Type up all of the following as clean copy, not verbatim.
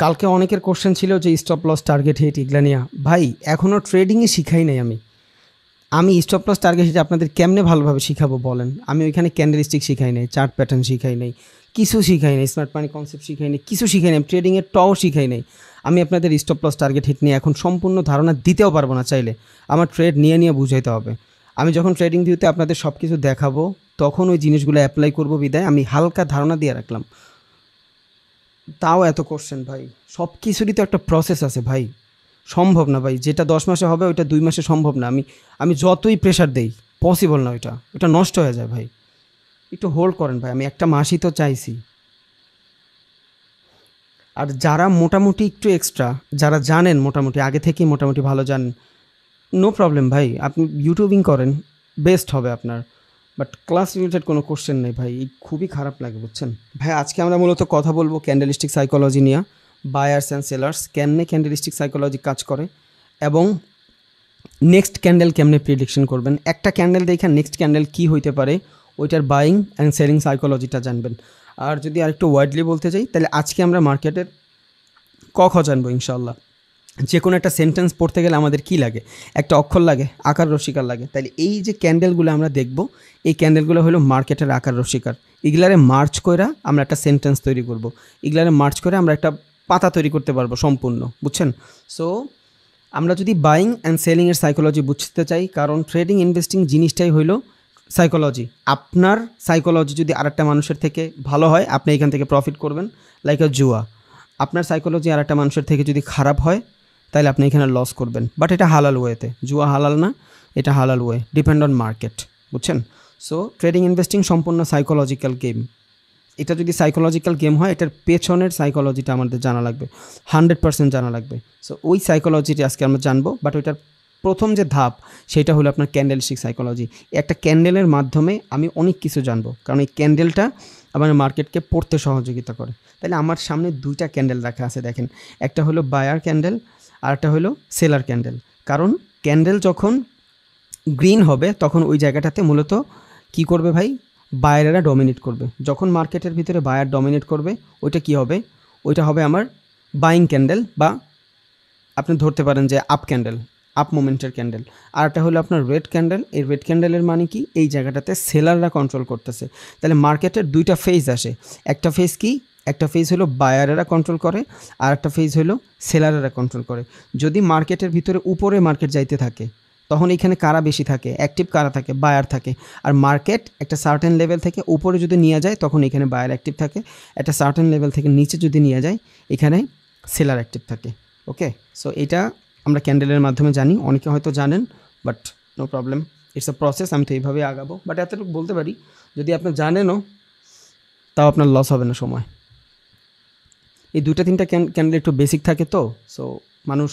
কালকে অনেকের কোশ্চেন ছিল যে স্টপ লস টার্গেট হিট এগুলা নিয়ে। ভাই এখনও ট্রেডিংয়ে শিখাই নাই আমি স্টপ লস টার্গেট হিট আপনাদের কেমনে ভালোভাবে শিখাবো বলেন? আমি ওইখানে ক্যান্ডেলস্টিক শিখাই নাই, চার্ট প্যাটার্ন শিখাই নাই, কিছু শিখাই নাই, স্মার্ট মানি কনসেপ্ট শিখাই নাই, কিছু শিখাই নাই, ট্রেডিংয়ের টও শিখাই নাই। আমি আপনাদের স্টপ লস টার্গেট হিট নিয়ে এখন সম্পূর্ণ ধারণা দিতেও পারবো না। চাইলে আমার ট্রেড নিয়ে বুঝাইতে হবে। আমি যখন ট্রেডিং ভিউতে আপনাদের সব কিছু দেখাবো তখন ওই জিনিসগুলো অ্যাপ্লাই করবো বিদায় আমি হালকা ধারণা দিয়ে রাখলাম। তাও এত কোশ্চেন ভাই, সব কিছুরই তো একটা প্রসেস আছে ভাই। সম্ভব না ভাই, যেটা 10 মাসে হবে ওইটা 2 মাসে সম্ভব না। আমি যতই প্রেশার দেই পসিবল না, ওইটা নষ্ট হয়ে যায় ভাই। একটু হোল্ড করেন ভাই, আমি একটা মাসই তো চাইছি। আর যারা মোটামুটি একটু এক্সট্রা, যারা জানেন মোটামুটি আগে থেকেই মোটামুটি ভালো জানেন, নো প্রবলেম ভাই, আপনি ইউটিউবিং করেন, বেস্ট হবে আপনার। বাট ক্লাস রিলেটেড কোনো কোশ্চেন নেই ভাই, খুবই খারাপ লাগে বুঝছেন ভাই। আজকে আমরা মূলত কথা বলবো ক্যান্ডেলিস্টিক সাইকোলজি নিয়ে, বায়ার্স অ্যান্ড সেলার্স কেমনে ক্যান্ডেলিস্টিক সাইকোলজি কাজ করে এবং নেক্সট ক্যান্ডেল কেমনে প্রেডিকশন করবেন। একটা ক্যান্ডেল দেখে নেক্সট ক্যান্ডেল কী হইতে পারে ওইটার বাইং অ্যান্ড সেলিং সাইকোলজিটা জানবেন। আর যদি আরেকটু ওয়াইডলি বলতে চাই তাহলে আজকে আমরা মার্কেটের ক জানবো ইনশাল্লাহ। যে কোনো একটা সেন্টেন্স পড়তে গেলে আমাদের কি লাগে? একটা অক্ষর লাগে, আকার রসিকার লাগে। তাইলে এই যে ক্যান্ডেলগুলো আমরা দেখব, এই ক্যান্ডেলগুলো হলো মার্কেটের আকার রসিকার। এগুলারে মার্চ করে আমরা একটা সেন্টেন্স তৈরি করব, এগুলারে মার্চ করে আমরা একটা পাতা তৈরি করতে পারবো সম্পূর্ণ, বুঝছেন? সো আমরা যদি বাইং অ্যান্ড সেলিংয়ের সাইকোলজি বুঝতে চাই, কারণ ট্রেডিং ইনভেস্টিং জিনিসটাই হইলো সাইকোলজি। আপনার সাইকোলজি যদি আরেকটা মানুষের থেকে ভালো হয় আপনি এখান থেকে প্রফিট করবেন, লাইক আ জুয়া। আপনার সাইকোলজি আরেকটা মানুষের থেকে যদি খারাপ হয় তাহলে আপনি এখানে লস করবেন। বাট এটা হালাল ওয়েতে, জুয়া হালাল না, এটা হালাল ওয়ে, ডিপেন্ড অন মার্কেট, বুঝছেন? সো ট্রেডিং ইনভেস্টিং সম্পূর্ণ সাইকোলজিক্যাল গেম। এটা যদি সাইকোলজিক্যাল গেম হয় এটার পেছনের সাইকোলজিটা আমাদের জানা লাগবে, 100% জানা লাগবে। সো ওই সাইকোলজিটা আজকে আমরা জানবো। বাট ওইটার প্রথম যে ধাপ সেটা হলো আপনার ক্যান্ডেলস্টিক সাইকোলজি। একটা ক্যান্ডেলের মাধ্যমে আমি অনেক কিছু জানবো, কারণ এই ক্যান্ডেলটা আমার মার্কেটকে পড়তে সহযোগিতা করে। তাহলে আমার সামনে দুইটা ক্যান্ডেল রাখা আছে, দেখেন, একটা হলো বায়ার ক্যান্ডেল আর একটা হলো সেলার ক্যান্ডেল। কারণ ক্যান্ডেল যখন গ্রিন হবে তখন ওই জায়গাটাতে মূলত কি করবে ভাই? বায়ারেরা ডমিনেট করবে। যখন মার্কেটের ভিতরে বায়ার ডমিনেট করবে ওইটা কি হবে? ওইটা হবে আমার বাইং ক্যান্ডেল, বা আপনি ধরতে পারেন যে আপ ক্যান্ডেল, আপ মোমেন্টের ক্যান্ডেল। আর একটা হলো আপনার রেড ক্যান্ডেল। এই রেড ক্যান্ডেলের মানে কি? এই জায়গাটাতে সেলাররা কন্ট্রোল করতেছে। তাহলে মার্কেটের দুইটা ফেজ আসে। একটা ফেজ কি? একটা ফেজ হলো বায়ারেরা কন্ট্রোল করে, আর একটা ফেজ হলো সেলারেরা কন্ট্রোল করে। যদি মার্কেটের ভিতরে উপরে মার্কেট যাইতে থাকে তখন এখানে কারা বেশি থাকে? অ্যাক্টিভ কারা থাকে? বায়ার থাকে। আর মার্কেট একটা সার্টেন লেভেল থেকে উপরে যদি নিয়ে যায় তখন এখানে বায়ার অ্যাক্টিভ থাকে। একটা সার্টেন লেভেল থেকে নিচে যদি নিয়ে যায় এখানে সেলার অ্যাক্টিভ থাকে। ওকে, সো এটা আমরা ক্যান্ডেলের মাধ্যমে জানি, অনেকে হয়তো জানেন, but no problem, it's a process. আমি তো এইভাবেই আগাবো। বাট এতটুকু বলতে পারি, যদি আপনি জানেনও তাও আপনার লস হবে না সময়। এই দুইটা তিনটা ক্যান্ডেল একটু বেসিক থাকে, তো সো মানুষ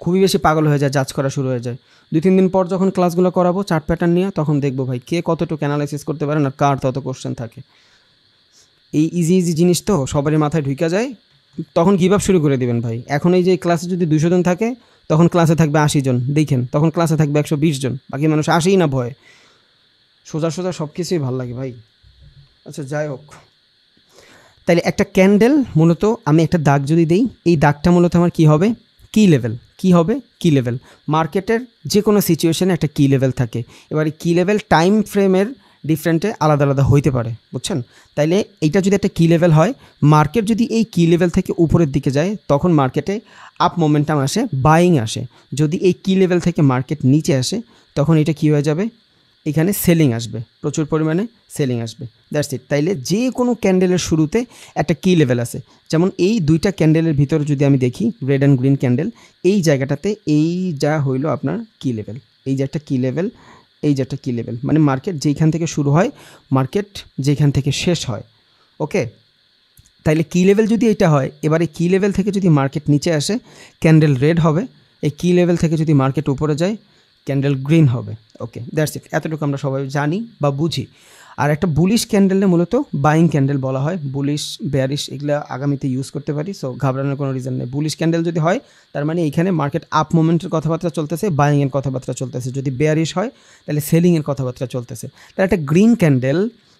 খুবই বেশি পাগল হয়ে যায়, জাজ করা শুরু হয়ে যায়। 2-3 দিন পর যখন ক্লাসগুলো করাবো চার্ট প্যাটার্ন নিয়ে, তখন দেখবো ভাই কে কতটুকু অ্যানালাইসিস করতে পারেন আর কার তত কোশ্চেন থাকে। এই ইজি জিনিস তো সবারই মাথায় ঢুকে যায়, তখন গিভ আপ শুরু করে দিবেন ভাই। এখন এই যে ক্লাসে যদি 200 জন থাকে তখন ক্লাসে থাকবে 80 জন, দেখেন তখন ক্লাসে থাকবে 120 জন, বাকি মানুষ আসেই না ভয়। সোজা সব কিছুই ভালো লাগে ভাই। আচ্ছা যাই হোক, তাইলে একটা ক্যান্ডেল মূলত আমি একটা দাগ যদি দিই, এই দাগটা মূলত আমার কী হবে? কি লেভেল। কী হবে? কি লেভেল। মার্কেটের যে কোনো সিচুয়েশনে একটা কি লেভেল থাকে। এবার কি লেভেল টাইম ফ্রেমের ডিফারেন্টে আলাদা আলাদা হইতে পারে, বুঝছেন? তাইলে এইটা যদি একটা কি লেভেল হয়, মার্কেট যদি এই কি লেভেল থেকে উপরের দিকে যায় তখন মার্কেটে আপ মোমেন্টাম আসে, বাইং আসে। যদি এই কি লেভেল থেকে মার্কেট নিচে আসে তখন এটা কী হয়ে যাবে? এখানে সেলিং আসবে, প্রচুর পরিমাণে সেলিং আসবে। That's it. তাইলে যে কোনো ক্যান্ডেলের শুরুতে একটা কি লেভেল আছে। যেমন এই দুইটা ক্যান্ডেলের ভিতরে যদি আমি দেখি, রেড অ্যান্ড গ্রিন ক্যান্ডেল, এই জায়গাটাতে এই যা হইলো আপনার কি লেভেল, এই যে একটা কি লেভেল, এই যে একটা কি লেভেল, মানে মার্কেট যেইখান থেকে শুরু হয়, মার্কেট যেখান থেকে শেষ হয়। ওকে, তাইলে কি লেভেল যদি এটা হয়, এবারে কি লেভেল থেকে যদি মার্কেট নিচে আসে ক্যান্ডেল রেড হবে, এই কি লেভেল থেকে যদি মার্কেট উপরে যায় ক্যান্ডেল গ্রিন হবে। ওকে, দ্যাটস ইট। এতটুকু আমরা সবাই জানি বা বুঝি। আর একটা বুলিশ ক্যান্ডেলে মূলত বাইং ক্যান্ডেল বলা হয়। বুলিশ, বেয়ারিশ এগুলো আগামীতে ইউজ করতে পারি, সো ঘাবড়ানোর কোনো রিজন নেই। বুলিশ ক্যান্ডেল যদি হয় তার মানে এইখানে মার্কেট আপ মোমেন্টের কথাবার্তা চলতেছে, বাইংয়ের কথাবার্তা চলতেছে। যদি বেয়ারিশ হয় তাহলে সেলিংয়ের কথাবার্তা চলতেছে। তাহলে একটা গ্রিন ক্যান্ডেল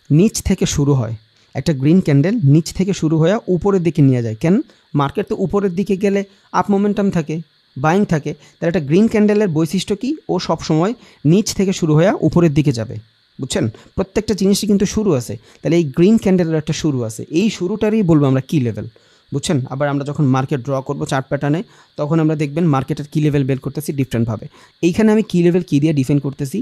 নিচ থেকে শুরু হয়, একটা গ্রিন ক্যান্ডেল নিচ থেকে শুরু হয়ে উপরের দিকে নিয়ে যায়। কেন? মার্কেট তো উপরের দিকে গেলে আপ মোমেন্টাম থাকে, বাইং থাকে। তাহলে একটা গ্রিন ক্যান্ডেলের বৈশিষ্ট্য কি? ও সবসময় নিচ থেকে শুরু হয়ে উপরের দিকে যাবে। বুঝছেন? প্রত্যেকটা জিনিসই কিন্তু শুরু আছে। তাহলে এই গ্রিন ক্যান্ডেলের একটা শুরু আছে, এই শুরুটারই বলবো আমরা কি লেভেল। বুঝছেন? আবার আমরা যখন মার্কেট ড্র করবো চার্ট প্যাটার্নে, তখন আমরা দেখবেন মার্কেটের কী লেভেল বের করতেছি ডিফারেন্টভাবে। এইখানে আমি কী লেভেল কী দিয়ে ডিফাইন করতেছি?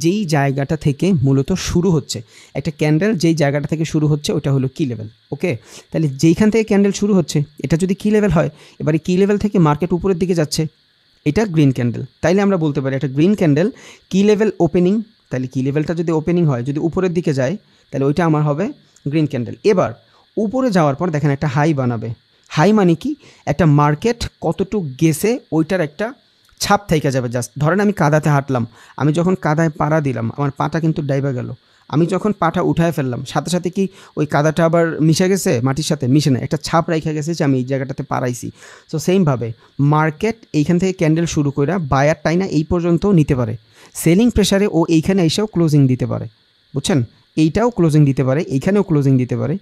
যেই জায়গাটা থেকে মূলত শুরু হচ্ছে একটা ক্যান্ডেল, যেই জায়গাটা থেকে শুরু হচ্ছে ওটা হলো কী লেভেল। ওকে, তাহলে যেইখান থেকে ক্যান্ডেল শুরু হচ্ছে এটা যদি কী লেভেল হয়, এবারে কী লেভেল থেকে মার্কেট উপরের দিকে যাচ্ছে, এটা গ্রিন ক্যান্ডেল। তাইলে আমরা বলতে পারি একটা গ্রিন ক্যান্ডেল কী লেভেল ওপেনিং। তাহলে কী লেভেলটা যদি ওপেনিং হয়, যদি উপরের দিকে যায়, তাহলে ওইটা আমার হবে গ্রিন ক্যান্ডেল। এবার উপরে যাওয়ার পর দেখেন একটা হাই বানাবে। হাই মানে কি? একটা মার্কেট কতটুক গেছে ওইটার একটা ছাপ থেকে যাবে। জাস্ট ধরেন আমি কাদাতে হাঁটলাম, আমি যখন কাদায় পাড়া দিলাম আমার পাটা কিন্তু ডাইবা গেল। আমি যখন পাটা উঠায় ফেললাম সাথে সাথে কি ওই কাদাটা আবার মিশে গেছে মাটির সাথে? মিশে না, একটা ছাপ রেখে গেছে যে আমি এই জায়গাটাতে পাড়াইছি। সো সেমভাবে মার্কেট এইখান থেকে ক্যান্ডেল শুরু করে বায়ার টাইনা এই পর্যন্ত নিতে পারে। সেলিং প্রেশারে ও এইখানে এসেও ক্লোজিং দিতে পারে। বুঝছেন? এইটাও ক্লোজিং দিতে পারে, এইখানেও ক্লোজিং দিতে পারে,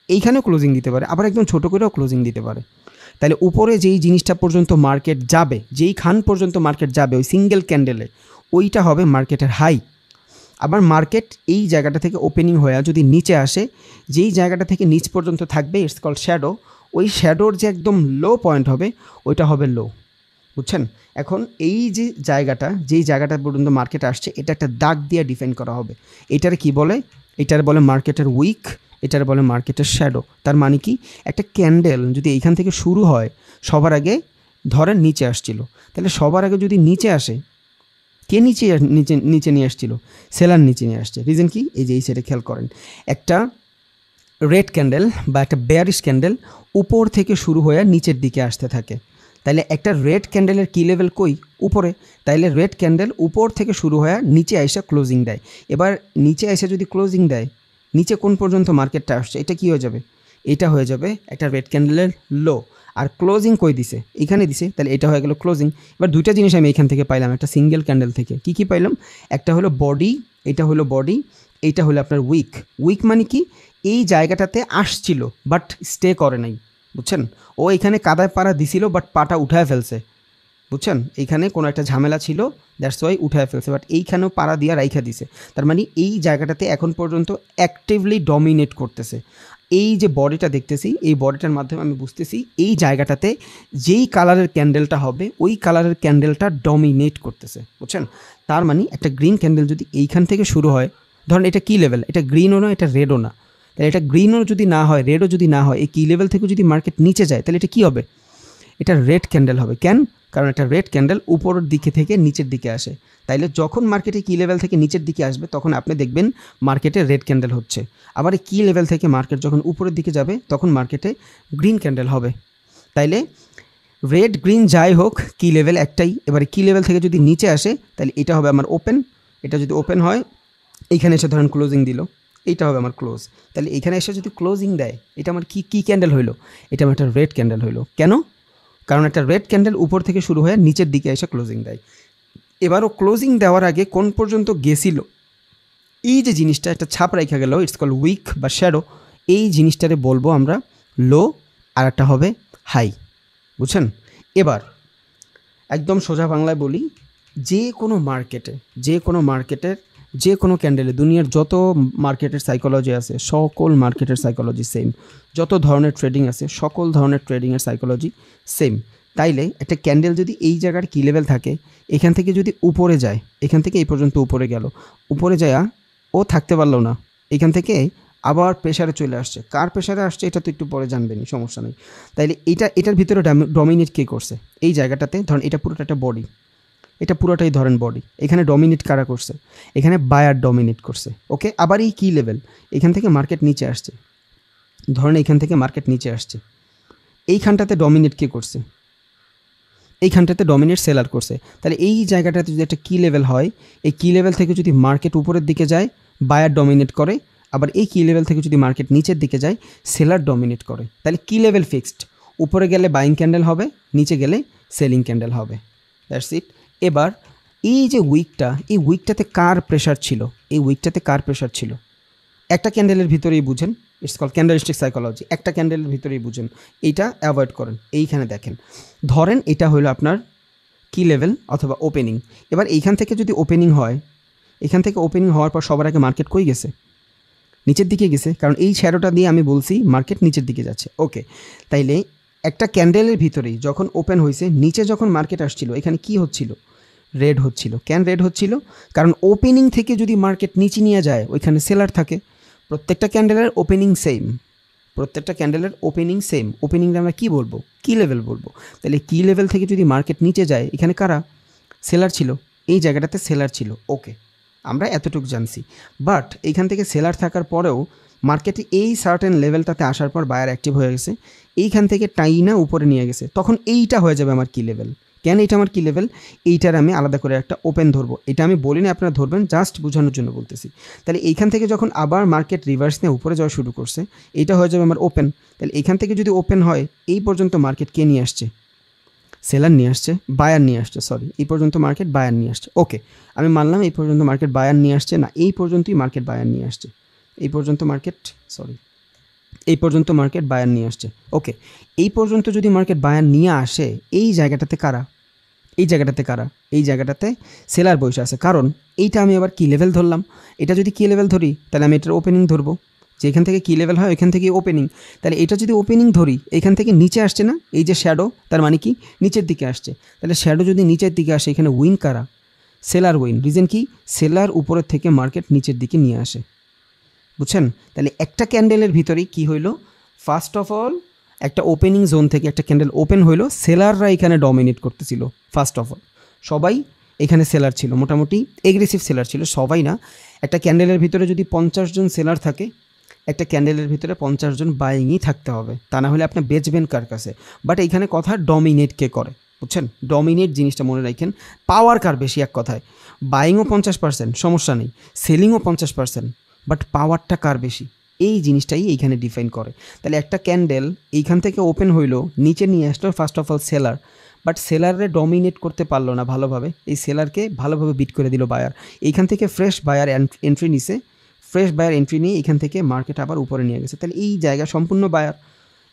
এইখানেও ক্লোজিং দিতে পারে, আবার একদম ছোটো করেও ক্লোজিং দিতে পারে। তাহলে উপরে যেই জিনিসটা পর্যন্ত মার্কেট যাবে, যেই খান পর্যন্ত মার্কেট যাবে ওই সিঙ্গেল ক্যান্ডেলে, ওইটা হবে মার্কেটের হাই। আবার মার্কেট এই জায়গাটা থেকে ওপেনিং হয়ে যদি নিচে আসে, যেই জায়গাটা থেকে নিচ পর্যন্ত থাকবে ইটস কল্ড শ্যাডো, ওই শ্যাডোর যে একদম লো পয়েন্ট হবে ওইটা হবে লো। বুঝছেন? এখন এই যে জায়গাটা, যেই জায়গাটা পর্যন্ত মার্কেট আসছে, এটা একটা দাগ দিয়ে ডিফাইন করা হবে। এটার কি বলে? এটার বলে মার্কেটের উইক, এটার বলে মার্কেটের শ্যাডো। তার মানে কি? একটা ক্যান্ডেল যদি এইখান থেকে শুরু হয়, সবার আগে ধরেন নিচে আসছিল, তাহলে সবার আগে যদি নিচে আসে, কে নিচে নিচে নিচে নিয়ে আসছিল? সেলার নিচে নিয়ে আসছে। রিজন কি? এই যে এই সাইডে খেয়াল করেন, একটা রেড ক্যান্ডেল বা একটা বেয়ারিশ ক্যান্ডেল উপর থেকে শুরু হয়ে নিচের দিকে আসতে থাকে। তাইলে একটা রেড ক্যান্ডেলের কি লেভেল কই? উপরে। তাইলে রেড ক্যান্ডেল উপর থেকে শুরু হয়ে নিচে এসে ক্লোজিং দেয়। এবার নিচে এসে যদি ক্লোজিং দেয়, নিচে কোন পর্যন্ত মার্কেটটা আসছে, এটা কি হয়ে যাবে? এটা হয়ে যাবে একটা রেড ক্যান্ডেলের লো। আর ক্লোজিং কই দিছে? এখানে দিছে, তাহলে এটা হয়ে গেল ক্লোজিং। এবার দুইটা জিনিস আমি এখান থেকে পাইলাম একটা সিঙ্গেল ক্যান্ডেল থেকে। কি কি পাইলাম? একটা হলো বডি, এটা হলো বডি, এইটা হলো আপনার উইক। উইক মানে কি? এই জায়গাটাতে আসছিল বাট স্টে করে নাই। বুঝছেন? ও এখানে কাদায় পাড়া দিছিল বাট পাটা উঠায় ফেলছে। বুঝছেন? এইখানে কোনো একটা ঝামেলা ছিল, দ্যাটস ওয়াই উঠায় ফেলছে, বাট এইখানেও পাড়া দিয়া রাইখা দিছে। তার মানে এই জায়গাটাতে এখন পর্যন্ত অ্যাক্টিভলি ডমিনেট করতেছে। এই যে বডিটা দেখতেছি, এই বডিটার মাধ্যমে আমি বুঝতেছি এই জায়গাটাতে যেই কালারের ক্যান্ডেলটা হবে ওই কালারের ক্যান্ডেলটা ডমিনেট করতেছে। বুঝছেন? তার মানে একটা গ্রিন ক্যান্ডেল যদি এইখান থেকে শুরু হয়, ধরেন এটা কি লেভেল? এটা গ্রিনও না, এটা রেডও না। তাহলে এটা গ্রিনও যদি না হয়, রেডও যদি না হয়, এই কি লেভেল থেকে যদি মার্কেট নিচে যায়, তাহলে এটা কী হবে? এটা রেড ক্যান্ডেল হবে। কেন? কারণ এটা রেড ক্যান্ডেল উপরের দিকে থেকে নিচের দিকে আসে। তাইলে যখন মার্কেটে কি লেভেল থেকে নিচের দিকে আসবে তখন আপনি দেখবেন মার্কেটে রেড ক্যান্ডেল হচ্ছে। আবার এই কি লেভেল থেকে মার্কেট যখন উপরের দিকে যাবে তখন মার্কেটে গ্রিন ক্যান্ডেল হবে। তাইলে রেড গ্রিন যাই হোক কি লেভেল একটাই। এবারে কি লেভেল থেকে যদি নিচে আসে তাহলে এটা হবে আমার ওপেন। এটা যদি ওপেন হয়, এইখানে এসে ধরেন ক্লোজিং দিল, এইটা হবে আমার ক্লোজ। তাহলে এখানে এসে যদি ক্লোজিং দেয়, এটা আমার কি ক্যান্ডেল হইলো? এটা আমার একটা রেড ক্যান্ডেল হইলো। কেন? কারণ একটা রেড ক্যান্ডেল উপর থেকে শুরু হয়ে নিচের দিকে এসে ক্লোজিং দেয়। এবারও ক্লোজিং দেওয়ার আগে কোন পর্যন্ত গেছিল, এই যে জিনিসটা একটা ছাপ রেখে গেল, ইটস কল উইক বা শ্যাডো। এই জিনিসটারে বলবো আমরা লো, আর একটা হবে হাই। বুঝছেন? এবার একদম সোজা বাংলায় বলি, যে কোনো মার্কেটের যে কোনো ক্যান্ডেলে দুনিয়ার যত মার্কেটের সাইকোলজি আছে সকল মার্কেটের সাইকোলজি সেম। যত ধরনের ট্রেডিং আছে সকল ধরনের ট্রেডিংয়ের সাইকোলজি সেম। তাইলে একটা ক্যান্ডেল যদি এই জায়গার কি লেভেল থাকে, এখান থেকে যদি উপরে যায়, এখান থেকে এই পর্যন্ত উপরে গেল, উপরে যায় ও থাকতে পারলো না, এখান থেকে আবার প্রেশারে চলে আসছে। কার প্রেশারে আসছে এটা তো একটু পরে জানবেনই, সমস্যা নেই। তাইলে এটার ভিতরে ডমিনেট কে করছে? এই জায়গাটাতে ধরেন এটা পুরোটা একটা বডি, এটা পুরোটাই ধরেন বডি। এখানে ডমিনেট কারা করছে? এখানে বায়ার ডমিনেট করছে। ওকে, আবার এই কি লেভেল, এখান থেকে মার্কেট নিচে আসছে, ধরেন এখান থেকে মার্কেট নিচে আসছে, এইখানটাতে ডমিনেট কে করছে? এইখানটাতে ডমিনেট সেলার করছে। তাহলে এই জায়গাটাতে যদি একটা কি লেভেল হয়, এই কি লেভেল থেকে যদি মার্কেট উপরের দিকে যায় বায়ার ডমিনেট করে, আবার এই কি লেভেল থেকে যদি মার্কেট নিচের দিকে যায় সেলার ডমিনেট করে। তাহলে কি লেভেল ফিক্সড, উপরে গেলে বাইং ক্যান্ডেল হবে, নিচে গেলে সেলিং ক্যান্ডেল হবে। That's it. এবার এই যে উইকটা, এই উইকটাতে কার প্রেশার ছিল? এই উইকটাতে কার প্রেশার ছিল? একটা ক্যান্ডেলের ভিতরেই বুঝেন, ইটস কল ক্যান্ডেলস্টিক সাইকোলজি। একটা ক্যান্ডেলের ভিতরেই বুঝেন, এইটা অ্যাভয়েড করেন। এইখানে দেখেন, ধরেন এটা হলো আপনার কি লেভেল অথবা ওপেনিং। এবার এইখান থেকে যদি ওপেনিং হয়, এখান থেকে ওপেনিং হওয়ার পর সবার আগে মার্কেট কই গেছে? নিচের দিকে গেছে, কারণ এই শ্যাডোটা দিয়ে আমি বলছি মার্কেট নিচের দিকে যাচ্ছে। ওকে, তাইলে একটা ক্যান্ডেলের ভিতরেই যখন ওপেন হয়েছে, নিচে যখন মার্কেট আসছিল, এখানে কি হচ্ছিল? রেড হচ্ছিল। কেন রেড হচ্ছিল? কারণ ওপেনিং থেকে যদি মার্কেট নিচে নিয়ে যায়, ওইখানে সেলার থাকে। প্রত্যেকটা ক্যান্ডেলের ওপেনিং সেম, প্রত্যেকটা ক্যান্ডেলের ওপেনিং সেম। ওপেনিংটা আমরা কী বলবো? কি লেভেল বলবো। তাহলে কি লেভেল থেকে যদি মার্কেট নিচে যায়, এখানে কারা সেলার ছিল? এই জায়গাটাতে সেলার ছিল। ওকে, আমরা এতটুকু জানছি। বাট এইখান থেকে সেলার থাকার পরেও মার্কেটে এই সার্টেন লেভেলটাতে আসার পর বায়ার অ্যাক্টিভ হয়ে গেছে, এইখান থেকে টাইনা উপরে নিয়ে গেছে, তখন এইটা হয়ে যাবে আমার কি লেভেল। কেন এটা আমার কি লেভেল? এইটার আমি আলাদা করে একটা ওপেন ধরবো। এটা আমি বলিনি আপনারা ধরবেন, জাস্ট বোঝানোর জন্য বলতেছি। তাহলে এইখান থেকে যখন আবার মার্কেট রিভার্স নিয়ে উপরে যাওয়া শুরু করছে, এইটা হয়ে যাবে আমার ওপেন। তাহলে এইখান থেকে যদি ওপেন হয়, এই পর্যন্ত মার্কেট কে নিয়ে আসছে? সেলার নিয়ে আসছে, বায়ার নিয়ে আসছে, সরি, এই পর্যন্ত মার্কেট বায়ার নিয়ে আসছে। ওকে, আমি মানলাম এই পর্যন্ত মার্কেট বায়ার নিয়ে আসছে না, এই পর্যন্তই মার্কেট বায়ার নিয়ে আসছে। এই পর্যন্ত মার্কেট, সরি, এই পর্যন্ত মার্কেট বায়ার নিয়ে আসছে। ওকে, এই পর্যন্ত যদি মার্কেট বায়ার নিয়ে আসে, এই জায়গাটাতে কারা? এই জায়গাটাতে কারা? এই জায়গাটাতে সেলার বসে আছে। কারণ এইটা আমি আবার কি লেভেল ধরলাম? এটা যদি কি লেভেল ধরি, তাহলে আমি এটার ওপেনিং ধরবো। যে এখান থেকে কি লেভেল হয়, এখান থেকে ওপেনিং। তাহলে এটা যদি ওপেনিং ধরি, এখান থেকে নিচে আসছে না, এই যে শ্যাডো, তার মানে কি নিচের দিকে আসছে। তাহলে শ্যাডো যদি নিচের দিকে আসে, এখানে উইন কারা? Seller win. রিজন কি? সেলার উপরের থেকে মার্কেট নিচের দিকে নিয়ে আসে। বুঝছেন? তাহলে একটা ক্যান্ডেলের ভিতরেই কি হইলো? ফার্স্ট অফ অল একটা ওপেনিং জোন থেকে একটা ক্যান্ডেল ওপেন হইলো, সেলাররা এখানে ডমিনেট করতেছিল। ফার্স্ট অফ অল সবাই এখানে সেলার ছিল, মোটামুটি এগ্রেসিভ সেলার ছিল, সবাই না। একটা ক্যান্ডেলের ভিতরে যদি 50 জন সেলার থাকে, একটা ক্যান্ডেলের ভিতরে 50 জন বাইংই থাকতে হবে, তা না হলে আপনি বেচবেন কার কাছে? বাট এইখানে কথা ডমিনেট কে করে, বুঝছেন? ডমিনেট জিনিসটা মনে রাখেন। পাওয়ার কার বেশি? এক কথায় বাইংও 50%, সমস্যা নেই, সেলিংও 50%, বাট পাওয়ারটা কার বেশি? এই জিনিসটাই এইখানে ডিফাইন করে। তাহলে একটা ক্যান্ডেল এইখান থেকে ওপেন হইলো, নিচে নিয়ে আসলো first of all seller, but সেলারে ডমিনেট করতে পারলো না ভালোভাবে, এই সেলারকে ভালোভাবে বিট করে দিল বায়ার। এইখান থেকে ফ্রেশ বায়ার এন্ট্রি নিছে, ফ্রেশ বায়ার এন্ট্রি নিয়ে এখান থেকে মার্কেট আবার উপরে নিয়ে গেছে। তাহলে এই জায়গা সম্পূর্ণ বায়ার।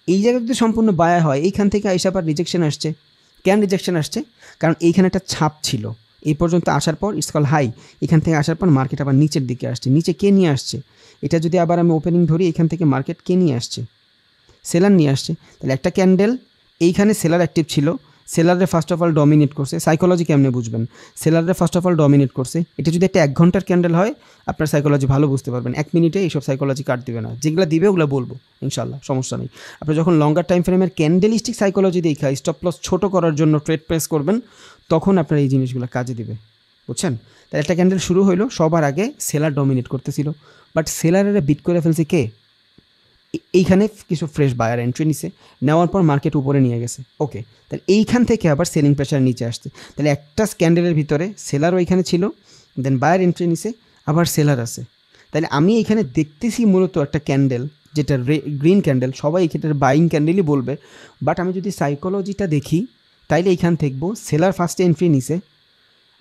এই জায়গা যদি সম্পূর্ণ বায়ার হয়, এইখান থেকে আইসা আবার রিজেকশন আসছে। কেন রিজেকশন আসছে? কারণ এইখানে একটা ছাপ ছিল, এই পর্যন্ত আসার পর ইটস কল হাই, এখান থেকে আসার পর মার্কেট আবার নিচের দিকে আসছে। নিচে কে নিয়ে আসছে? এটা যদি আবার আমি ওপেনিং ধরি, এখান থেকে মার্কেট কে নিয়ে আসছে? সেলার নিয়ে আসছে। তাহলে একটা ক্যান্ডেল এইখানে সেলার অ্যাক্টিভ ছিল, সেলারে ফার্স্ট অফ অল ডমিনেট করছে। সাইকোলজি কেমনে বুঝবেন? সেলারে ফার্স্ট অফ অল ডমিনেট করছে। এটা যদি একটা 1 ঘন্টার ক্যান্ডেল হয়, আপনার সাইকোলজি ভালো বুঝতে পারবেন। 1 মিনিটে এইসব সাইকোলজি কাট দিবে না, যেগুলো দিবে ওগুলো বলবো ইনশাল্লাহ, সমস্যা নেই। আপনি যখন লঙ্গার টাইম ফ্রেমের ক্যান্ডেলিস্টিক সাইকোলজি দেখা স্টপ লস ছোটো করার জন্য ট্রেড প্রেস করবেন, তখন আপনার এই জিনিসগুলো কাজে দিবে, বুঝছেন? তাহলে একটা ক্যান্ডেল শুরু হইলো, সবার আগে সেলার ডমিনেট করতেছিল, বাট সেলারেরা বিট করে ফেলছে কে? এইখানে কিছু ফ্রেশ বায়ার এন্ট্রি নিছে, নেওয়ার পর মার্কেট উপরে নিয়ে গেছে। ওকে, তাহলে এইখান থেকে আবার সেলিং প্রেশার নিচে আসছে। তাহলে একটা ক্যান্ডেলের ভিতরে সেলারও এখানে ছিল, দেন বায়ার এন্ট্রি নিছে, আবার সেলার আছে। তাহলে আমি এখানে দেখতেছি মূলত একটা ক্যান্ডেল, যেটা গ্রিন ক্যান্ডেল, সবাই এখানে বাইং ক্যান্ডেলই বলবে, বাট আমি যদি সাইকোলজিটা দেখি, তাইলে এইখান দেখবো সেলার ফার্স্টে এন্ট্রি নিছে,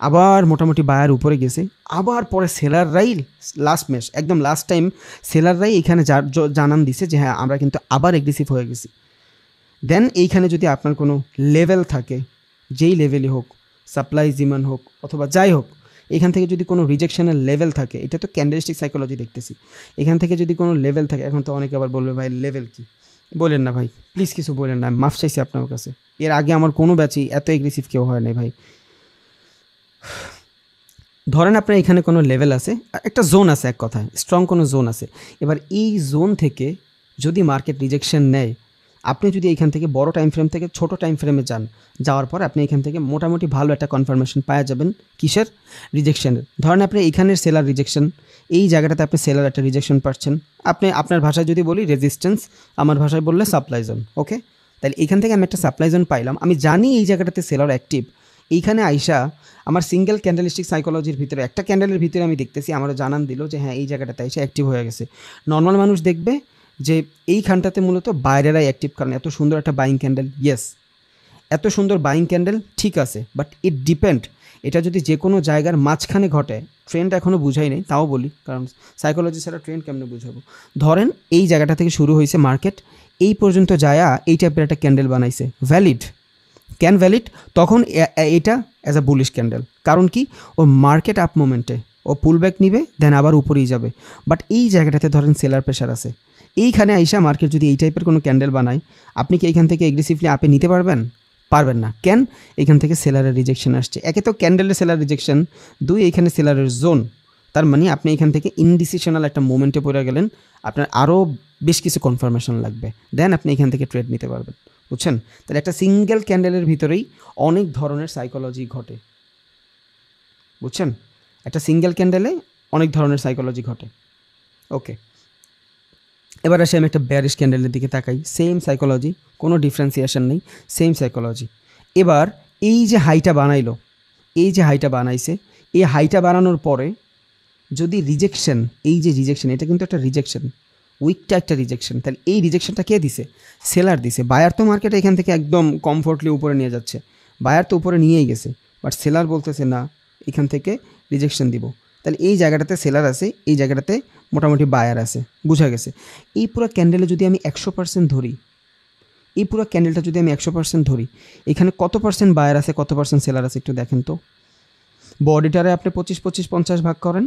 আবার মোটামুটি বায়ার উপরে গেছে, আবার পরে সেলাররাই লাস্ট ম্যাচ, একদম লাস্ট টাইম সেলাররাই এখানে জানান দিছে যে হ্যাঁ আমরা কিন্তু আবার এগ্রেসিভ হয়ে গেছি। দেন এইখানে যদি আপনার কোনো লেভেল থাকে, যেই লেভেলই হোক, সাপ্লাই জিমান হোক অথবা যাই হোক, এখান থেকে যদি কোনো রিজেকশনের লেভেল থাকে, এটা তো ক্যান্ডেলস্টিক সাইকোলজি দেখতেছি, এখান থেকে যদি কোনো লেভেল থাকে, এখন তো অনেকে আবার বলবে ভাই লেভেল কি? বলেন না ভাই, প্লিজ কিছু বলেন না, মাফ চাইছি আপনার কাছে। এর আগে আমার কোনো ব্যাচই এত এগ্রেসিভ কেউ হয় নাই ভাই। ধরেন আপনার এখানে কোনো লেভেল আছে, একটা জোন আছে, এক কথায় স্ট্রং কোনো জোন আছে। এবার এই জোন থেকে যদি মার্কেট রিজেকশন নেয়, আপনি যদি এখান থেকে বড় টাইম ফ্রেম থেকে ছোট টাইম ফ্রেমে যান, যাওয়ার পর আপনি এখান থেকে মোটামুটি ভালো একটা কনফার্মেশন পাওয়া যাবেন। কিসের? রিজেকশনের। ধরেন আপনি এইখানের সেলার রিজেকশন, এই জায়গাটাতে আপনি সেলার একটা রিজেকশন পাচ্ছেন, আপনি আপনার ভাষায় যদি বলি রেজিস্ট্যান্স, আমার ভাষায় বললে সাপ্লাই জোন। ওকে, তাহলে এখান থেকে আমি একটা সাপ্লাই জোন পাইলাম, আমি জানি এই জায়গাটাতে সেলার অ্যাক্টিভ। এইখানে আইসা আমার সিঙ্গেল ক্যান্ডেলিস্টিক সাইকোলজির ভিতরে একটা ক্যান্ডেলের ভিতরে আমি দেখতেছি, আমারও জানান দিল যে হ্যাঁ এই জায়গাটাতে এসে অ্যাক্টিভ হয়ে গেছে। নর্মাল মানুষ দেখবে যে এইখানটাতে মূলত বাইরেরাই অ্যাক্টিভ, কারণ এত সুন্দর একটা বাইং ক্যান্ডেল। ইয়েস, এত সুন্দর বাইং ক্যান্ডেল ঠিক আছে, বাট ইট ডিপেন্ড, এটা যদি যে কোনো জায়গার মাঝখানে ঘটে, ট্রেন্ড এখনও বুঝাই নেই তাও বলি, কারণ সাইকোলজি ছাড়া ট্রেন্ড কেমনে বুঝাবো। ধরেন এই জায়গাটা থেকে শুরু হয়েছে মার্কেট, এই পর্যন্ত যায়া এই টাইপের একটা ক্যান্ডেল বানাইছে, ভ্যালিড, ক্যান ভ্যালিড, তখন এটা অ্যাজ আ বুলিশ ক্যান্ডেল। কারণ কি, ও মার্কেট আপ মোমেন্টে ও পুল ব্যাক নিবে, দেন আবার উপরেই যাবে। বাট এই জায়গাটাতে ধরেন সেলার প্রেশার আছে, এইখানে আইসা মার্কেট যদি এই টাইপের কোনো ক্যান্ডেল বানায়, আপনি কি এইখান থেকে এগ্রেসিভলি আপে নিতে পারবেন? পারবেন না। কেন? এখান থেকে সেলারের রিজেকশন আসছে। একে তো ক্যান্ডেলের সেলার রিজেকশন, দুই এইখানে সেলারের জোন। তার মানে আপনি এখান থেকে ইনডিসিশনাল একটা মোমেন্টে পড়ে গেলেন, আপনার আরও বেশ কিছু কনফার্মেশন লাগবে, দেন আপনি এখান থেকে ট্রেড নিতে পারবেন। বুঝছেন? তাহলে একটা সিঙ্গেল ক্যান্ডেলের ভিতরেই অনেক ধরনের সাইকোলজি ঘটে। বুঝছেন? একটা সিঙ্গেল ক্যান্ডেলে অনেক ধরনের সাইকোলজি ঘটে। ওকে, এবার আসে আমি একটা ব্যারিশ ক্যান্ডেলের দিকে তাকাই, সেম সাইকোলজি, কোনো ডিফারেন্সিয়েশন নেই, সেম সাইকোলজি। এবার এই যে হাইটা বানাইলো, এই যে হাইটা বানাইছে, এই হাইটা বানানোর পরে যদি রিজেকশন, এই যে রিজেকশন, এটা কিন্তু একটা রিজেকশন, উইকটা একটা রিজেকশন, তাহলে এই রিজেকশনটা কে দিছে? সেলার দিছে। বায়ার তো মার্কেটে এখান থেকে একদম কমফোর্টলি উপরে নিয়ে যাচ্ছে, বায়ার তো উপরে নিয়েই গেছে, বাট সেলার বলতেছে না এখান থেকে রিজেকশন দিব। তাহলে এই জায়গাটাতে সেলার আছে, এই জায়গাটাতে মোটামুটি বায়ার আছে, বোঝা গেছে। এই পুরো ক্যান্ডেলে যদি আমি 100% ধরি, এই পুরো ক্যান্ডেলটা যদি আমি 100% ধরি, এখানে কত পার্সেন্ট বায়ার আছে, কত পার্সেন্ট সেলার আছে একটু দেখেন তো। বডিটারে আপনি 25-25-50 ভাগ করেন,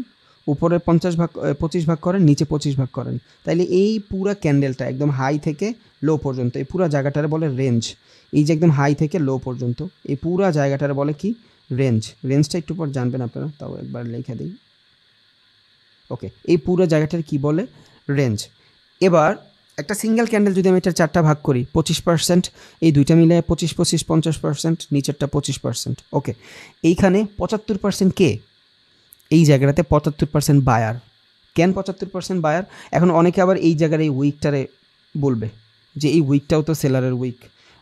উপরে 25 ভাগ করেন, নিচে 25 ভাগ করেন, তাইলে এই পুরো ক্যান্ডেলটা একদম হাই থেকে লো পর্যন্ত, এই পুরো জায়গাটারে বলে রেঞ্জ। এই যে একদম হাই থেকে লো পর্যন্ত এই পুরো জায়গাটারে বলে কি? রেঞ্জ। রেঞ্জটা একটু পর জানবেন আপনারা, তাও একবার লিখে দিই। ওকে, এই পুরো জায়গাটার কি বলে? রেঞ্জ। এবার একটা সিঙ্গেল ক্যান্ডেল যদি আমি এটার 4টা ভাগ করি, 25%, এই দুইটা মিলে 25-25 50%, নিচেরটা 25%। ওকে, এইখানে 75% কে? এই জায়গাটাতে 75% বায়ার। কেন 75% বায়ার? এখন অনেকে আবার এই জায়গার এই উইকটারে বলবে যে এই উইকটাও তো সেলারের উইক।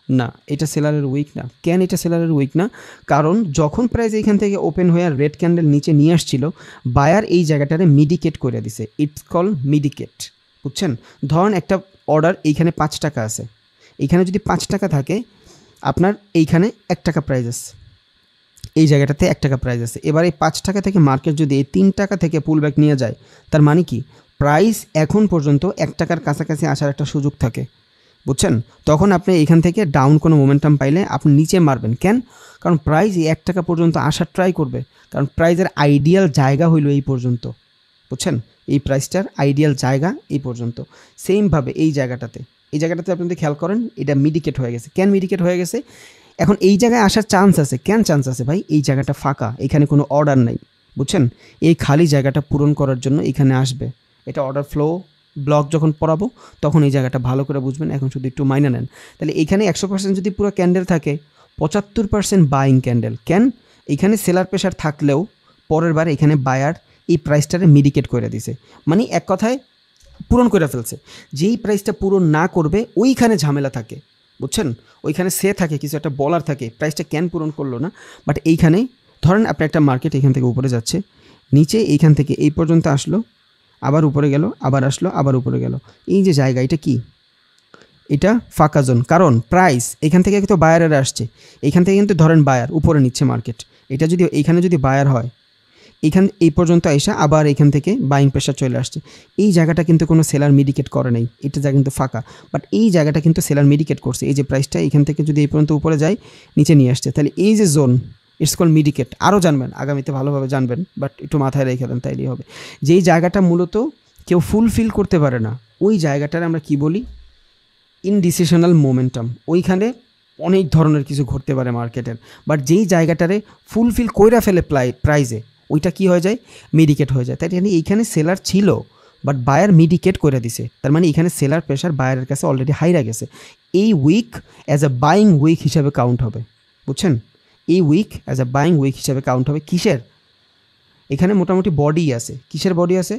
না, এটা সেলারের উইক না। কেন এটা সেলারের উইক না? কারণ যখন প্রাইস এইখান থেকে ওপেন হয়ে রেড ক্যান্ডেল নিচে নিয়ে আসছিল, বায়ার এই জায়গাটারে মিডিকেট করে দিছে, ইটস কল মিডিকেট। বুঝছেন? ধরুন একটা অর্ডার এইখানে 5 টাকা আছে, এইখানে যদি 5 টাকা থাকে, আপনার এইখানে 1 টাকা প্রাইস আছে, এই জায়গাটাতে 1 টাকা প্রাইস আছে। এবার এই 5 টাকা থেকে মার্কেট যদি এই 3 টাকা থেকে পুল ব্যাক নিয়ে যায়, তার মানে কি? প্রাইস এখন পর্যন্ত 1 টাকার কাছাকাছি আসার একটা সুযোগ থাকে। বুঝছেন? তখন আপনি এখান থেকে ডাউন কোনো মোমেন্টাম পাইলে আপনি নিচে মারবেন। কেন? কারণ প্রাইস এই 1 টাকা পর্যন্ত আসার ট্রাই করবে, কারণ প্রাইসের আইডিয়াল জায়গা হইল এই পর্যন্ত। বুঝছেন? এই প্রাইসটার আইডিয়াল জায়গা এই পর্যন্ত। সেমভাবে এই জায়গাটাতে আপনি যদি খেয়াল করেন, এটা মিডিকেট হয়ে গেছে। কেন মিডিকেট হয়ে গেছে? এখন এই জায়গায় আসার চান্স আছে। কেন চান্স আছে ভাই? এই জায়গাটা ফাঁকা, এখানে কোনো অর্ডার নাই। বুঝছেন? এই খালি জায়গাটা পূরণ করার জন্য এখানে আসবে। এটা অর্ডার ফ্লো ব্লক যখন পড়াবো তখন এই জায়গাটা ভালো করে বুঝবেন। এখন শুধু একটু মাইনা নেন। তাহলে এখানে 100% যদি পুরো ক্যান্ডেল থাকে, 75% বাইং ক্যান্ডেল। কেন? এখানে সেলার প্রেশার থাকলেও পরের বার এখানে বায়ার এই প্রাইসটারে মিডিকেট করে দিছে, মানে এক কথায় পূরণ করে ফেলছে। যেই প্রাইসটা পূরণ না করবে ওইখানে ঝামেলা থাকে। বুঝছেন? ওইখানে সে থাকে, কিছু একটা বলার থাকে, প্রাইসটা কেন পূরণ করলো না। বাট এইখানে ধরেন আপনি একটা মার্কেট এখান থেকে উপরে যাচ্ছে, নিচে এইখান থেকে এই পর্যন্ত আসলো, আবার উপরে গেল, আবার আসলো, আবার উপরে গেল, এই যে জায়গা, এটা কি? এটা ফাঁকা জোন। কারণ প্রাইস এখান থেকে কিন্তু বায়ারেরা আসছে, এখান থেকে কিন্তু ধরেন বায়ার উপরে নিচ্ছে মার্কেট, এটা যদি এইখানে যদি বায়ার হয়, এইখান এই পর্যন্ত আইসা আবার এখান থেকে বাইং প্রেশার চলে আসছে, এই জায়গাটা কিন্তু কোনো সেলার মিডিকেট করে নাই, এটা জায়গা কিন্তু ফাঁকা। বাট এই জায়গাটা কিন্তু সেলার মিডিকেট করছে। এই যে প্রাইসটা এখান থেকে যদি এই পর্যন্ত উপরে যায়, নিচে নিয়ে আসছে, তাহলে এই যে জোন, ইটস কল মিডিকেট। আরও জানবেন, আগামীতে ভালোভাবে জানবেন, বাট একটু মাথায় রেখে দেন, তাইলেই হবে। যেই জায়গাটা মূলত কেউ ফুলফিল করতে পারে না, ওই জায়গাটার আমরা কি বলি? ইনডিসিশনাল মোমেন্টাম। ওইখানে অনেক ধরনের কিছু ঘটতে পারে মার্কেটের, বাট যেই জায়গাটারে ফুলফিল কইরা ফেলে প্রাইজে, ওইটা কি হয়ে যায়? মিডিকেট হয়ে যায়। তাই মানে এইখানে সেলার ছিল, বাট বায়ার মিডিকেট করে দিছে। তার মানে এখানে সেলার প্রেশার বায়ারের কাছে অলরেডি হাইরা গেছে। এই week as a buying week হিসাবে কাউন্ট হবে। বুঝছেন? এই week as a buying week হিসাবে কাউন্ট হবে। কিসের? এখানে মোটামুটি বডি আছে। কিসের বডি আছে?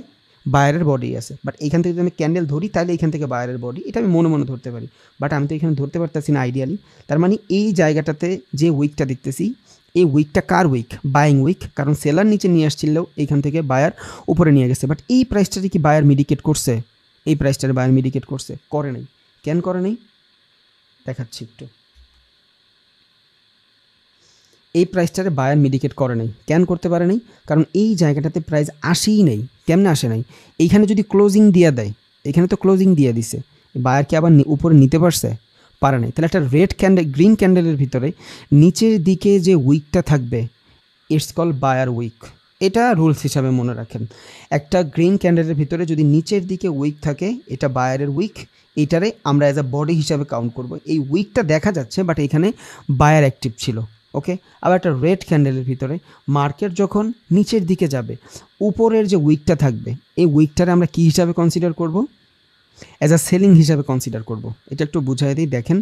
বায়ারের বডি আছে। বাট এখান থেকে যদি আমি ক্যান্ডেল ধরি, তাহলে এখান থেকে বায়ারের বডি, এটা আমি মনে মনে ধরতে পারি, বাট আমি তো এখানে ধরতে পারতেছি না আইডিয়ালি। তার মানে এই জায়গাটাতে যে উইকটা দেখতেছি, এই উইকটা কার উইক? Buying week. কারণ সেলার নিচে নিয়ে আসছিলেও এইখান থেকে বায়ার উপরে নিয়ে গেছে। বাট এই প্রাইসটারে কি বায়ার মিডিকেট করছে? এই প্রাইসটারে বায়ার মিডিকেট করছে? করে নাই। কেন করে নাই? দেখাচ্ছি একটু। এই প্রাইসটারে বায়ার মিডিকেট করে নাই। কেন করতে পারে নাই? কারণ এই জায়গাটাতে প্রাইস আসেই নাই। কেমনে আসে নাই? এইখানে যদি ক্লোজিং দিয়ে দেয়, এখানে তো ক্লোজিং দিয়ে দিছে, বায়ার কি আবার উপরে নিতে পারছে? পারে নাই। তাহলে একটা রেড ক্যান্ডেল, গ্রিন ক্যান্ডেলের ভিতরে নিচের দিকে যে উইকটা থাকবে, ইটস কল বায়ার উইক। এটা রুলস হিসাবে মনে রাখেন। একটা গ্রিন ক্যান্ডেলের ভিতরে যদি নিচের দিকে উইক থাকে, এটা বায়ারের উইক। এইটারে আমরা অ্যাজ আ বডি হিসাবে কাউন্ট করব। এই উইকটা দেখা যাচ্ছে, বাট এখানে বায়ার অ্যাক্টিভ ছিল। ওকে, আবার একটা রেড ক্যান্ডেলের ভিতরে মার্কেট যখন নিচের দিকে যাবে, উপরের যে উইকটা থাকবে, এই উইকটারে আমরা কী হিসাবে কনসিডার করব? অ্যাজ আ সেলিং হিসাবে কনসিডার করব। এটা একটু বুঝাই দিই। দেখেন,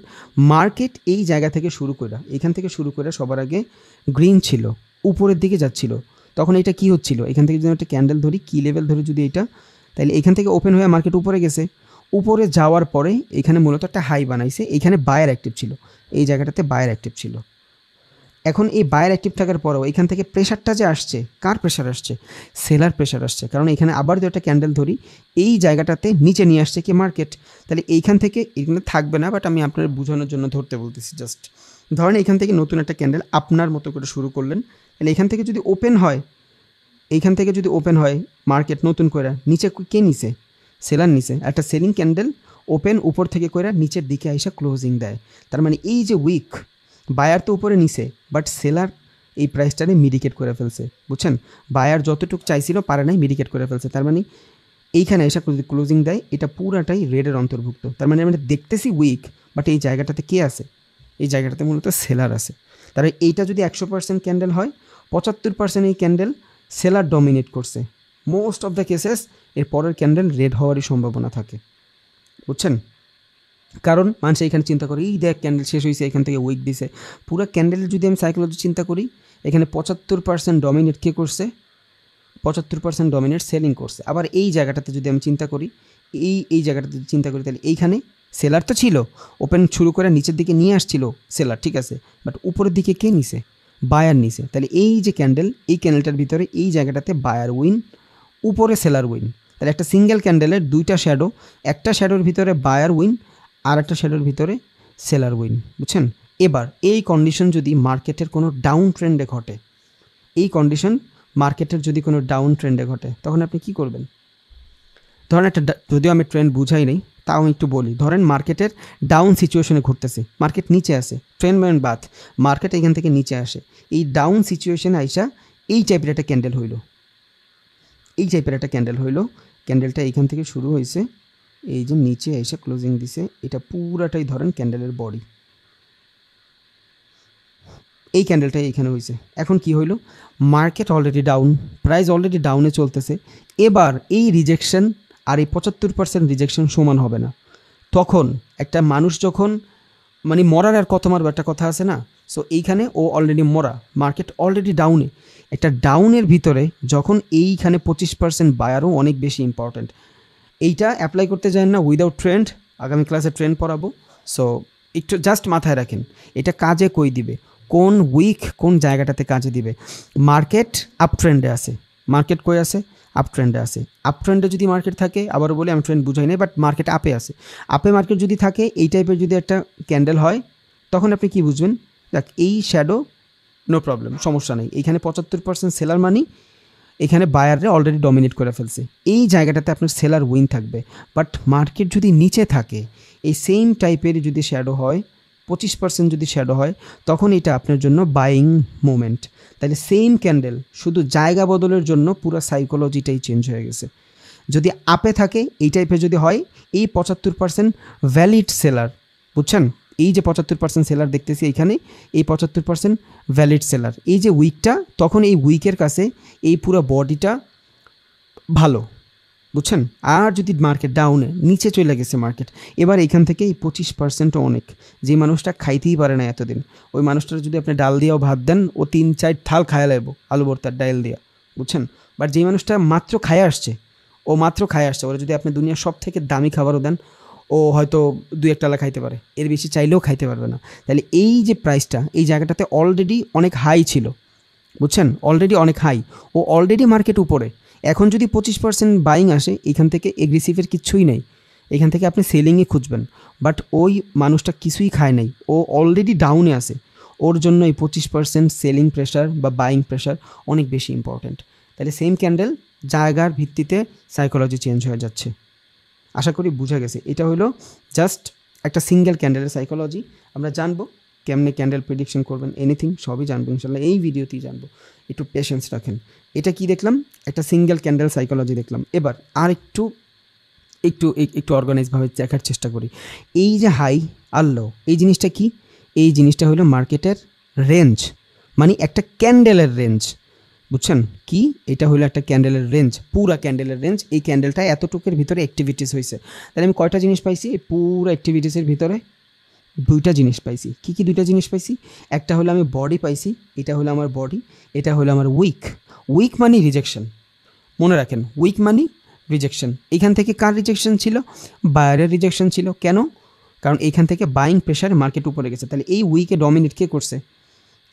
মার্কেট এই জায়গা থেকে শুরু করে, এখান থেকে শুরু করে সবার আগে গ্রিন ছিল, উপরের দিকে যাচ্ছিল। তখন এটা কি হচ্ছিল? এখান থেকে যদি একটা ক্যান্ডেল ধরি, কি লেভেল ধরে যদি এটা, তাহলে এখান থেকে ওপেন হয়ে মার্কেট উপরে গেছে। উপরে যাওয়ার পরে এখানে মূলত একটা হাই বানাইছে, এখানে বায়ার অ্যাক্টিভ ছিল, এই জায়গাটাতে বায়ার অ্যাক্টিভ ছিল। এখন এই বায়ার অ্যাক্টিভ থাকার পরেও এখান থেকে প্রেশারটা যে আসছে, কার প্রেশার আসছে? সেলার প্রেশার আসছে। কারণ এখানে আবার যে একটা ক্যান্ডেল ধরি, এই জায়গাটাতে নিচে নিয়ে আসছে কি মার্কেট। তাহলে এইখান থেকে এখানে থাকবে না, বাট আমি আপনার বোঝানোর জন্য ধরতে বলতেছি। জাস্ট ধরেন এখান থেকে নতুন একটা ক্যান্ডেল আপনার মতো করে শুরু করলেন, তাহলে এখান থেকে যদি ওপেন হয়, এইখান থেকে যদি ওপেন হয় মার্কেট নতুন করে, নিচে কে নিছে? সেলার নিছে। একটা সেলিং ক্যান্ডেল ওপেন উপর থেকে করে নিচের দিকে আইসা ক্লোজিং দেয়। তার মানে এই যে উইক, বায়ার তো উপরে নিছে, বাট সেলার এই প্রাইসটারে মিডিকেট করে ফেলছে। বুঝছেন? বায়ার যতটুকু চাইছিল পারে নাই, মিডিকেট করে ফেলছে। তার মানে এইখানে এসে ক্লোজিং দেয়, এটা পুরাটাই রেডের অন্তর্ভুক্ত। তার মানে আমরা দেখতেছি উইক, বাট এই জায়গাটাতে কে আছে? এই জায়গাটাতে মূলত সেলার আছে। তার এইটা যদি 100% ক্যান্ডেল হয়, 75% এই ক্যান্ডেল সেলার ডমিনেট করছে। মোস্ট অফ দ্য কেসেস এর পরের ক্যান্ডেল রেড হওয়ারই সম্ভাবনা থাকে। বুঝছেন? কারণ মানুষ এখানে চিন্তা করে, এই দেখ ক্যান্ডেল শেষ হয়েছে, এখান থেকে উইক দিছে। পুরো ক্যান্ডেলের যদি আমি সাইকোলজি চিন্তা করি, এখানে 75% ডমিনেট কে করছে? 75% ডমিনেট সেলিং করছে। আবার এই জায়গাটাতে যদি আমি চিন্তা করি, এই জায়গাটাতে চিন্তা করি, তাহলে এইখানে সেলার তো ছিল, ওপেন শুরু করে নিচের দিকে নিয়ে আসছিল সেলার, ঠিক আছে, বাট উপরের দিকে কে নিছে? বায়ার নিছে। তাহলে এই যে ক্যান্ডেল, এই ক্যান্ডেলটার ভিতরে এই জায়গাটাতে বায়ার উইন, উপরে সেলার উইন। তাহলে একটা সিঙ্গেল ক্যান্ডেলের দুইটা শ্যাডো, একটা শ্যাডোর ভিতরে বায়ার উইন, আর একটা শ্যাডোর ভিতরে সেলার উইন। বুঝছেন? এবার এই কন্ডিশন যদি মার্কেটের কোনো ডাউন ট্রেন্ডে ঘটে, এই কন্ডিশন মার্কেটের যদি কোনো ডাউন ট্রেন্ডে ঘটে, তখন আপনি কি করবেন? ধরেন একটা, যদিও আমি ট্রেন্ড বুঝাই নেই, তাও আমি একটু বলি। ধরেন মার্কেটের ডাউন সিচুয়েশনে ঘটতেছে, মার্কেট নিচে আসে, ট্রেন্ড ম্যান বাদ, মার্কেট এখান থেকে নিচে আসে। এই ডাউন সিচুয়েশনে আইসা এই টাইপের একটা ক্যান্ডেল হইল, এই টাইপের একটা ক্যান্ডেল হইল। ক্যান্ডেলটা এইখান থেকে শুরু হয়েছে, এই যে নিচে এসে ক্লোজিং দিছে, এটা পুরাটাই ধরেন ক্যান্ডেলের বডি। এই ক্যান্ডেলটাই এখানে হয়েছে। এখন কি হইল? Market already down, price already ডাউনে চলতেছে। এবার এই রিজেকশন আর এই 75% রিজেকশন সমান হবে না। তখন একটা মানুষ যখন, মানে মরার আর কত মারবে একটা কথা আছে না, সো এইখানে ও অলরেডি মরা, মার্কেট অলরেডি ডাউনে। একটা ডাউনের ভিতরে যখন এইখানে 25% বায়ারও অনেক বেশি ইম্পর্ট্যান্ট। এইটা অ্যাপ্লাই করতে যান না উইদাউট ট্রেন্ড, আগামী ক্লাসে ট্রেন্ড পড়াবো। সো একটু জাস্ট মাথায় রাখেন, এটা কাজে কই দিবে, কোন উইক কোন জায়গাটাতে কাজে দিবে। মার্কেট আপ ট্রেন্ডে আছে, মার্কেট কই আছে? আপ ট্রেন্ডে আছে। আপ ট্রেন্ডে যদি মার্কেট থাকে, আবারও বলি আমি ট্রেন্ড বুঝাই নাই, বাট মার্কেট আপে আছে, আপে মার্কেট যদি থাকে, এই টাইপের যদি একটা ক্যান্ডেল হয়, তখন আপনি কি বুঝবেন? দেখ এই শ্যাডো, নো প্রবলেম, সমস্যা নেই, এইখানে 75% সেলার মানি, এখানে বায়াররা অলরেডি ডমিনেট করে ফেলছে, এই জায়গাটাতে আপনার সেলার উইন থাকবে। বাট মার্কেট যদি নিচে থাকে, এই সেম টাইপের যদি শ্যাডো হয়, 25% যদি শ্যাডো হয়, তখন এটা আপনার জন্য বাইং মোমেন্ট। তাহলে সেম ক্যান্ডেল, শুধু জায়গা বদলের জন্য পুরো সাইকোলজিটাই চেঞ্জ হয়ে গেছে। যদি আপে থাকে, এই টাইপের যদি হয়, এই 75% ভ্যালিড সেলার, বুঝছেন? এই যে 75% সেলার দেখতেছি এইখানে, এই 75% ভ্যালিড সেলার, এই যে উইকটা, তখন এই উইকের কাছে এই পুরো বডিটা ভালো, বুঝছেন? আর যদি মার্কেট ডাউনে নিচে চলে গেছে মার্কেট, এবার এইখান থেকে এই 25%ও অনেক। যে মানুষটা খাইতেই পারে না এতদিন, ওই মানুষটার যদি আপনি ডাল দিয়েও ভাত দেন, ও 3-4 থাল খায়া লাগবো আলু ভর্তার ডাল দিয়া, বুঝছেন? বাট যেই মানুষটা মাত্র খায় আসছে, ও মাত্র খায় আসছে, ওরা যদি আপনি দুনিয়ার সব থেকে দামি খাবারও দেন, ও হয়তো 2-1 টালা খাইতে পারে, এর বেশি চাইলেও খাইতে পারবে না। তাহলে এই যে প্রাইসটা এই জায়গাটাতে অলরেডি অনেক হাই ছিল, বুঝছেন? অলরেডি অনেক হাই, ও অলরেডি মার্কেট উপরে। এখন যদি 25% বাইং আসে, এখান থেকে এগ্রেসিভের কিচ্ছুই নেই, এখান থেকে আপনি সেলিংয়ে খুঁজবেন। বাট ওই মানুষটা কিছুই খায় নাই, ও অলরেডি ডাউনে আছে, ওর জন্য এই 25% সেলিং প্রেশার বা বাইং প্রেশার অনেক বেশি ইম্পর্ট্যান্ট। তাহলে সেম ক্যান্ডেল জায়গার ভিত্তিতে সাইকোলজি চেঞ্জ হয়ে যাচ্ছে। আশা করি বোঝা গেছে। এটা হলো জাস্ট একটা সিঙ্গেল ক্যান্ডেলের সাইকোলজি। আমরা জানবো কেমনে ক্যান্ডেল প্রেডিকশন করবেন, এনিথিং সবই জানবো ইনশাল্লাহ, এই ভিডিওতেই জানবো। একটু পেশেন্স রাখেন। এটা কি দেখলাম? একটা সিঙ্গেল ক্যান্ডেল সাইকোলজি দেখলাম। এবার আর একটু একটু একটু অর্গানাইজভাবে দেখার চেষ্টা করি। এই যে হাই আর লো, এই জিনিসটা কি? এই জিনিসটা হলো মার্কেটের রেঞ্জ, মানে একটা ক্যান্ডেলের রেঞ্জ। বুঝছেন কি? এটা হলো একটা ক্যান্ডেলের রেঞ্জ, পুরা ক্যান্ডেলের রেঞ্জ। এই ক্যান্ডেলটা এতটুকুর ভিতরে অ্যাক্টিভিটিস হয়েছে। তাহলে আমি কয়টা জিনিস পাইছি এই পুরো অ্যাক্টিভিটিসের ভিতরে? দুইটা জিনিস পাইছি। কি কি দুইটা জিনিস পাইছি? একটা হলো আমি বডি পাইছি, এটা হলো আমার বডি, এটা হলো আমার উইক। উইক মানে রিজেকশন, মনে রাখেন, উইক মানে রিজেকশন। এইখান থেকে কার রিজেকশন ছিল? বায়ারের রিজেকশন ছিল। কেন? কারণ এইখান থেকে বাইং প্রেশারে মার্কেট উপরে গেছে। তাহলে এই উইকে ডমিনেট কে করছে?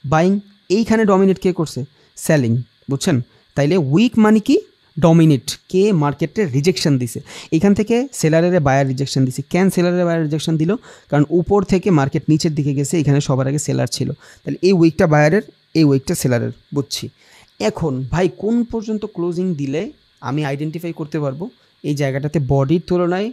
বাইং। এইখানে ডমিনেট কে করছে? সেলিং। বুঝছেন? তাইলে উইক মানে কি? ডমিনেট, কে মার্কেটে রিজেকশন দিছে। এখান থেকে সেলারের বায়ার রিজেকশন দিছে। কেন সেলারের বায়ার রিজেকশন দিল? কারণ উপর থেকে মার্কেট নিচের দিকে গেছে, এখানে সবার আগে সেলার ছিল। তাহলে এই উইকটা বায়ারের, এই উইকটা সেলারের। বুঝছি। এখন ভাই কোন পর্যন্ত ক্লোজিং দিলে আমি আইডেন্টিফাই করতে পারবো এই জায়গাটাতে বডির তুলনায়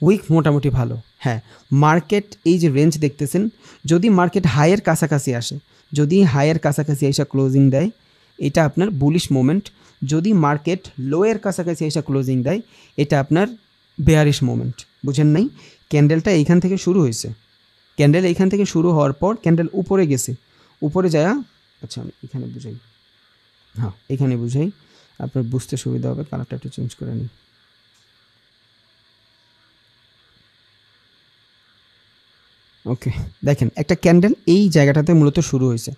উইক মোটামুটি ভালো? হ্যাঁ, মার্কেট এই যে রেঞ্জ দেখতেছেন, যদি মার্কেট হাইয়ের কাছাকাছি আসে, যদি হাইয়ের কাছাকাছি এসে ক্লোজিং দেয়, এটা আপনার বুলিশ মোমেন্ট। যদি মার্কেট লোয়ের কাছাকাছি এসে ক্লোজিং দেয়, এটা আপনার বেয়ারিশ মোমেন্ট। বুঝেন নাই? ক্যান্ডেলটা এইখান থেকে শুরু হয়েছে, ক্যান্ডেল এইখান থেকে শুরু হওয়ার পর ক্যান্ডেল উপরে গেছে, উপরে যায়। আচ্ছা আমি এখানে বুঝাই, হ্যাঁ এখানে বুঝাই, আপনার বুঝতে সুবিধা হবে। কালারটা একটু চেঞ্জ করে নিই। ওকে, দেখেন একটা ক্যান্ডেল এই জায়গাটাতে মূলত শুরু হয়েছে।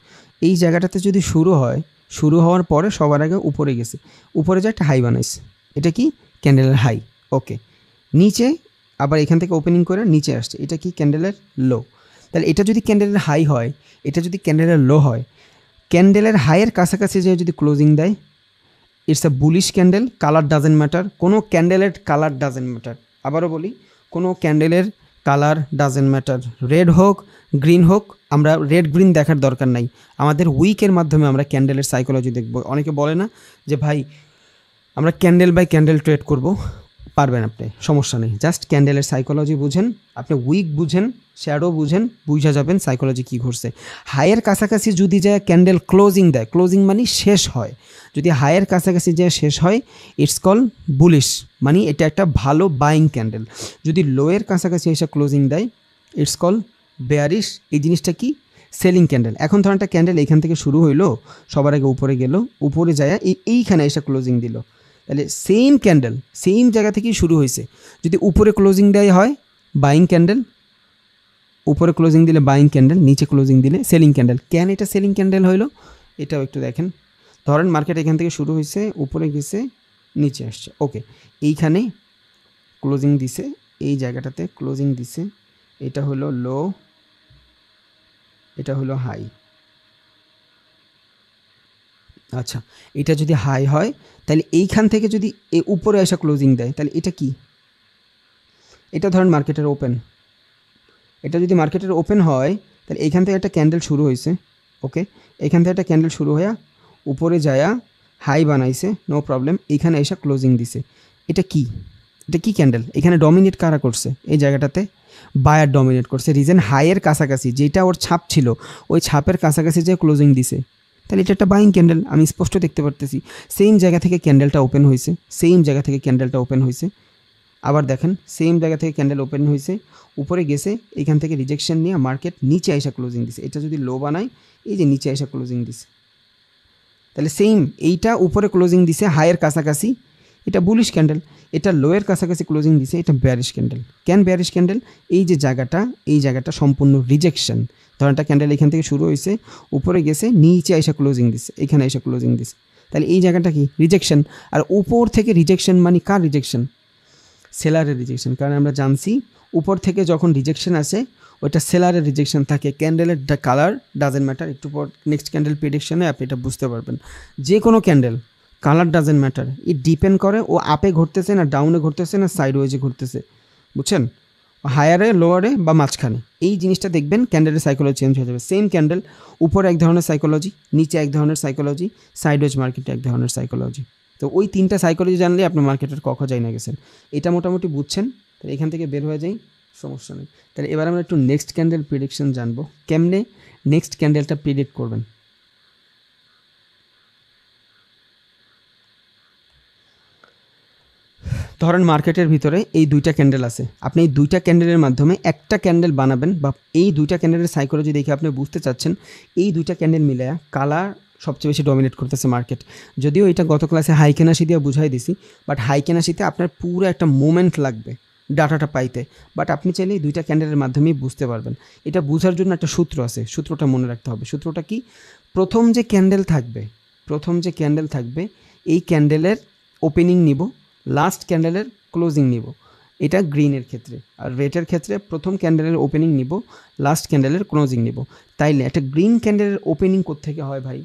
এই জায়গাটাতে যদি শুরু হয়, শুরু হওয়ার পরে সবার আগে উপরে গেছে, উপরে যে একটা হাই বানাইছে, এটা কি? ক্যান্ডেলের হাই। ওকে, নিচে আবার এখান থেকে ওপেনিং করে নিচে আসছে, এটা কি? ক্যান্ডেলের লো। তাহলে এটা যদি ক্যান্ডেলের হাই হয়, এটা যদি ক্যান্ডেলের লো হয়, ক্যান্ডেলের হাইয়ের কাছাকাছি যে যদি ক্লোজিং দেয়, it's a bullish candle. Colour doesn't matter, কোনো ক্যান্ডেলের কালার ডাজেন্ট ম্যাটার। আবারও বলি, কোনো ক্যান্ডেলের কালার ডাজেন্ট ম্যাটার। রেড হোক, গ্রিন হোক, আমরা রেড গ্রিন দেখার দরকার নাই। আমাদের উইকের মাধ্যমে আমরা ক্যান্ডেলের সাইকোলজি দেখব। অনেকে বলে না যে ভাই আমরা ক্যান্ডেল বাই ক্যান্ডেল ট্রেড করব, পারবেন আপনি, সমস্যা নেই। জাস্ট ক্যান্ডেলের সাইকোলজি বুঝেন, আপনি উইক বুঝেন, শ্যাডো বুঝেন, বুঝা যাবেন সাইকোলজি কী ঘটছে। হাইয়ের কাছাকাছি যদি যায় ক্যান্ডেল ক্লোজিং দেয়, ক্লোজিং মানে শেষ হয়, যদি হাইয়ের কাছাকাছি যায় শেষ হয়, ইটস কল বুলিশ, মানে এটা একটা ভালো বাইং ক্যান্ডেল। যদি লোয়ের কাছাকাছি এসে ক্লোজিং দেয়, ইটস কল বেয়ারিশ। এই জিনিসটা কি? Selling candle. এখন ধরেন একটা ক্যান্ডেল এইখান থেকে শুরু হইলো, সবার আগে উপরে গেল, উপরে যায় এইখানে এসে ক্লোজিং দিল, তাহলে সেম ক্যান্ডেল সেম জায়গা থেকেই শুরু হয়েছে, যদি উপরে ক্লোজিং দেয় হয় বাইং ক্যান্ডেল, উপরে ক্লোজিং দিলে বাইং ক্যান্ডেল, নিচে ক্লোজিং দিলে সেলিং ক্যান্ডেল। কেন এটা সেলিং ক্যান্ডেল হইলো? এটাও একটু দেখেন। ধরেন মার্কেট এখান থেকে শুরু হয়েছে, উপরে গেছে, নিচে আসছে। ওকে, এইখানে ক্লোজিং দিছে, এই জায়গাটাতে ক্লোজিং দিছে, এটা হলো লো, এটা হলো হাই। আচ্ছা, এটা যদি হাই হয়, তাহলে এইখান থেকে যদি উপরে আসা ক্লোজিং দেয়, তাহলে এটা কি? এটা ধরেন মার্কেটের ওপেন, এটা যদি মার্কেটের ওপেন হয়, তাহলে এইখান থেকে একটা ক্যান্ডেল শুরু হয়েছে। ওকে, এখান থেকে একটা ক্যান্ডেল শুরু হয়ে উপরে যায়া হাই বানাইছে, নো প্রবলেম, এইখানে এসে ক্লোজিং দিছে। এটা কি? এটা কি ক্যান্ডেল? এখানে ডমিনেট কারা করছে? এই জায়গাটাতে বায়ার ডমিনেট করছে। রিজন হাইয়ের কাছাকাছি, যেটা ওর ছাপ ছিল, ওই ছাপের কাছাকাছি যে ক্লোজিং দিছে, তাহলে এটা একটা বাইং ক্যান্ডেল, আমি স্পষ্ট দেখতে পারতেছি। সেম জায়গা থেকে ক্যান্ডেলটা ওপেন হয়েছে, সেম জায়গা থেকে ক্যান্ডেলটা ওপেন হয়েছে। আবার দেখেন সেম জায়গা থেকে ক্যান্ডেল ওপেন হয়েছে, উপরে গেছে, এখান থেকে রিজেকশন নিয়ে মার্কেট নিচে আইসা ক্লোজিং দিছে। এটা যদি লো বানায়, এই যে নিচে আইসা ক্লোজিং দিছে, তাহলে সেম এইটা উপরে ক্লোজিং দিছে হাইয়ের কাছাকাছি, এটা বুলিশ ক্যান্ডেল। এটা লোয়ের কাছাকাছি ক্লোজিং দিছে, এটা বেয়ারিশ ক্যান্ডেল। কেন বেয়ারিশ ক্যান্ডেল? এই যে জায়গাটা, এই জায়গাটা সম্পূর্ণ রিজেকশন। ধরেন একটা ক্যান্ডেল এখান থেকে শুরু হয়েছে, উপরে গেছে, নিচে আইসা ক্লোজিং দিছে, এখানে আইসা ক্লোজিং দিছে, তাহলে এই জায়গাটা কি? রিজেকশন। আর উপর থেকে রিজেকশন মানে কার রিজেকশন? সেলারের রিজেকশন। কারণ আমরা জানছি উপর থেকে যখন রিজেকশন আসে, ওইটা সেলারের রিজেকশন থাকে। ক্যান্ডেলের কালার ডাজেন্ট ম্যাটার। একটু পর নেক্সট ক্যান্ডেল প্রেডিকশনে আপনি এটা বুঝতে পারবেন। যে কোনো candle colour doesn't matter, it depend করে ও আপে ঘুরতেছে না ডাউনে ঘুরতেছে না সাইড ওয়েজে ঘুরতেছে। বুঝছেন? হায়ারে, লোয়ারে বা মাঝখানে, এই জিনিসটা দেখবেন ক্যান্ডেলের সাইকোলজি চেঞ্জ হয়ে যাবে। সেম ক্যান্ডেল, উপরে এক ধরনের সাইকোলজি, নিচে এক ধরনের সাইকোলজি, সাইডওয়েজ মার্কেটে এক ধরনের সাইকোলজি। তো ওই 3টা সাইকোলজি জানলে আপনি মার্কেটের যাই না গেছেন। এটা মোটামুটি বুঝছেন, তাহলে এখান থেকে বের হয়ে যাই, সমস্যা নেই। তাহলে এবার আমরা একটু নেক্সট ক্যান্ডেল প্রিডিকশন জানবো, কেমনে নেক্সট ক্যান্ডেলটা প্রিডিক্ট করবেন। ধরেন মার্কেটের ভিতরে এই 2টা ক্যান্ডেল আছে, আপনি এই 2টা ক্যান্ডেলের মাধ্যমে একটা ক্যান্ডেল বানাবেন, বা এই 2টা ক্যান্ডেলের সাইকোলজি দেখে আপনি বুঝতে চাচ্ছেন এই 2টা ক্যান্ডেল মিলে কালার সবচেয়ে বেশি ডমিনেট করতেছে মার্কেট। যদিও এটা গত ক্লাসে হাই কেনাশি দিয়ে বুঝাই দিছি, বাট হাই কেনাশিতে আপনার পুরো একটা মোমেন্ট লাগবে ডাটাটা পাইতে, বাট আপনি চাইলে এই 2টা ক্যান্ডেলের মাধ্যমেই বুঝতে পারবেন। এটা বোঝার জন্য একটা সূত্র আছে, সূত্রটা মনে রাখতে হবে। সূত্রটা কি? প্রথম যে ক্যান্ডেল থাকবে এই ক্যান্ডেলের ওপেনিং নিব, লাস্ট ক্যান্ডেলের ক্লোজিং নিব। এটা গ্রিনের ক্ষেত্রে। আর রেডের ক্ষেত্রে প্রথম ক্যান্ডেলের ওপেনিং নিব, লাস্ট ক্যান্ডেলের ক্লোজিং নিব। তাইলে একটা গ্রিন ক্যান্ডেলের ওপেনিং কোত্থেকে হয় ভাই?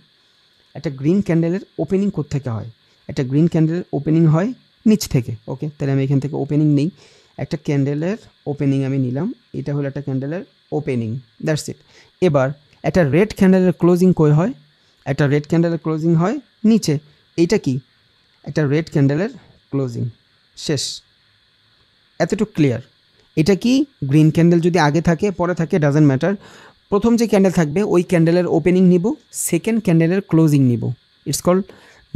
একটা গ্রিন ক্যান্ডেলের ওপেনিং কোত্থেকে হয়? একটা গ্রিন ক্যান্ডেলের ওপেনিং হয় নিচ থেকে। ওকে, তাহলে আমি এখান থেকে ওপেনিং নেই, একটা ক্যান্ডেলের ওপেনিং আমি নিলাম, এটা হলো একটা ক্যান্ডেলের ওপেনিং, দ্যাটস ইট। এবার একটা রেড ক্যান্ডেলের ক্লোজিং কই হয়? একটা রেড ক্যান্ডেলের ক্লোজিং হয় নিচে। এইটা কি? একটা রেড ক্যান্ডেলের ক্লোজিং, শেষ। এতটুকু ক্লিয়ার? এটা কি? গ্রিন ক্যান্ডেল যদি আগে থাকে পরে থাকে ডাজেন্ট ম্যাটার, প্রথম যে ক্যান্ডেল থাকবে ওই ক্যান্ডেলের ওপেনিং নিব, সেকেন্ড ক্যান্ডেলের ক্লোজিং নিব। It's called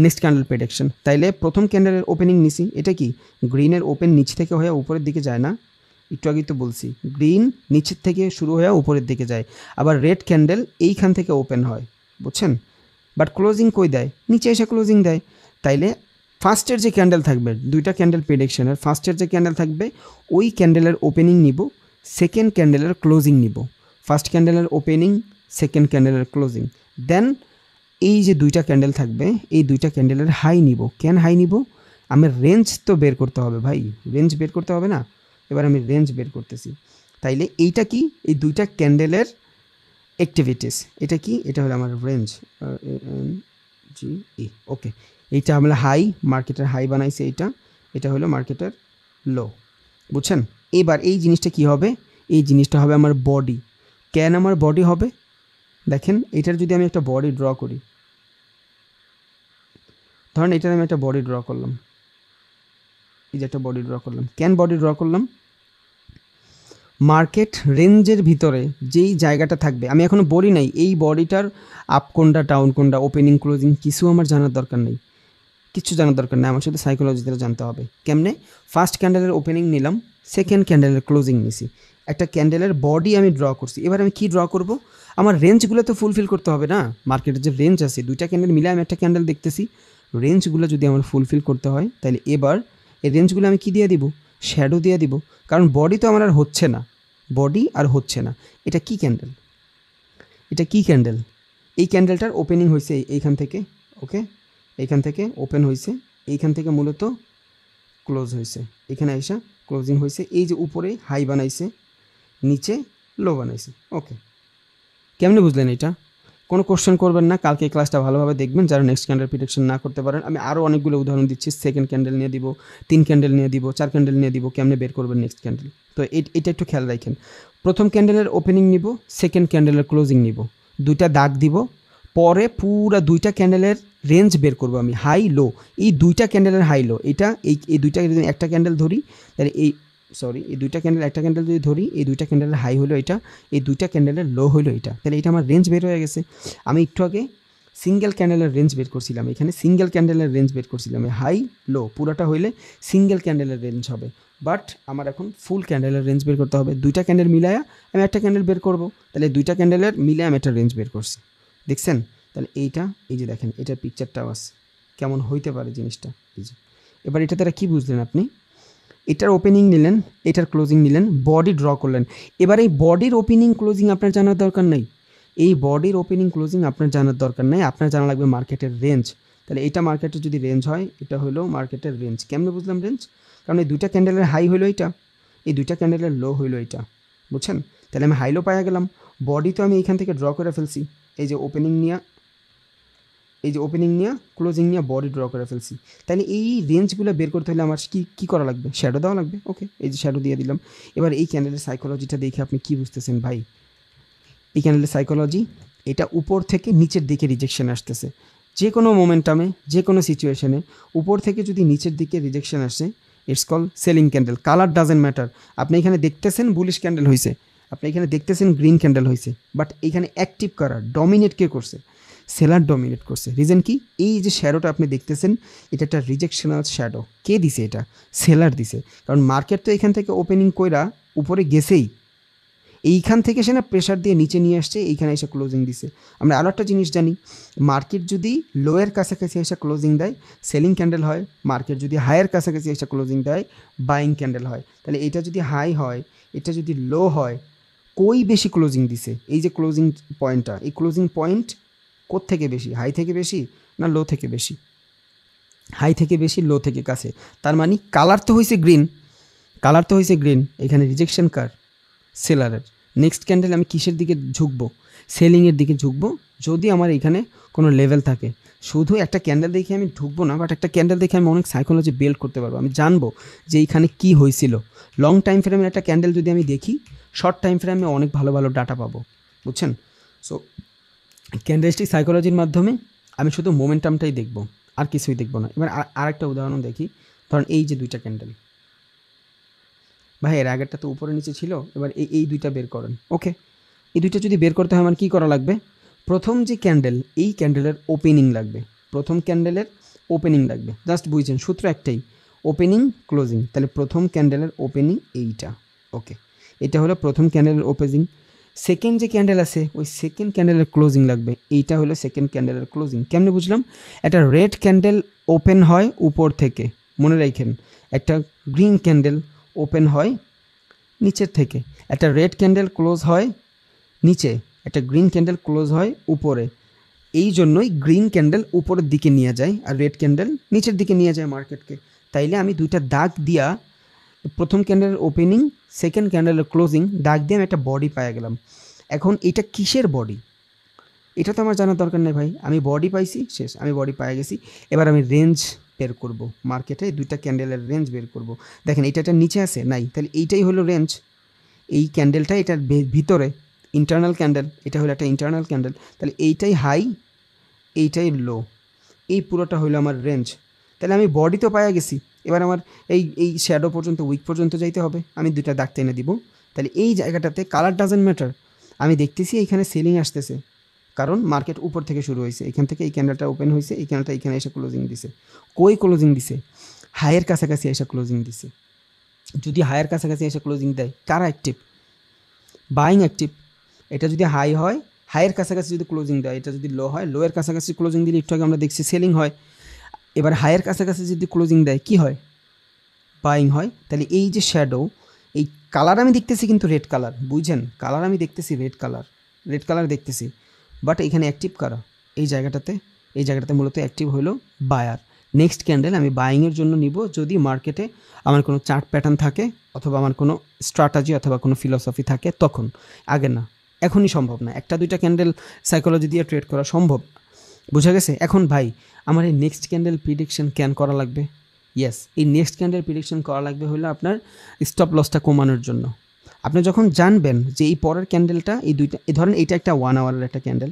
next candle prediction. তাইলে প্রথম ক্যান্ডেলের ওপেনিং নিছি, এটা কি? গ্রিনের ওপেন নিচ থেকে হয়ে উপরের দিকে যায় না? একটু আগেই তো বলছি গ্রিন নিচের থেকে শুরু হয়ে উপরের দিকে যায়। আবার রেড ক্যান্ডেল এইখান থেকে ওপেন হয়, বুঝছেন? বাট ক্লোজিং কই দেয়? নিচে এসে ক্লোজিং দেয়। তাইলে ফার্স্টের যে ক্যান্ডেল থাকবে, 2টা ক্যান্ডেল প্রেডিকশনের ফার্স্টের যে ক্যান্ডেল থাকবে ওই ক্যান্ডেলের ওপেনিং নিব, সেকেন্ড ক্যান্ডেলের ক্লোজিং নিব। ফার্স্ট ক্যান্ডেলের ওপেনিং, সেকেন্ড ক্যান্ডেলের ক্লোজিং। দেন এই যে 2টা ক্যান্ডেল থাকবে এই 2টা ক্যান্ডেলের হাই নিব। কেন হাই নিব? আমার রেঞ্জ তো বের করতে হবে ভাই, রেঞ্জ বের করতে হবে না? এবার আমি রেঞ্জ বের করতেছি। তাইলে এইটা কি? এই 2টা ক্যান্ডেলের অ্যাক্টিভিটিস। এটা কি? এটা হলো আমার রেঞ্জ, জি ই। ওকে, এইটা আমরা হাই, মার্কেটের হাই বানাইছে এইটা, এটা হলো মার্কেটের লো, বুঝছেন? এবার এই জিনিসটা কি হবে? এই জিনিসটা হবে আমার বডি। কেন আমার বডি হবে? দেখেন, এটার যদি আমি একটা বডি ড্র করি, ধরেন এটার আমি একটা বডি ড্র করলাম, এই যে একটা বডি ড্র করলাম। কেন বডি ড্র করলাম? মার্কেট রেঞ্জের ভিতরে যেই জায়গাটা থাকবে, আমি এখনও বলি নাই এই বডিটার আপ কোনটা ডাউন কোনটা ওপেনিং ক্লোজিং কিছু আমার জানার দরকার নেই, কিছু জানার দরকার নেই, আমার সাথে সাইকোলজিতে জানতে হবে। কেমনে? ফার্স্ট ক্যান্ডেলের ওপেনিং নিলাম, সেকেন্ড ক্যান্ডেলের ক্লোজিং নিছি, একটা ক্যান্ডেলের বডি আমি ড্র করছি। এবার আমি কি ড্র করব? আমার রেঞ্জগুলো তো ফুলফিল করতে হবে না? মার্কেটের যে রেঞ্জ আছে, 2টা ক্যান্ডেল মিলে আমি একটা ক্যান্ডেল দেখতেছি, রেঞ্জগুলো যদি আমার ফুলফিল করতে হয় তাহলে এবার এই রেঞ্জগুলো আমি কি দিয়ে দিব? শ্যাডো দিয়ে দিব। কারণ বডি তো আমার আর হচ্ছে না, বডি আর হচ্ছে না। এটা কি ক্যান্ডেল? এটা কি ক্যান্ডেল? এই ক্যান্ডেলটার ওপেনিং হয়েছে এইখান থেকে, ওকে, এইখান থেকে ওপেন হয়েছে, এইখান থেকে মূলত ক্লোজ হয়েছে, এখানে আইসা ক্লোজিং হয়েছে। এই যে উপরে হাই বানাইছে, নিচে লো বানাইছে। ওকে, কেমনে বুঝলেন এটা? কোনো কোশ্চেন করবেন না, কালকে এই ক্লাসটা ভালোভাবে দেখবেন। যারা নেক্সট ক্যান্ডেল প্রেডিকশন না করতে পারেন, আমি আরও অনেকগুলো উদাহরণ দিচ্ছি। সেকেন্ড ক্যান্ডেল নিয়ে দিব, 3 ক্যান্ডেল নিয়ে দিব, 4 ক্যান্ডেল নিয়ে দিব, কেমনে বের করবেন নেক্সট ক্যান্ডেল। তো এটা একটু খেয়াল রাখেন। প্রথম ক্যান্ডেলের ওপেনিং নিব, সেকেন্ড ক্যান্ডেলের ক্লোজিং নিব, 2টা দাগ দিব, পরে পুরা 2টা ক্যান্ডেলের রেঞ্জ বের করব আমি, হাই লো। এই 2টা ক্যান্ডেলের হাই লো, এটা এই 2টা যদি একটা ক্যান্ডেল ধরি, তাহলে এই এই 2টা ক্যান্ডেল, একটা ক্যান্ডেল যদি ধরি, এই 2টা ক্যান্ডেলের হাই হলো এটা, এই 2টা ক্যান্ডেলের লো হলো এটা, তাহলে এটা আমার রেঞ্জ বের হয়ে গেছে। আমি একটু আগে সিঙ্গেল ক্যান্ডেলের রেঞ্জ বের করছিলাম, এখানে সিঙ্গেল ক্যান্ডেলের রেঞ্জ বের করছিলাম, হাই লো পুরাটা হইলে সিঙ্গেল ক্যান্ডেলের রেঞ্জ হবে। বাট আমার এখন ফুল ক্যান্ডেলের রেঞ্জ বের করতে হবে। 2টা ক্যান্ডেল মিলায়া আমি একটা ক্যান্ডেল বের করব, তাহলে 2টা ক্যান্ডেলের মিলে আমি একটা রেঞ্জ বের করছি, দেখছেন? তাহলে এইটা, এই যে দেখেন এটার পিকচারটাও আছে, কেমন হইতে পারে জিনিসটা। এই যে এবার এটা দ্বারা কী বুঝলেন আপনি? এটার ওপেনিং নিলেন, এটার ক্লোজিং নিলেন, বডি ড্র করলেন। এবার এই বডির ওপেনিং ক্লোজিং আপনার জানার দরকার নেই, এই বডির ওপেনিং ক্লোজিং আপনার জানার দরকার নেই, আপনার জানা লাগবে মার্কেটের রেঞ্জ। তাহলে এটা মার্কেটের যদি রেঞ্জ হয়, এটা হলো মার্কেটের রেঞ্জ। কেমনে বুঝলাম রেঞ্জ? কারণ এই 2টা ক্যান্ডেলের হাই হলো এটা, এই 2টা ক্যান্ডেলের লো হইলো এটা, বুঝছেন? তাহলে আমি হাই লো পাওয়া গেলাম। বডি তো আমি এইখান থেকে ড্র করে ফেলছি, এই যে ওপেনিং নিয়ে এই যে ওপেনিং নিয়ে ক্লোজিং নিয়ে বডি ড্র করে ফেলছি, তাহলে এই রেঞ্জগুলো বের করতে হলে আমার কী করা লাগবে? শ্যাডো দেওয়া লাগবে। ওকে, এই যে শ্যাডো দিয়ে দিলাম। এবার এই ক্যান্ডেলের সাইকোলজিটা দেখে আপনি কী বুঝতেছেন ভাই? এই ক্যান্ডেলের সাইকোলজি, এটা উপর থেকে নিচের দিকে রিজেকশন আসতেছে। যে কোনো মোমেন্টামে, যে কোনো সিচুয়েশনে উপর থেকে যদি নিচের দিকে রিজেকশন আসে, it's call selling candle. Colour doesn't matter. আপনি এখানে দেখতেছেন বুলিশ ক্যান্ডেল হয়েছে, আপনি এখানে দেখতেছেন গ্রিন ক্যান্ডেল হয়েছে, বাট এইখানে অ্যাক্টিভ করার ডমিনেট কে করছে? সেলার ডমিনেট করছে। রিজন কি? এই যে শ্যাডোটা আপনি দেখতেছেন, এটা একটা রিজেকশনাল শ্যাডো। কে দিছে এটা? সেলার দিছে। কারণ মার্কেট তো এখান থেকে ওপেনিং কইরা উপরে গেছেই, এইখান থেকে সে না প্রেশার দিয়ে নিচে নিয়ে আসছে, এইখানে এসে ক্লোজিং দিছে। আমরা আরও একটা জিনিস জানি, মার্কেট যদি লোয়ের কাছাকাছি এসে ক্লোজিং দেয় সেলিং ক্যান্ডেল হয়, মার্কেট যদি হাইয়ের কাছাকাছি এসে ক্লোজিং দেয় বাইং ক্যান্ডেল হয়। তাহলে এটা যদি হাই হয়, এটা যদি লো হয়, কই বেশি ক্লোজিং দিছে? এই যে ক্লোজিং পয়েন্টটা, এই ক্লোজিং পয়েন্ট থেকে বেশি? হাই থেকে বেশি না লো থেকে বেশি? হাই থেকে বেশি, লো থেকে কাছে। তার মানে কালার তো হয়েছে গ্রিন, কালার তো হয়েছে গ্রিন, এখানে রিজেকশন কার? সেলারের। নেক্সট ক্যান্ডেল আমি কিসের দিকে ঝুঁকবো? সেলিংয়ের দিকে ঝুঁকবো, যদি আমার এখানে কোনো লেভেল থাকে। শুধু একটা ক্যান্ডেল দেখে আমি ঢুকবো না, বাট একটা ক্যান্ডেল দেখে আমি অনেক সাইকোলজি বিল্ড করতে পারবো। আমি জানবো যে এইখানে কী হয়েছিল। লং টাইম ফ্রেমের একটা ক্যান্ডেল যদি আমি দেখি, শর্ট টাইম ফ্রেমে অনেক ভালো ভালো ডাটা পাবো, বুঝছেন? সো ক্যান্ডেলস্টিক সাইকোলজির মাধ্যমে আমি শুধু মোমেন্টামটাই দেখবো, আর কিছুই দেখবো না। এবার আরেকটা উদাহরণ দেখি। ধরুন এই যে দুইটা ক্যান্ডেল, ভাই এর আগেরটা তো উপরে নিচে ছিল, এবার এই দুইটা বের করেন। ওকে, এই দুইটা যদি বের করতে হয় আমার কী করা লাগবে? প্রথম যে ক্যান্ডেল, এই ক্যান্ডেলের ওপেনিং লাগবে, প্রথম ক্যান্ডেলের ওপেনিং লাগবে। জাস্ট বুঝছেন, সূত্র একটাই, ওপেনিং ক্লোজিং। তাহলে প্রথম ক্যান্ডেলের ওপেনিং এইটা। ওকে, এটা হলো প্রথম ক্যান্ডেলের ওপেনিং। সেকেন্ড যে ক্যান্ডেল আছে, ওই সেকেন্ড ক্যান্ডেলের ক্লোজিং লাগবে। এইটা হলো সেকেন্ড ক্যান্ডেলের ক্লোজিং। কেমনে বুঝলাম? একটা রেড ক্যান্ডেল ওপেন হয় উপর থেকে, মনে রাখেন। একটা গ্রিন ক্যান্ডেল ওপেন হয় নিচের থেকে। একটা রেড ক্যান্ডেল ক্লোজ হয় নিচে, একটা গ্রিন ক্যান্ডেল ক্লোজ হয় উপরে। এই জন্যই গ্রিন ক্যান্ডেল উপরের দিকে নিয়ে যায় আর রেড ক্যান্ডেল নিচের দিকে নিয়ে যায় মার্কেটকে। তাইলে আমি দুইটা দাগ দিয়া, প্রথম ক্যান্ডেলের ওপেনিং, সেকেন্ড ক্যান্ডেলের ক্লোজিং, দাগ দিয়ে আমি একটা বডি পাই গেলাম। এখন এটা কিসের বডি? এটা তো আমার জানার দরকার নেই ভাই, আমি বডি পাইছি, শেষ, আমি বডি পাই গেছি। এবার আমি রেঞ্জ বের করব, মার্কেটে দুইটা ক্যান্ডেলের রেঞ্জ বের করব। দেখেন এটা নিচে আছে নাই, তাহলে এইটাই হলো রেঞ্জ। এই ক্যান্ডেলটা এটার ভিতরে ইন্টারনাল ক্যান্ডেল, এটা হলো একটা ইন্টারনাল ক্যান্ডেল। তাহলে এইটাই হাই, এইটাই লো, এই পুরোটা হলো আমার রেঞ্জ। তাহলে আমি বডি তো পাওয়া গেছি। এবার আমার এই শ্যাডো পর্যন্ত, উইক পর্যন্ত যাইতে হবে, আমি দুইটা দাগ টেনে দিব। তাহলে এই জায়গাটাতে কালার ডাজেন্ট ম্যাটার। আমি দেখতেছি এইখানে সেলিং আসতেছে, কারণ মার্কেট উপর থেকে শুরু হয়েছে, এখান থেকে এই ক্যান্ডেলটা ওপেন হয়েছে, এই ক্যান্ডেলটা এখানে এসে ক্লোজিং দিছে। কই ক্লোজিং দিছে? হাইয়ের কাছাকাছি এসে ক্লোজিং দিছে। যদি হাইয়ের কাছাকাছি এসে ক্লোজিং দেয়, কারা অ্যাক্টিভ? Buying active. এটা যদি হাই হয়, হাইয়ের কাছাকাছি যদি ক্লোজিং দেয়, এটা যদি লো হয়, লোয়ের কাছাকাছি ক্লোজিং দিলে একটু আগে আমরা দেখছি সেলিং হয়। এবার হাইয়ের কাছাকাছি যদি ক্লোজিং দেয়, কি হয়? বাইং হয়। তাহলে এই যে শ্যাডো, এই কালার আমি দেখতেছি কিন্তু রেড কালার, বুঝছেন? কালার আমি দেখতেছি রেড কালার দেখতেছি, বাট এখানে অ্যাক্টিভ কারা? এই জায়গাটাতে মূলত অ্যাক্টিভ হলো বায়ার। নেক্সট ক্যান্ডেল আমি বাইংয়ের জন্য নিব যদি মার্কেটে আমার কোনো চার্ট প্যাটার্ন থাকে, অথবা আমার কোনো স্ট্র্যাটাজি অথবা কোনো ফিলসফি থাকে, তখন। আগে না, এখনই সম্ভব না। একটা দুইটা ক্যান্ডেল সাইকোলজি দিয়ে ট্রেড করা সম্ভব, বোঝা গেছে? এখন ভাই আমার এই নেক্সট ক্যান্ডেল প্রিডিকশন ক্যান করা লাগবে। ইয়েস, এই নেক্সট ক্যান্ডেল প্রিডিকশন করা লাগবে হলো আপনার স্টপ লসটা কমানোর জন্য। আপনি যখন জানবেন যে এই পরের ক্যান্ডেলটা, এই দুইটা, ধরেন এইটা একটা 1 আওয়ারের একটা ক্যান্ডেল,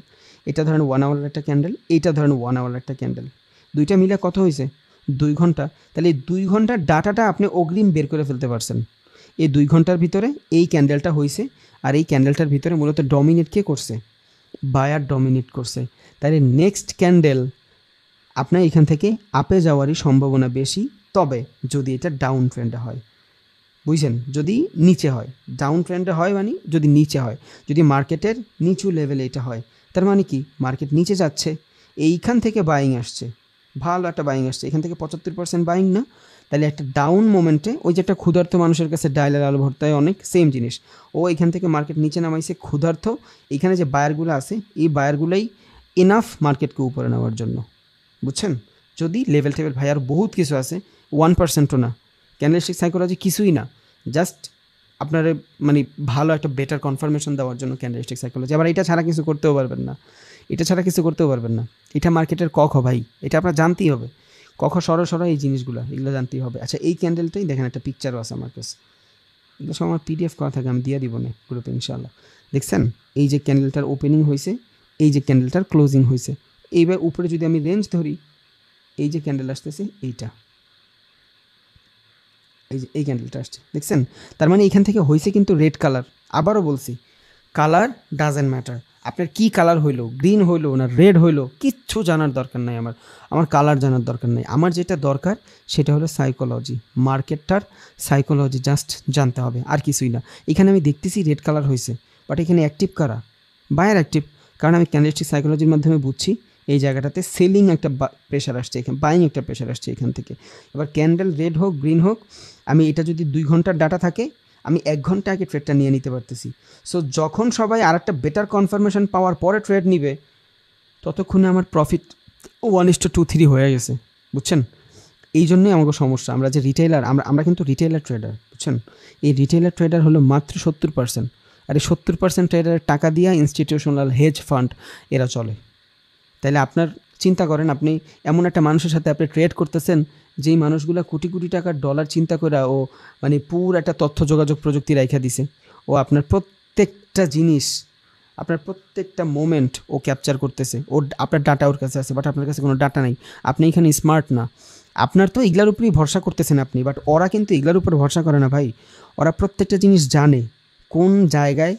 এটা ধরেন 1 আওয়ারের একটা ক্যান্ডেল, এইটা ধরেন 1 আওয়ারের একটা ক্যান্ডেল, দুইটা মিলে কত হয়েছে? 2 ঘন্টা। তাহলে এই 2 ঘন্টার ডাটাটা আপনি অগ্রিম বের করে ফেলতে পারছেন। এই 2 ঘন্টার ভিতরে এই ক্যান্ডেলটা হয়েছে, আর এই ক্যান্ডেলটার ভিতরে মূলত ডমিনেট কে করছে? বায়ার ডমিনেট করছে। তাহলে নেক্সট ক্যান্ডেল আপনার এখান থেকে আপে যাওয়ারই সম্ভাবনা বেশি, তবে যদি এটা ডাউন ট্রেন্ডে হয়, বুঝছেন? যদি নিচে হয়, ডাউন ট্রেন্ডে হয় মানে যদি নিচে হয়, যদি মার্কেটের নিচু লেভেলে এটা হয়, তার মানে কি? মার্কেট নিচে যাচ্ছে, এইখান থেকে বাইং আসছে, ভালো একটা বাইং আসছে, এখান থেকে 75% বাইং না? তাহলে একটা ডাউন মোমেন্টে, ওই যে একটা ক্ষুধার্ত মানুষের কাছে ডাইলের আলু ভর্তায় অনেক, সেম জিনিস। ও এখান থেকে মার্কেট নিচে নামাইছে ক্ষুধার্ত, এখানে যে বায়ারগুলো আছে, এই বায়ারগুলোই এনাফ মার্কেটকে উপরে নেওয়ার জন্য, বুঝছেন? যদি লেভেল টেভেল, ভাই আর বহুত কিছু আছে, 1%ও না। ক্যান্ডেলস্টিক সাইকোলজি কিছুই না, জাস্ট আপনার মানে ভালো একটা বেটার কনফার্মেশন দেওয়ার জন্য ক্যান্ডেলস্টিক সাইকোলজি। আবার এটা ছাড়া কিছু করতেও পারবেন না। এটা ছাড়া কিছু করতেও পারবেন না। এটা মার্কেটের ক ভাই, এটা আপনার জানতেই হবে। সর এই জিনিসগুলো এগুলো জানতেই হবে। আচ্ছা, এই ক্যান্ডেলটাই দেখেন, একটা পিকচারও আছে আমার কাছে, এগুলো সব আমার পিডিএফ করা থাকে, আমি দিয়ে দিব না গ্রুপে ইনশাল্লাহ। দেখছেন এই যে ক্যান্ডেলটার ওপেনিং হয়েছে, এই যে ক্যান্ডেলটার ক্লোজিং হয়েছে, এইবার উপরে যদি আমি রেঞ্জ ধরি, এই যে ক্যান্ডেল আসতেছে এইটা, এই যে এই ক্যান্ডেলটা আসছে, দেখছেন? তার মানে এখান থেকে হয়েছে কিন্তু রেড কালার। আবারও বলছি, কালার ডাজেন্ট ম্যাটার। আপনার কি কালার হইলো, গ্রিন হইলো না রেড হইলো, কিচ্ছু জানার দরকার নাই আমার কালার জানার দরকার নেই। আমার যেটা দরকার সেটা হলো সাইকোলজি, মার্কেটটার সাইকোলজি জাস্ট জানতে হবে, আর কিছুই না। এখানে আমি দেখতেছি রেড কালার হয়েছে, বাট এখানে অ্যাক্টিভ কারা? বায়ার অ্যাক্টিভ, কারণ আমি ক্যান্ডেলস্টিক সাইকোলজির মাধ্যমে বুঝছি এই জায়গাটাতে সেলিং একটা প্রেশার আসছে, এখানে বাইং একটা প্রেশার আসছে এখান থেকে। এবার ক্যান্ডেল রেড হোক গ্রিন হোক, আমি এটা যদি 2 ঘন্টার ডাটা থাকে, আমি 1 ঘন্টা আগে ট্রেডটা নিয়ে নিতে পারতেছি। সো যখন সবাই আর একটা বেটার কনফার্মেশন পাওয়ার পরে ট্রেড নিবে, ততক্ষণে আমার প্রফিট 1:2-3 হয়ে গেছে, বুঝছেন? এই জন্যই আমাকে সমস্যা। আমরা যে রিটেইলার, আমরা কিন্তু রিটেইলার ট্রেডার, বুঝছেন? এই রিটেইলার ট্রেডার হলো মাত্র 70%, আর এই 70% ট্রেডারের টাকা দিয়ে ইনস্টিটিউশনাল হেজ ফান্ড এরা চলে। তাইলে আপনার চিন্তা করেন, আপনি এমন একটা মানুষের সাথে আপনি ট্রেড করতেছেন, যেই মানুষগুলো কোটি কোটি টাকার ডলার চিন্তা করে ও মানে পুরো একটা তথ্য যোগাযোগ প্রযুক্তি রাইখা দিছে। ও আপনার প্রত্যেকটা জিনিস, আপনার প্রত্যেকটা মোমেন্ট ও ক্যাপচার করতেছে। আপনার ডাটা ওর কাছে আছে, বাট আপনার কাছে কোনো ডাটা নাই। আপনি এখানে স্মার্ট না, আপনার তো এগুলার উপরেই ভরসা করতেছেন আপনি, বাট ওরা কিন্তু এগুলার উপর ভরসা করে না ভাই। ওরা প্রত্যেকটা জিনিস জানে, কোন জায়গায়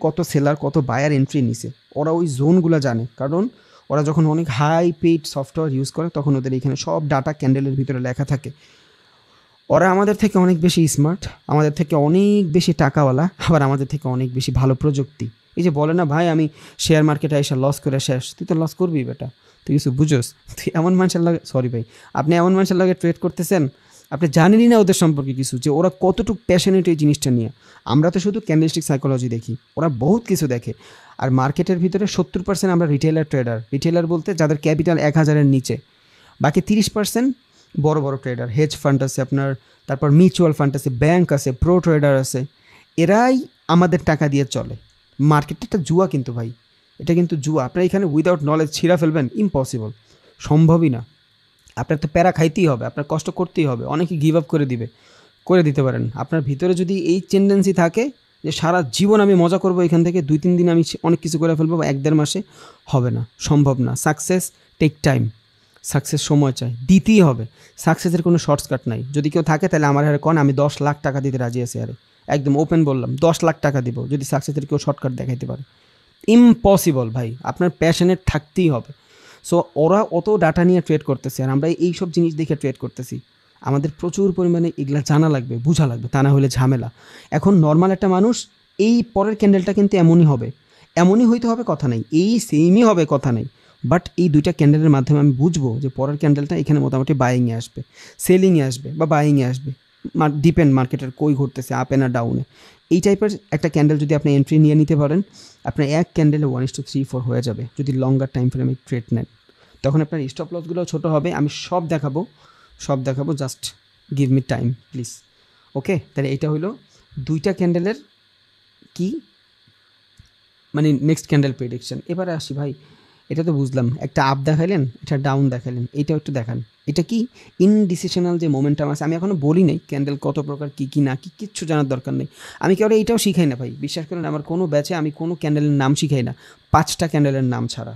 কত সেলার কত বায়ার এন্ট্রি নিছে, ওরা ওই জোনগুলো জানে। কারণ ওরা যখন অনেক হাই পেইড সফটওয়্যার ইউজ করে, তখন ওদের এখানে সব ডাটা ক্যান্ডেলের ভিতরে লেখা থাকে। ওরা আমাদের থেকে অনেক বেশি স্মার্ট, আমাদের থেকে অনেক বেশি টাকাওয়ালা, আবার আমাদের থেকে অনেক বেশি ভালো প্রযুক্তি। এই যে বলে না ভাই, আমি শেয়ার মার্কেটে এসে লস করে শেষ, তুই তো লস করবি বেটা, তুই কিছু বুঝোস? তুই এমন মানুষের লাগে, সরি ভাই, আপনি এমন মানুষের লাগে ট্রেড করতেছেন, আপনি জানেনই না ওদের সম্পর্কে কিছু, যে ওরা কতটুকু প্যাশনেট এই জিনিসটা নিয়ে। আমরা তো শুধু ক্যান্ডেলস্টিক সাইকোলজি দেখি, ওরা বহুত কিছু দেখে। আর মার্কেটের ভিতরে 70% আমরা রিটেলার ট্রেডার। রিটেলার বলতে যাদের ক্যাপিটাল 1,000-এর নিচে, বাকি 30% বড় বড় ট্রেডার, হেজ ফান্ড আছে আপনার, তারপর মিউচুয়াল ফান্ড আছে, ব্যাংক আছে, প্রো ট্রেডার আছে। এরাই আমাদের টাকা দিয়ে চলে। মার্কেটটা একটা জুয়া কিন্তু ভাই, এটা কিন্তু জুয়া। আপনার এখানে উইদাউট নলেজ ছিঁড়া ফেলবেন, ইম্পসিবল, সম্ভবই না। আপনার তো প্যারা খাইতেই হবে, আপনার কষ্ট করতেই হবে। অনেকে গিভ আপ করে দিতে পারেন। আপনার ভিতরে যদি এই টেন্ডেন্সি থাকে যে সারা জীবন আমি মজা করব, এখান থেকে 2-3 দিন আমি অনেক কিছু করে ফেলবো, 1-1.5 মাসে, হবে না, সম্ভব না। সাকসেস টেক টাইম, সাকসেস সময় চাই, দিতেই হবে। সাকসেসের কোনো শর্টকাট নাই। যদি কেউ থাকে তাহলে আমার হারে কন, আমি 10 লাখ টাকা দিতে রাজি আছি। আরে একদম ওপেন বললাম, 10 লাখ টাকা দিব যদি সাকসেসের কেউ শর্টকাট দেখাইতে পারে। ইম্পসিবল ভাই, আপনার প্যাশনেট থাকতেই হবে। সো ওরা অত ডাটা নিয়ে ট্রেড করতেছে, আর আমরা এই সব জিনিস দেখে ট্রেড করতেছি। আমাদের প্রচুর পরিমাণে এগুলা জানা লাগবে, বোঝা লাগবে, তা না হলে ঝামেলা। এখন নর্মাল একটা মানুষ, এই পরের ক্যান্ডেলটা কিন্তু এমনই হবে, এমনই হইতে হবে কথা নেই, এই সেমই হবে কথা নেই। বাট এই 2টা ক্যান্ডেলের মাধ্যমে আমি বুঝবো যে পরের ক্যান্ডেলটা এখানে মোটামুটি বাইংয়ে আসবে, সেলিংয়ে আসবে বা বাইংয়ে আসবে, ডিপেন্ড মার্কেটের কই ঘুরতেছে, আপে না ডাউনে। এই টাইপের একটা ক্যান্ডেল যদি আপনি এন্ট্রি নিয়ে নিতে পারেন, আপনার এক ক্যান্ডেলে 1:3-4 হয়ে যাবে যদি লঙ্গার টাইম ফ্রেমে ট্রেড নেন। তখন আপনার স্টপ লসগুলো ছোটো হবে। আমি সব দেখাবো, just give me time please. Okay, তাহলে এটা হলো 2টা ক্যান্ডেলের কি মানে নেক্সট ক্যান্ডেল প্রেডিকশন। এবারে আসি ভাই, এটা তো বুঝলাম, একটা আপ দেখাইলেন, এটা ডাউন দেখাইলেন, এইটাও একটু দেখান। এটা কি ইনডিসিশনাল যে মোমেন্টাম আছে, আমি এখনও বলি নাই ক্যান্ডেল কত প্রকার, কী না কিচ্ছু জানার দরকার নেই। আমি কেউ এইটাও শিখাই না ভাই, বিশ্বাস করেন। আমার কোনো ব্যাচে আমি কোনো ক্যান্ডেলের নাম শিখাই না, 5টা ক্যান্ডেলের নাম ছাড়া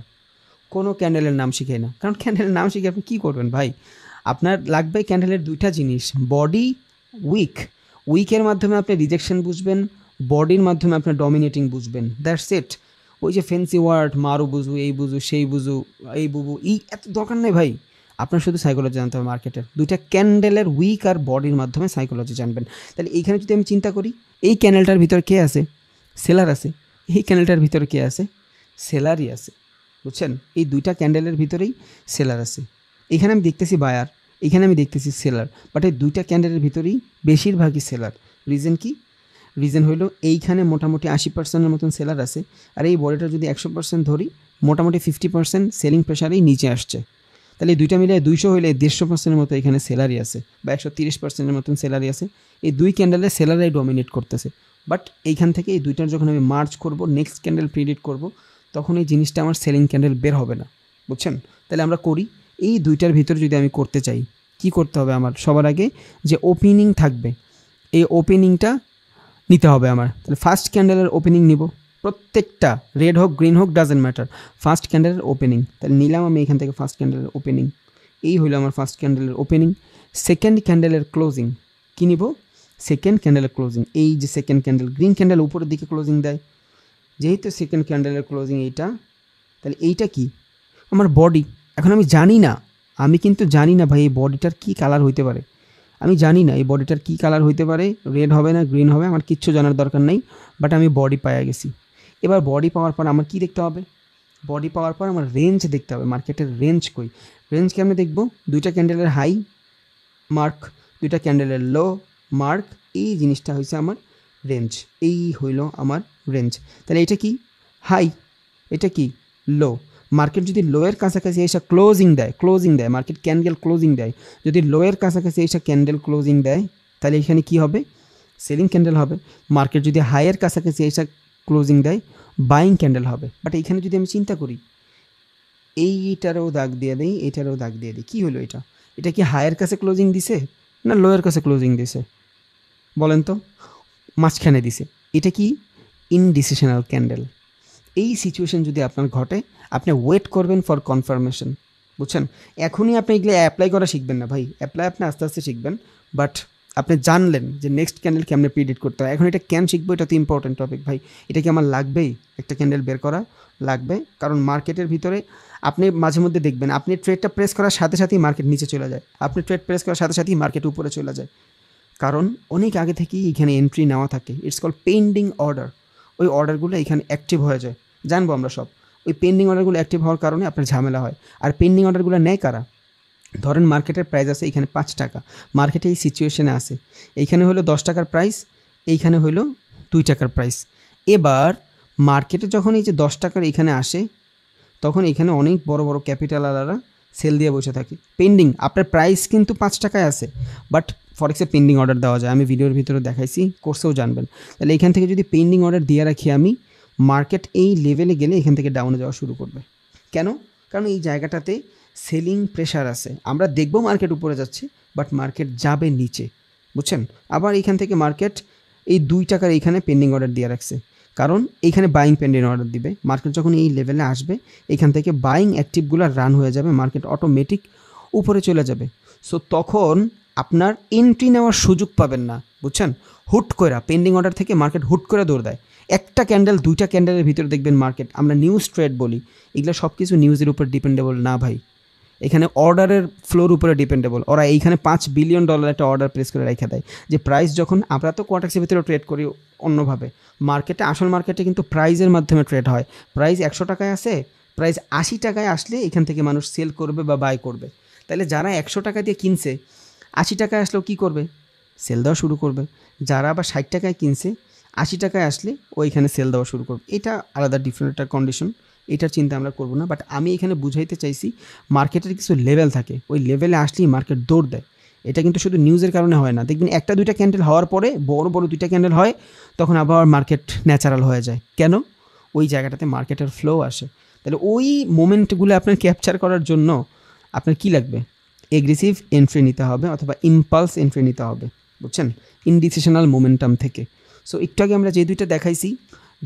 কোনো ক্যান্ডেলের নাম শিখাই না। কারণ ক্যান্ডেলের নাম শিখে আপনি কী করবেন ভাই? আপনার লাগবে ক্যান্ডেলের 2টা জিনিস, বডি, উইকের মাধ্যমে আপনি রিজেকশন বুঝবেন, বডির মাধ্যমে আপনার ডমিনেটিং বুঝবেন, দ্যাটস ইট। ওই যে ফেন্সি ওয়ার্ড মারু বুঝু, এই বুঝু, সেই বুঝু, এই বুবু, এই এত দরকার নেই ভাই। আপনার শুধু সাইকোলজি জানতে হবে মার্কেটের। 2টা ক্যান্ডেলের উইক আর বডির মাধ্যমে সাইকোলজি জানবেন। তাহলে এইখানে যদি আমি চিন্তা করি, এই ক্যান্ডেলটার ভিতরে কে আছে? সেলার আছে। এই ক্যান্ডেলটার ভিতরে কে আছে? সেলারই আছে, বুঝছেন? এই 2টা ক্যান্ডেলের ভিতরেই সেলার আছে। এখানে আমি দেখতেছি বায়ার, এখানে আমি দেখতেছি সেলার, বাট এই 2টা ক্যান্ডেলের ভিতরেই বেশিরভাগই সেলার। রিজন কি? রিজন হইলো এইখানে মোটামুটি 80%-এর মতন সেলার আছে, আর এই বডিটা যদি 100% ধরি, মোটামুটি 50% সেলিং প্রেশারেই নিচে আসছে। তাহলে এই 2টা মিলে 200 হইলে 150%-এর মতো এখানে সেলারি আছে, বা 130%-এর মতন সেলারি আছে। এই 2 ক্যান্ডেলে সেলারাই ডমিনেট করতেছে। বাট এইখান থেকে এই 2টার যখন আমি মার্চ করব, নেক্সট ক্যান্ডেল প্রিডিক্ট করব, তখন এই জিনিসটা আমার সেলিং ক্যান্ডেল বের হবে না, বুঝছেন? তাহলে আমরা করি এই দুইটার ভিতরে যদি আমি করতে চাই, কি করতে হবে আমার? সবার আগে যে ওপেনিং থাকবে, এই ওপেনিংটা নিতে হবে আমার। তাহলে ফার্স্ট ক্যান্ডেলের ওপেনিং নিব, প্রত্যেকটা রেড হোক গ্রিন হোক ডাজেন্ট ম্যাটার, ফার্স্ট ক্যান্ডেলের ওপেনিং। তাহলে নিলাম আমি এখান থেকে ফার্স্ট ক্যান্ডেলের ওপেনিং, এই হলো আমার ফার্স্ট ক্যান্ডেলের ওপেনিং। সেকেন্ড ক্যান্ডেলের ক্লোজিং কী নিব? সেকেন্ড ক্যান্ডেলের ক্লোজিং, এই যে সেকেন্ড ক্যান্ডেল, গ্রিন ক্যান্ডেল উপরের দিকে ক্লোজিং দেয়, যেহেতু সেকেন্ড ক্যান্ডেলের ক্লোজিং এইটা, তাহলে এইটা কি? আমার বডি। এখন আমি জানি না, আমি কিন্তু জানি না ভাই এই বডিটার কী কালার হইতে পারে, আমি জানি না এই বডিটার কী কালার হইতে পারে, রেড হবে না গ্রিন হবে, আমার কিচ্ছু জানার দরকার নেই, বাট আমি বডি পাইয়া গেছি। এবার বডি পাওয়ার পর আমার কী দেখতে হবে? বডি পাওয়ার পর আমার রেঞ্জ দেখতে হবে, মার্কেটের রেঞ্জ কই? রেঞ্জ কেমনে দেখব? দুইটা ক্যান্ডেলের হাই মার্ক, দুইটা ক্যান্ডেলের লো মার্ক, এই জিনিসটা হয়েছে আমার রেঞ্জ, এই হইল আমার রেঞ্জ। তাহলে এটা কি? হাই, এটা কি? লো। মার্কেট যদি লোয়ের কাছাকাছি এসে ক্লোজিং দেয়, মার্কেট ক্যান্ডেল ক্লোজিং দেয়, যদি লোয়ের কাছাকাছি এসে ক্যান্ডেল ক্লোজিং দেয়, তাহলে এখানে কি হবে? সেলিং ক্যান্ডেল হবে। মার্কেট যদি হাইয়ের কাছাকাছি এসে ক্লোজিং দেয়, বাইং ক্যান্ডেল হবে। বাট এইখানে যদি আমি চিন্তা করি, এইটারও দাগ দিয়ে দিই, এইটারও দাগ দিয়ে দিই, কী হলো এটা? এটা কি হাইয়ের কাছে ক্লোজিং দিছে না লোয়ের কাছে ক্লোজিং দিছে? বলেন তো? মাঝখানে দিছে। এটা কি? ইনডিসিশনাল ক্যান্ডেল। এই সিচুয়েশন যদি আপনার ঘটে, আপনি ওয়েট করবেন ফর কনফার্মেশন, বুঝছেন? এখনই আপনি এগুলো অ্যাপ্লাই করা শিখবেন না ভাই, অ্যাপ্লাই আপনি আস্তে আস্তে শিখবেন। বাট আপনি জানলেন যে নেক্সট ক্যান্ডেল কেমনে প্রিডিক্ট করতে হয়। এখন এটা কেন শিখবো? এটা তো ইম্পর্টেন্ট টপিক ভাই। এটা কি আমার লাগবেই? একটা ক্যান্ডেল বের করা লাগবে, কারণ মার্কেটের ভিতরে আপনি মাঝে মধ্যে দেখবেন আপনি ট্রেডটা প্রেস করার সাথে সাথেই মার্কেট নিচে চলে যায়, আপনি ট্রেড প্রেস করার সাথে সাথেই মার্কেট উপরে চলে যায়, কারণ অনেক আগে থেকেই এখানে এন্ট্রি নেওয়া থাকে। It's call pending order. ওই অর্ডারগুলো এখানে অ্যাক্টিভ হয়ে যায়, জানবো আমরা সব। ওই পেন্ডিং অর্ডারগুলো অ্যাক্টিভ হওয়ার কারণে আপনার ঝামেলা হয়। আর পেন্ডিং অর্ডারগুলো নেয় কারা? ধরেন মার্কেটের প্রাইস আছে এখানে 5 টাকা, মার্কেটে এই সিচুয়েশনে আছে, এইখানে হলো 10 টাকার প্রাইস, এইখানে হলো 2 টাকার প্রাইস। এবার মার্কেটে যখন এই যে 10 টাকার এখানে আসে, তখন এখানে অনেক বড় বড় ক্যাপিটালওয়ালারা সেল দিয়ে বসে থাকে। পেন্ডিং, আপনার প্রাইস কিন্তু 5 টাকায় আছে, বাট ফরেক্সে পেন্ডিং অর্ডার দেওয়া যায়, আমি ভিডিওর ভিতরে দেখাইছি, কোর্সেও জানবেন। তাহলে এখান থেকে যদি পেন্ডিং অর্ডার দিয়ে রাখি আমি, মার্কেট এই লেভেলে গেলে এখান থেকে ডাউনে যাওয়া শুরু করবে। কেন? কারণ এই জায়গাটাতে সেলিং প্রেশার আছে। আমরা দেখব মার্কেট উপরে যাচ্ছে, বাট মার্কেট যাবে নিচে, বুঝছেন? আবার এইখান থেকে মার্কেট এই 2 টাকার এইখানে পেন্ডিং অর্ডার দিয়ে রাখছে, কারণ এইখানে বাইং পেন্ডিং অর্ডার দিবে। মার্কেট যখন এই লেভেলে আসবে, এখান থেকে বাইং অ্যাক্টিভগুলো রান হয়ে যাবে, মার্কেট অটোমেটিক উপরে চলে যাবে। সো তখন আপনার এন্ট্রি নেওয়ার সুযোগ পাবেন না, বুঝছেন? হুট করে পেন্ডিং অর্ডার থেকে মার্কেট হুট করে দৌড় দেয়। একটা ক্যান্ডেল, 2টা ক্যান্ডেলের ভিতরে দেখবেন মার্কেট, আমরা নিউজ ট্রেড বলি, এগুলো সব কিছু নিউজের উপর ডিপেন্ডেবল না ভাই, এখানে অর্ডারের ফ্লোর উপরে ডিপেন্ডেবল। ওরা এইখানে $5 বিলিয়ন একটা অর্ডার প্লেস করে রেখে দেয়, যে প্রাইস যখন, আমরা তো কোয়ার্টাক্সের ভিতরে ট্রেড করি অন্যভাবে, মার্কেটে আসল মার্কেটে কিন্তু প্রাইজের মাধ্যমে ট্রেড হয়। প্রাইস 100 টাকায় আসে, প্রাইস 80 টাকায় আসলে এখান থেকে মানুষ সেল করবে বা বাই করবে। তাহলে যারা 100 টাকা দিয়ে কিনছে, 80 টাকায় আসলেও কী করবে? সেল দেওয়া শুরু করবে। যারা আবার 60 টাকায় কিনছে, 80 টাকায় আসলে ওইখানে সেল দেওয়া শুরু করবে। এটা আলাদা ডিফারেন্ট একটা কন্ডিশন, এটার চিন্তা আমরা করবো না। বাট আমি এখানে বুঝাইতে চাইছি মার্কেটের কিছু লেভেল থাকে, ওই লেভেলে আসলেই মার্কেট দৌড় দেয়। এটা কিন্তু শুধু নিউজের কারণে হয় না, দেখবেন 1-2টা ক্যান্ডেল হওয়ার পরে বড় বড় 2টা ক্যান্ডেল হয়, তখন আবার মার্কেট ন্যাচারাল হয়ে যায়। কেন? ওই জায়গাটাতে মার্কেটের ফ্লো আসে। তাহলে ওই মোমেন্টগুলো আপনার ক্যাপচার করার জন্য আপনার কী লাগবে? এগ্রেসিভ এন্ট্রি নিতে হবে, অথবা ইম্পালস এন্ট্রি নিতে হবে, বুঝছেন? ইনডিসিশনাল মোমেন্টাম থেকে। সো একটু আগে আমরা যে 2টা দেখাইছি,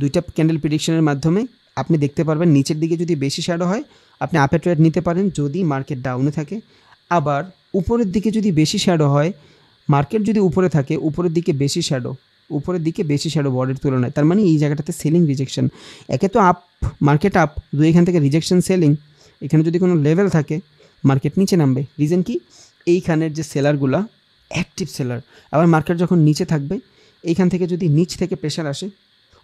2টা ক্যান্ডেল প্রেডিকশনের মাধ্যমে আপনি দেখতে পারবেন নিচের দিকে যদি বেশি শ্যাডো হয়, আপনি আপে ট্রেড নিতে পারেন যদি মার্কেট ডাউনে থাকে। আবার উপরের দিকে যদি বেশি শ্যাডো হয়, মার্কেট যদি উপরে থাকে, উপরের দিকে বেশি শ্যাডো বডির তুলনায়, তার মানে এই জায়গাটাতে সেলিং রিজেকশন। একে তো আপ, মার্কেট আপ, এখান থেকে রিজেকশন সেলিং, এখানে যদি কোনো লেভেল থাকে মার্কেট নিচে নামবে। রিজন কি? এইখানের যে সেলারগুলা অ্যাক্টিভ সেলার। আবার মার্কেট যখন নিচে থাকবে, এইখান থেকে যদি নিচ থেকে প্রেশার আসে,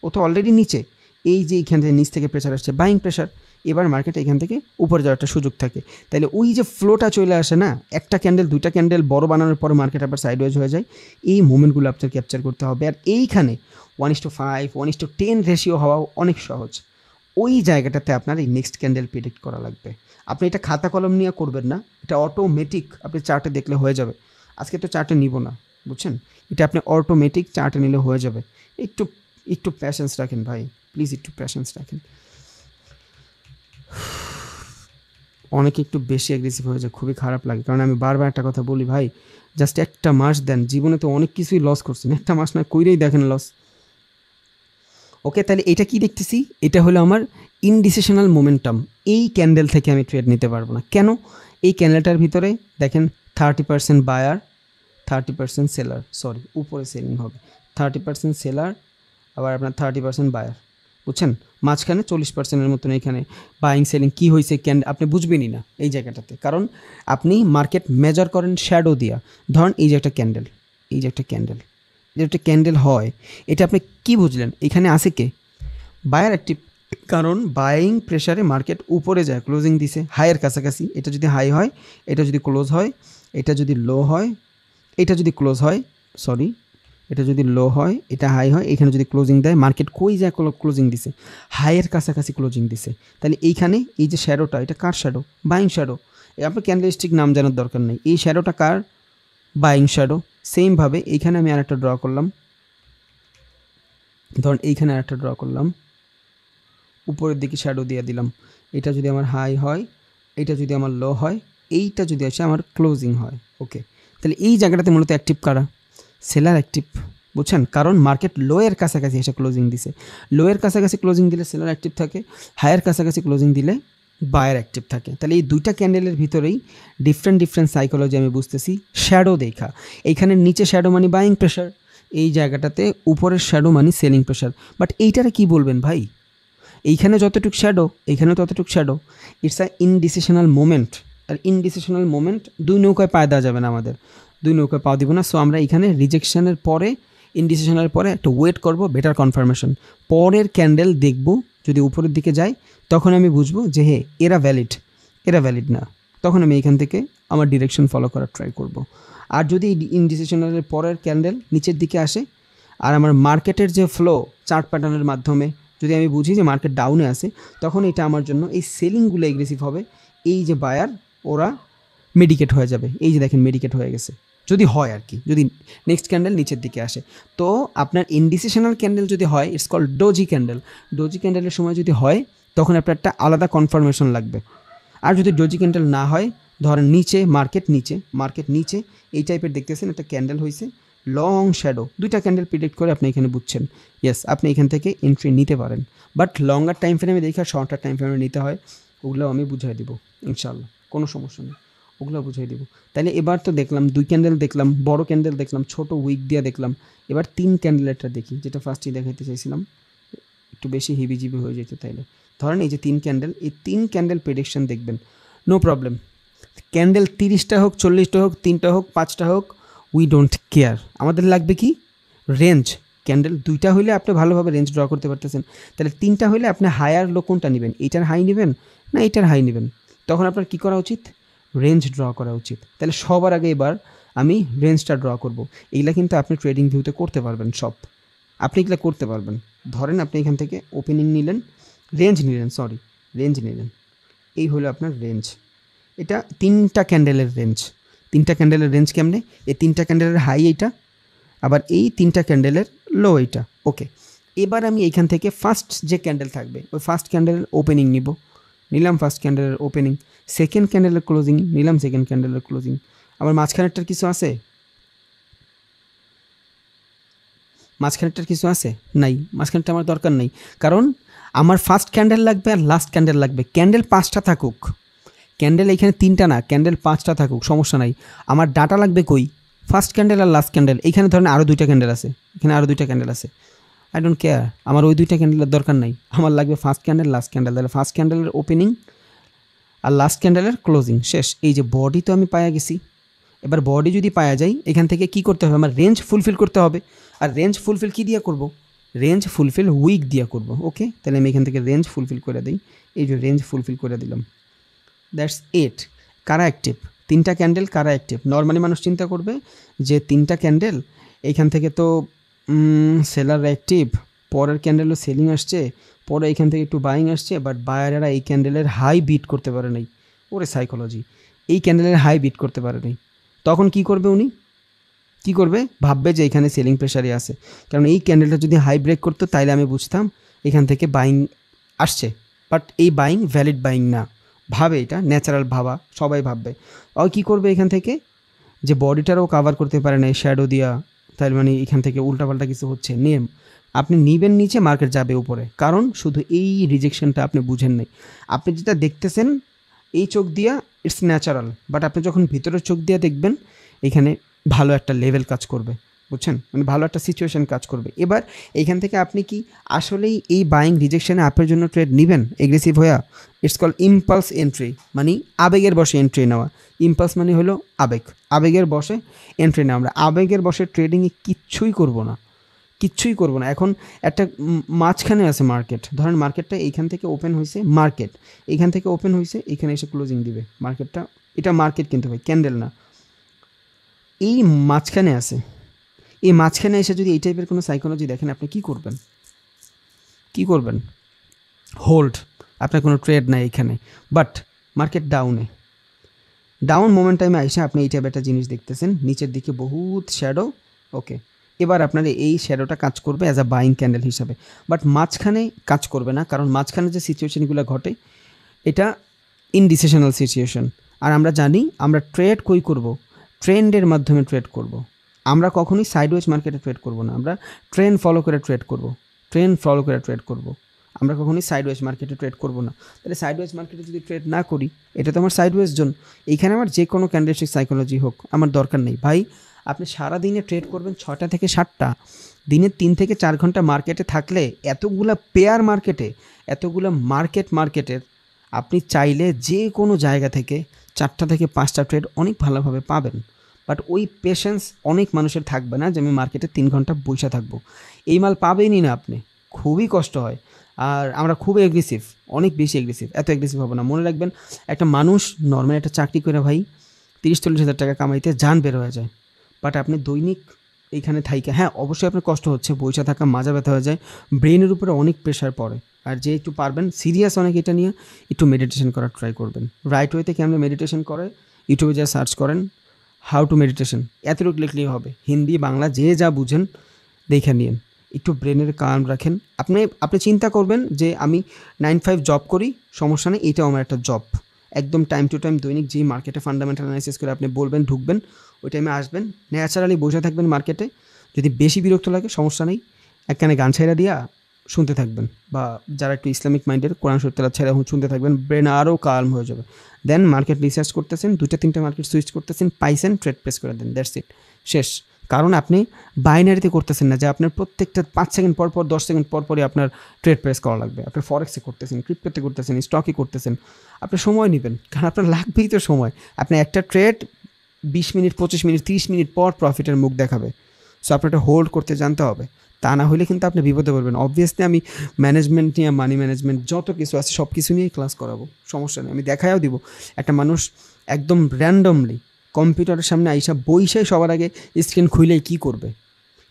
ও তো অলরেডি নিচে, এই যে এইখান থেকে নিচ থেকে প্রেশার আসছে, বাইং প্রেশার, এবার মার্কেট এখান থেকে উপরে যাওয়ার একটা সুযোগ থাকে। তাহলে ওই যে ফ্লোটা চলে আসে না, একটা ক্যান্ডেল 2টা ক্যান্ডেল বড় বানানোর পরে মার্কেট আবার সাইডওয়েজ হয়ে যায়, এই মোমেন্টগুলো আপনার ক্যাপচার করতে হবে। আর এইখানে 1:5, 1:10 রেশিও হওয়া অনেক সহজ। ওই জায়গাটাতে আপনার এই নেক্সট ক্যান্ডেল প্রেডিক্ট করা লাগবে। আপনি এটা খাতা কলম নিয়ে করবেন না, এটা অটোমেটিক আপনি চার্টে দেখলে হয়ে যাবে। আজকে তো চার্টে নিব না, বুঝছেন? এটা আপনি অটোমেটিক চার্টে নিলে হয়ে যাবে। একটু প্যাশেন্স রাখেন ভাই, প্লিজ একটু প্যাশেন্স রাখেন। অনেকে একটু বেশি অ্যাগ্রেসিভ হয়ে যায়, খুবই খারাপ লাগে। কারণ আমি বারবার একটা কথা বলি ভাই, জাস্ট একটা মাস দেন, জীবনে তো অনেক কিছুই লস করছেন, একটা মাস না কইরেই দেখেন লস। ওকে, তাহলে এটা কি দেখতেছি, এটা হলো আমার ইনডিসিশনাল মোমেন্টাম। এই ক্যান্ডেল থেকে আমি ট্রেড নিতে পারবো না। কেন? এই ক্যান্ডেলটার ভিতরে দেখেন 30% বায়ার, 30% সেলার, সরি উপরে সেলিং হবে, 30% সেলার, আবার আপনার 30% বায়ার, বুঝছেন? মাঝখানে 40%-এর মতন এখানে বাইং সেলিং কী হয়েছে আপনি বুঝবেনই না এই জায়গাটাতে, কারণ আপনি মার্কেট মেজার করেন শ্যাডো দিয়া। ধরেন এই যে একটা ক্যান্ডেল, এই যে একটা ক্যান্ডেল, যে একটা ক্যান্ডেল হয়, এটা আপনি কি বুঝলেন? এখানে আছে কে? বায়ার অ্যাক্টিভ, কারণ বাইং প্রেশারে মার্কেট উপরে যায়, ক্লোজিং দিছে হাইয়ের কাছাকাছি। এটা যদি হাই হয়, এটা যদি ক্লোজ হয়, এটা যদি লো হয়, এটা যদি ক্লোজ হয়, সরি এটা যদি লো হয়, এটা হাই হয়, এখানে যদি ক্লোজিং দেয়, মার্কেট কই যায় ক্লোজিং দিছে? হাইয়ের কাছাকাছি ক্লোজিং দিছে। তাহলে এইখানে এই যে শ্যাডোটা, এটা কার শ্যাডো? Buying shadow. আপনার ক্যান্ডেলস্টিক নাম জানার দরকার নেই, এই শ্যাডোটা কার? Buying shadow. সেমভাবে এইখানে আমি আরেকটা ড্র করলাম, ধরুন এইখানে আরেকটা ড্র করলাম, উপরের দিকে শ্যাডো দিয়ে দিলাম। এটা যদি আমার হাই হয়, এটা যদি আমার লো হয়, এইটা যদি আসে আমার ক্লোজিং হয়। ওকে, তাহলে এই জায়গাটাতে মূলত অ্যাক্টিভ কারা? সেলার অ্যাক্টিভ, বুঝছেন? কারণ মার্কেট লোয়ের কাছাকাছি এসে ক্লোজিং দিছে, লোয়ের কাছাকাছি ক্লোজিং দিলে সেলার অ্যাক্টিভ থাকে, হায়ার কাছাকাছি ক্লোজিং দিলে বায়ার অ্যাক্টিভ থাকে। তাহলে এই দুইটা ক্যান্ডেলের ভিতরেই ডিফারেন্ট সাইকোলজি আমি বুঝতেছি। শ্যাডো দেখা, এইখানে নিচে শ্যাডো মানে বাইং প্রেশার, এই জায়গাটাতে উপরের শ্যাডো মানে সেলিং প্রেশার। বাট এইটারে কি বলবেন ভাই? এইখানে যতটুকু শ্যাডো, এইখানে ততটুকু shadow, it's a indecisional moment. আর ইনডিসিশনাল মোমেন্ট দুই নৌকায় পায়ে দেওয়া যাবে না, আমাদের দুই নৌকায় পাওয়া দিব না। সো আমরা এখানে রিজেকশনের পরে, ইনডিসিশনের পরে একটা ওয়েট করব, বেটার কনফার্মেশন। পরের ক্যান্ডেল দেখব, যদি উপরের দিকে যায় তখন আমি বুঝবো যে হে এরা ভ্যালিড, এরা ভ্যালিড না, তখন আমি এখান থেকে আমার ডিরেকশন ফলো করার ট্রাই করব। আর যদি ইনডিসিশনের পরের ক্যান্ডেল নিচের দিকে আসে, আর আমার মার্কেটের যে ফ্লো চার্ট প্যাটার্নের মাধ্যমে যদি আমি বুঝি যে মার্কেট ডাউনে আছে, তখন এটা আমার জন্য এই সেলিংগুলো এগ্রেসিভ হবে। এই যে বায়ার, ওরা মেডিকেট হয়ে যাবে, এই যে দেখেন মেডিকেট হয়ে গেছে, যদি হয় আর কি, যদি নেক্সট ক্যান্ডেল নিচের দিকে আসে। তো আপনার ইনডিসিশনাল ক্যান্ডেল যদি হয়, it's called doji candle. Doji ক্যান্ডেলের সময় যদি হয়, তখন আপনার একটা আলাদা কনফার্মেশন লাগবে। আর যদি ডোজি ক্যান্ডেল না হয়, ধরেন নিচে মার্কেট নিচে এই টাইপের দেখতেছেন একটা ক্যান্ডেল হয়েছে, লং শ্যাডো, দুইটা ক্যান্ডেল প্রিডিক্ট করে আপনি এখানে বুঝছেন, ইয়েস আপনি এখান থেকে এন্ট্রি নিতে পারেন। বাট লঙ্গার টাইম ফ্রেমে দেখে আর শর্টার টাইম ফ্রেমে নিতে হয়, ওগুলো আমি বুঝাই দেবো ইনশাল্লাহ, কোনো সমস্যা নেই, ওগুলো বুঝাই দেবো। তাহলে এবার তো দেখলাম দুই ক্যান্ডেল দেখলাম, বড় ক্যান্ডেল দেখলাম, ছোট উইক দিয়ে দেখলাম। এবার তিন ক্যান্ডেলেরটা দেখি, যেটা ফার্স্টই দেখাইতে চাইছিলাম, একটু বেশি হিবিজিবি হয়ে যেত। তাইলে ধরেন এই যে তিন ক্যান্ডেল, এই তিন ক্যান্ডেল প্রেডিকশন দেখবেন, নো প্রবলেম। ক্যান্ডেল 30টা হোক, 40টা হোক, 3টা হোক, 5টা হোক, উই ডোন্ট কেয়ার। আমাদের লাগবে কি? রেঞ্জ। ক্যান্ডেল দুইটা হইলে আপনি ভালোভাবে রেঞ্জ ড্র করতে পারতেছেন। তাহলে 3টা হইলে আপনি হায়ার লো কোনটা নেবেন? এইটার হাই নেবেন না এইটার হাই নেবেন? তখন আপনার কী করা উচিত? রেঞ্জ ড্র করা উচিত। তাহলে সবার আগে এবার আমি রেঞ্জটা ড্র করব। এইগুলা কিন্তু আপনি ট্রেডিং ভিউতে করতে পারবেন সব, আপনি এগুলো করতে পারবেন। ধরেন আপনি এখান থেকে ওপেনিং নিলেন, রেঞ্জ নিলেন, এই হলো আপনার রেঞ্জ। এটা তিনটা ক্যান্ডেলের রেঞ্জ কেমনে? এই তিনটা ক্যান্ডেলের হাই এইটা, আবার এই তিনটা ক্যান্ডেলের লো এইটা। ওকে, এবার আমি এইখান থেকে ফার্স্ট যে ক্যান্ডেল থাকবে, ওই ফার্স্ট ক্যান্ডেলের ওপেনিং নিলাম ফার্স্ট ক্যান্ডেলের ওপেনিং, সেকেন্ড ক্যান্ডেলের ক্লোজিং নিলাম সেকেন্ড ক্যান্ডেলের ক্লোজিং। আবার মাঝখানেরটার কিছু আছে? নাই, মাঝখানেরটা আমার দরকার নেই, কারণ আমার ফার্স্ট ক্যান্ডেল লাগবে আর লাস্ট ক্যান্ডেল লাগবে। ক্যান্ডেল 5টা থাকুক, ক্যান্ডেল এখানে 3টা না, ক্যান্ডেল 5টা থাকুক, সমস্যা নাই। আমার ডাটা লাগবে কই? ফার্স্ট ক্যান্ডেল আর লাস্ট ক্যান্ডেল। এইখানে ধরেন আরও 2টা ক্যান্ডেল আছে, এখানে আরও 2টা ক্যান্ডেল আছে, আই ডোন্ট কেয়ার, আমার ওই 2টা ক্যান্ডেলের দরকার নাই, আমার লাগবে ফার্স্ট ক্যান্ডেল লাস্ট ক্যান্ডেল। তাহলে ফার্স্ট ক্যান্ডেলের ওপেনিং আর লাস্ট ক্যান্ডেলের ক্লোজিং শেষ। এই যে বডি তো আমি পায়া গেছি। এবার বডি যদি পায়া যাই, এখান থেকে কি করতে হবে? আমার রেঞ্জ ফুলফিল করতে হবে। আর রেঞ্জ ফুলফিল কী দিয়ে করব? রেঞ্জ ফুলফিল উইক দিয়ে করব। ওকে, তাহলে আমি এখান থেকে রেঞ্জ ফুলফিল করে দিই, এই যে রেঞ্জ ফুলফিল করে দিলাম। That's it. কারা অ্যাক্টিভ? 3টা ক্যান্ডেল কারা অ্যাক্টিভ? নর্মালি মানুষ চিন্তা করবে যে 3টা ক্যান্ডেল, এইখান থেকে তো সেলার অ্যাক্টিভ, পরের ক্যান্ডেলও সেলিং আসছে, পরে এইখান থেকে একটু বাইং আসছে, বাট বায়ারেরা এই ক্যান্ডেলের হাই বিট করতে পারে নাই। ওরে সাইকোলজি, এই ক্যান্ডেলের হাই বিট করতে পারে নাই। তখন কি করবে উনি? কি করবে? ভাববে যে এখানে সেলিং প্রেশারই আছে, কারণ এই ক্যান্ডেলটা যদি হাই ব্রেক করতো তাইলে আমি বুঝতাম এখান থেকে বাইং আসছে, বাট এই বাইং ভ্যালিড বাইং না, ভাবে, এটা ন্যাচারাল ভাবা, সবাই ভাববে। আর কী করবে এখান থেকে, যে বডিটারও কাভার করতে পারে না এই শ্যাডো দিয়া, তার মানে এখান থেকে উল্টাপাল্টা কিছু হচ্ছে, নেম আপনি নিবেন নিচে, মার্কেট যাবে উপরে, কারণ শুধু এই রিজেকশনটা আপনি বুঝেন নাই। আপনি যেটা দেখতেছেন এই চোখ দিয়া ইটস ন্যাচারাল, বাট আপনি যখন ভিতরের চোখ দিয়ে দেখবেন এখানে ভালো একটা লেভেল কাজ করবে, বুঝছেন, মানে ভালো একটা সিচুয়েশান কাজ করবে। এবার এইখান থেকে আপনি কি আসলেই এই বাইং রিজেকশানে আপনার জন্য ট্রেড নেবেন এগ্রেসিভ হইয়া? ইটস কল ইম্পালস এন্ট্রি, মানে আবেগের বসে এন্ট্রি নেওয়া। ইম্পালস মানে হলো আবেগ, আবেগের বসে এন্ট্রি নেওয়া। আমরা আবেগের বসে ট্রেডিংয়ে কিচ্ছুই করব না, কিচ্ছুই করবো না। এখন একটা মাঝখানে আছে মার্কেট, ধরেন মার্কেটটা এইখান থেকে ওপেন হয়েছে, মার্কেট এইখান থেকে ওপেন হয়েছে, এখানে এসে ক্লোজিং দিবে মার্কেটটা, এটা মার্কেট কিন্তু ভাই ক্যান্ডেল না। এই মাঝখানে আছে, এই মাঝখানে এসে যদি এই টাইপের কোনো সাইকোলজি দেখেন, আপনি কী করবেন? কী করবেন? হোল্ড, আপনার কোনো ট্রেড নাই এখানে। বাট মার্কেট ডাউনে, ডাউন মোমেন্ট টাইমে এসে আপনি এই টাইপের একটা জিনিস দেখতেছেন, নিচের দিকে বহুত শ্যাডো। ওকে, এবার আপনার এই শ্যাডোটা কাজ করবে অ্যাজ আ বাইং ক্যান্ডেল হিসাবে, বাট মাঝখানে কাজ করবে না, কারণ মাঝখানে যে সিচুয়েশনগুলো ঘটে এটা ইনডিসিশনাল সিচুয়েশন। আর আমরা জানি আমরা ট্রেড কই করব, ট্রেন্ডের মাধ্যমে ট্রেড করব। আমরা কখনোই সাইডওয়েজ মার্কেটে ট্রেড করব না, আমরা ট্রেন্ড ফলো করে ট্রেড করব, ট্রেন্ড ফলো করে ট্রেড করব। আমরা কখনোই সাইডওয়েজ মার্কেটে ট্রেড করব না। তাহলে সাইডওয়েজ মার্কেটে যদি ট্রেড না করি, এটা তো আমার সাইডওয়েজ জোন, এইখানে আমার যে কোনো ক্যান্ডেলস্টিক সাইকোলজি হোক আমার দরকার নেই ভাই। আপনি সারা দিনে ট্রেড করবেন 6টা থেকে 7টা, দিনে 3 থেকে 4 ঘন্টা মার্কেটে থাকলে এতগুলা পেয়ার মার্কেটে, এতগুলো মার্কেটের আপনি চাইলে যে কোনো জায়গা থেকে 4টা থেকে 5টা ট্রেড অনেক ভালোভাবে পাবেন। বাট ওই পেশেন্স অনেক মানুষের থাকবে না যে আমি মার্কেটে 3 ঘন্টা বসে থাকবো, এই মাল পাবেনই না আপনি, খুবই কষ্ট হয়। আর আমরা খুব এগ্রেসিভ, অনেক বেশি এগ্রেসিভ, এত এগ্রেসিভ হবো না। মনে রাখবেন, একটা মানুষ নর্মাল একটা চাকরি করে ভাই 30-40 হাজার টাকা কামাইতে জান বের হয়ে যায়, বাট আপনি দৈনিক এইখানে থাইকে, হ্যাঁ অবশ্যই আপনার কষ্ট হচ্ছে, বইসা থাকা মাজা ব্যথা হয়ে যায়, ব্রেনের উপরে অনেক প্রেশার পড়ে। আর যে একটু পারবেন সিরিয়াস অনেক এটা নিয়ে একটু মেডিটেশন করার ট্রাই করবেন। রাইট ওয়েতে কেমন মেডিটেশন করে ইউটিউবে যা সার্চ করেন হাউ টু মেডিটেশন, এতটুকু লিখলেই হবে, হিন্দি বাংলা যে যা বুঝেন দেখে নিন। একটু ব্রেনের কাম রাখেন। আপনি চিন্তা করবেন যে আমি 9-5 জব করি, সমস্যা নেই, এইটাও আমার একটা জব। একদম টাইম টু টাইম দৈনিক যেই মার্কেটে ফান্ডামেন্টাল অ্যানালাইসিস করে আপনি বলবেন ঢুকবেন, ওই টাইমে আসবেন, ন্যাচারালি বসে থাকবেন মার্কেটে। যদি বেশি বিরক্ত লাগে সমস্যা নেই, একখানে গান ছাইড়া দিয়া শুনতে থাকবেন, বা যারা একটু ইসলামিক মাইন্ডের কোরআন শরীফ তেলাওয়াত ছাইড়া শুনতে থাকবেন, ব্রেন আরও কালম হয়ে যাবে। দেন মার্কেট রিসার্চ করতেছেন, 2-3টা মার্কেট সুইচ করতেছেন, পাইছেন, ট্রেড প্রেস করে দেন, দ্যাটস ইট, শেষ। কারণ আপনি বাইনারিতে করতেছেন না যে আপনার প্রত্যেকটা 5 সেকেন্ড পর পর 10 সেকেন্ড পর পরই আপনার ট্রেড প্রেস করা লাগবে। আপনি ফরেক্সে করতেছেন, ক্রিপ্টোতে করতেছেন, স্টকে করতেছেন, আপনি সময় নেবেন, কারণ আপনার লাগবেই তো সময়। আপনি একটা ট্রেড 20 মিনিট, 25 মিনিট, 30 মিনিট পর প্রফিটের মুখ দেখাবে। সো আপনার একটা হোল্ড করতে জানতে হবে, তা না হলে কিন্তু আপনি বিপদে পড়বেন। অবভিয়াসলি আমি ম্যানেজমেন্ট নিয়ে, মানি ম্যানেজমেন্ট যত কিছু আছে সব কিছু নিয়েই ক্লাস করাবো, সমস্যা নেই, আমি দেখাইও দিব। একটা মানুষ একদম র্যান্ডমলি কম্পিউটারের সামনে আইসা বইসাই সবার আগে স্ক্রিন খুইলেই কী করবে,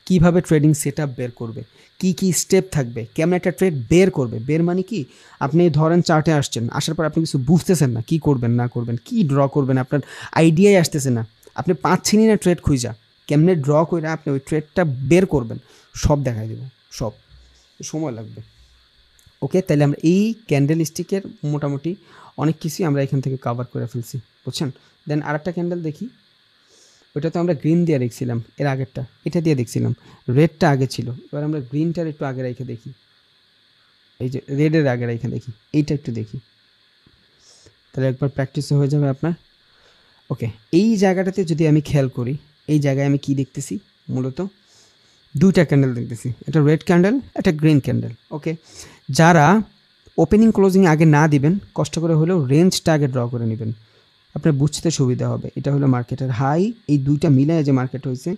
কীভাবে ট্রেডিং সেট আপ বের করবে, কী কী স্টেপ থাকবে, কেমন একটা ট্রেড বের করবে। বের মানে কি, আপনি ধরেন চার্টে আসছেন, আসার পর আপনি কিছু বুঝতেছেন না, কী করবেন না করবেন, কী ড্র করবেন, আপনার আইডিয়াই আসতেছে না, আপনি পাচ্ছেনই না ট্রেড খুঁজা, কেমনে ড্র করে আপনি ওই ট্রেডটা বের করবেন, সব দেখাই দেবো, সব সময় লাগবে। ওকে, তাহলে আমরা এই ক্যান্ডেল স্টিকের মোটামুটি অনেক কিছুই আমরা এখান থেকে কভার করে ফেলছি, বুঝছেন। দেন আরেকটা ক্যান্ডেল দেখি, ওইটা তো আমরা গ্রিন দিয়ে দেখছিলাম, এর আগেরটা এটা দিয়ে দেখছিলাম, রেডটা আগে ছিল, এবার আমরা গ্রিনটার একটু আগে রেখে দেখি, এই যে রেডের আগে রেখে দেখি, এইটা একটু দেখি, তাহলে একবার প্র্যাকটিস হয়ে যাবে আপনার। ওকে, এই জায়গাটাতে যদি আমি খেয়াল করি, এই জায়গায় আমি কি দেখতেছি, মূলত 2টা ক্যান্ডেল দেখতেছি, একটা রেড ক্যান্ডেল, একটা গ্রিন ক্যান্ডেল। ওকে, যারা ওপেনিং ক্লোজিং আগে না দিবেন, কষ্ট করে হলেও রেঞ্জটা আগে ড্র করে নেবেন, আপনার বুঝতে সুবিধা হবে। এটা হলো মার্কেটের হাই, এই দুইটা মিলে যে মার্কেট হয়েছে,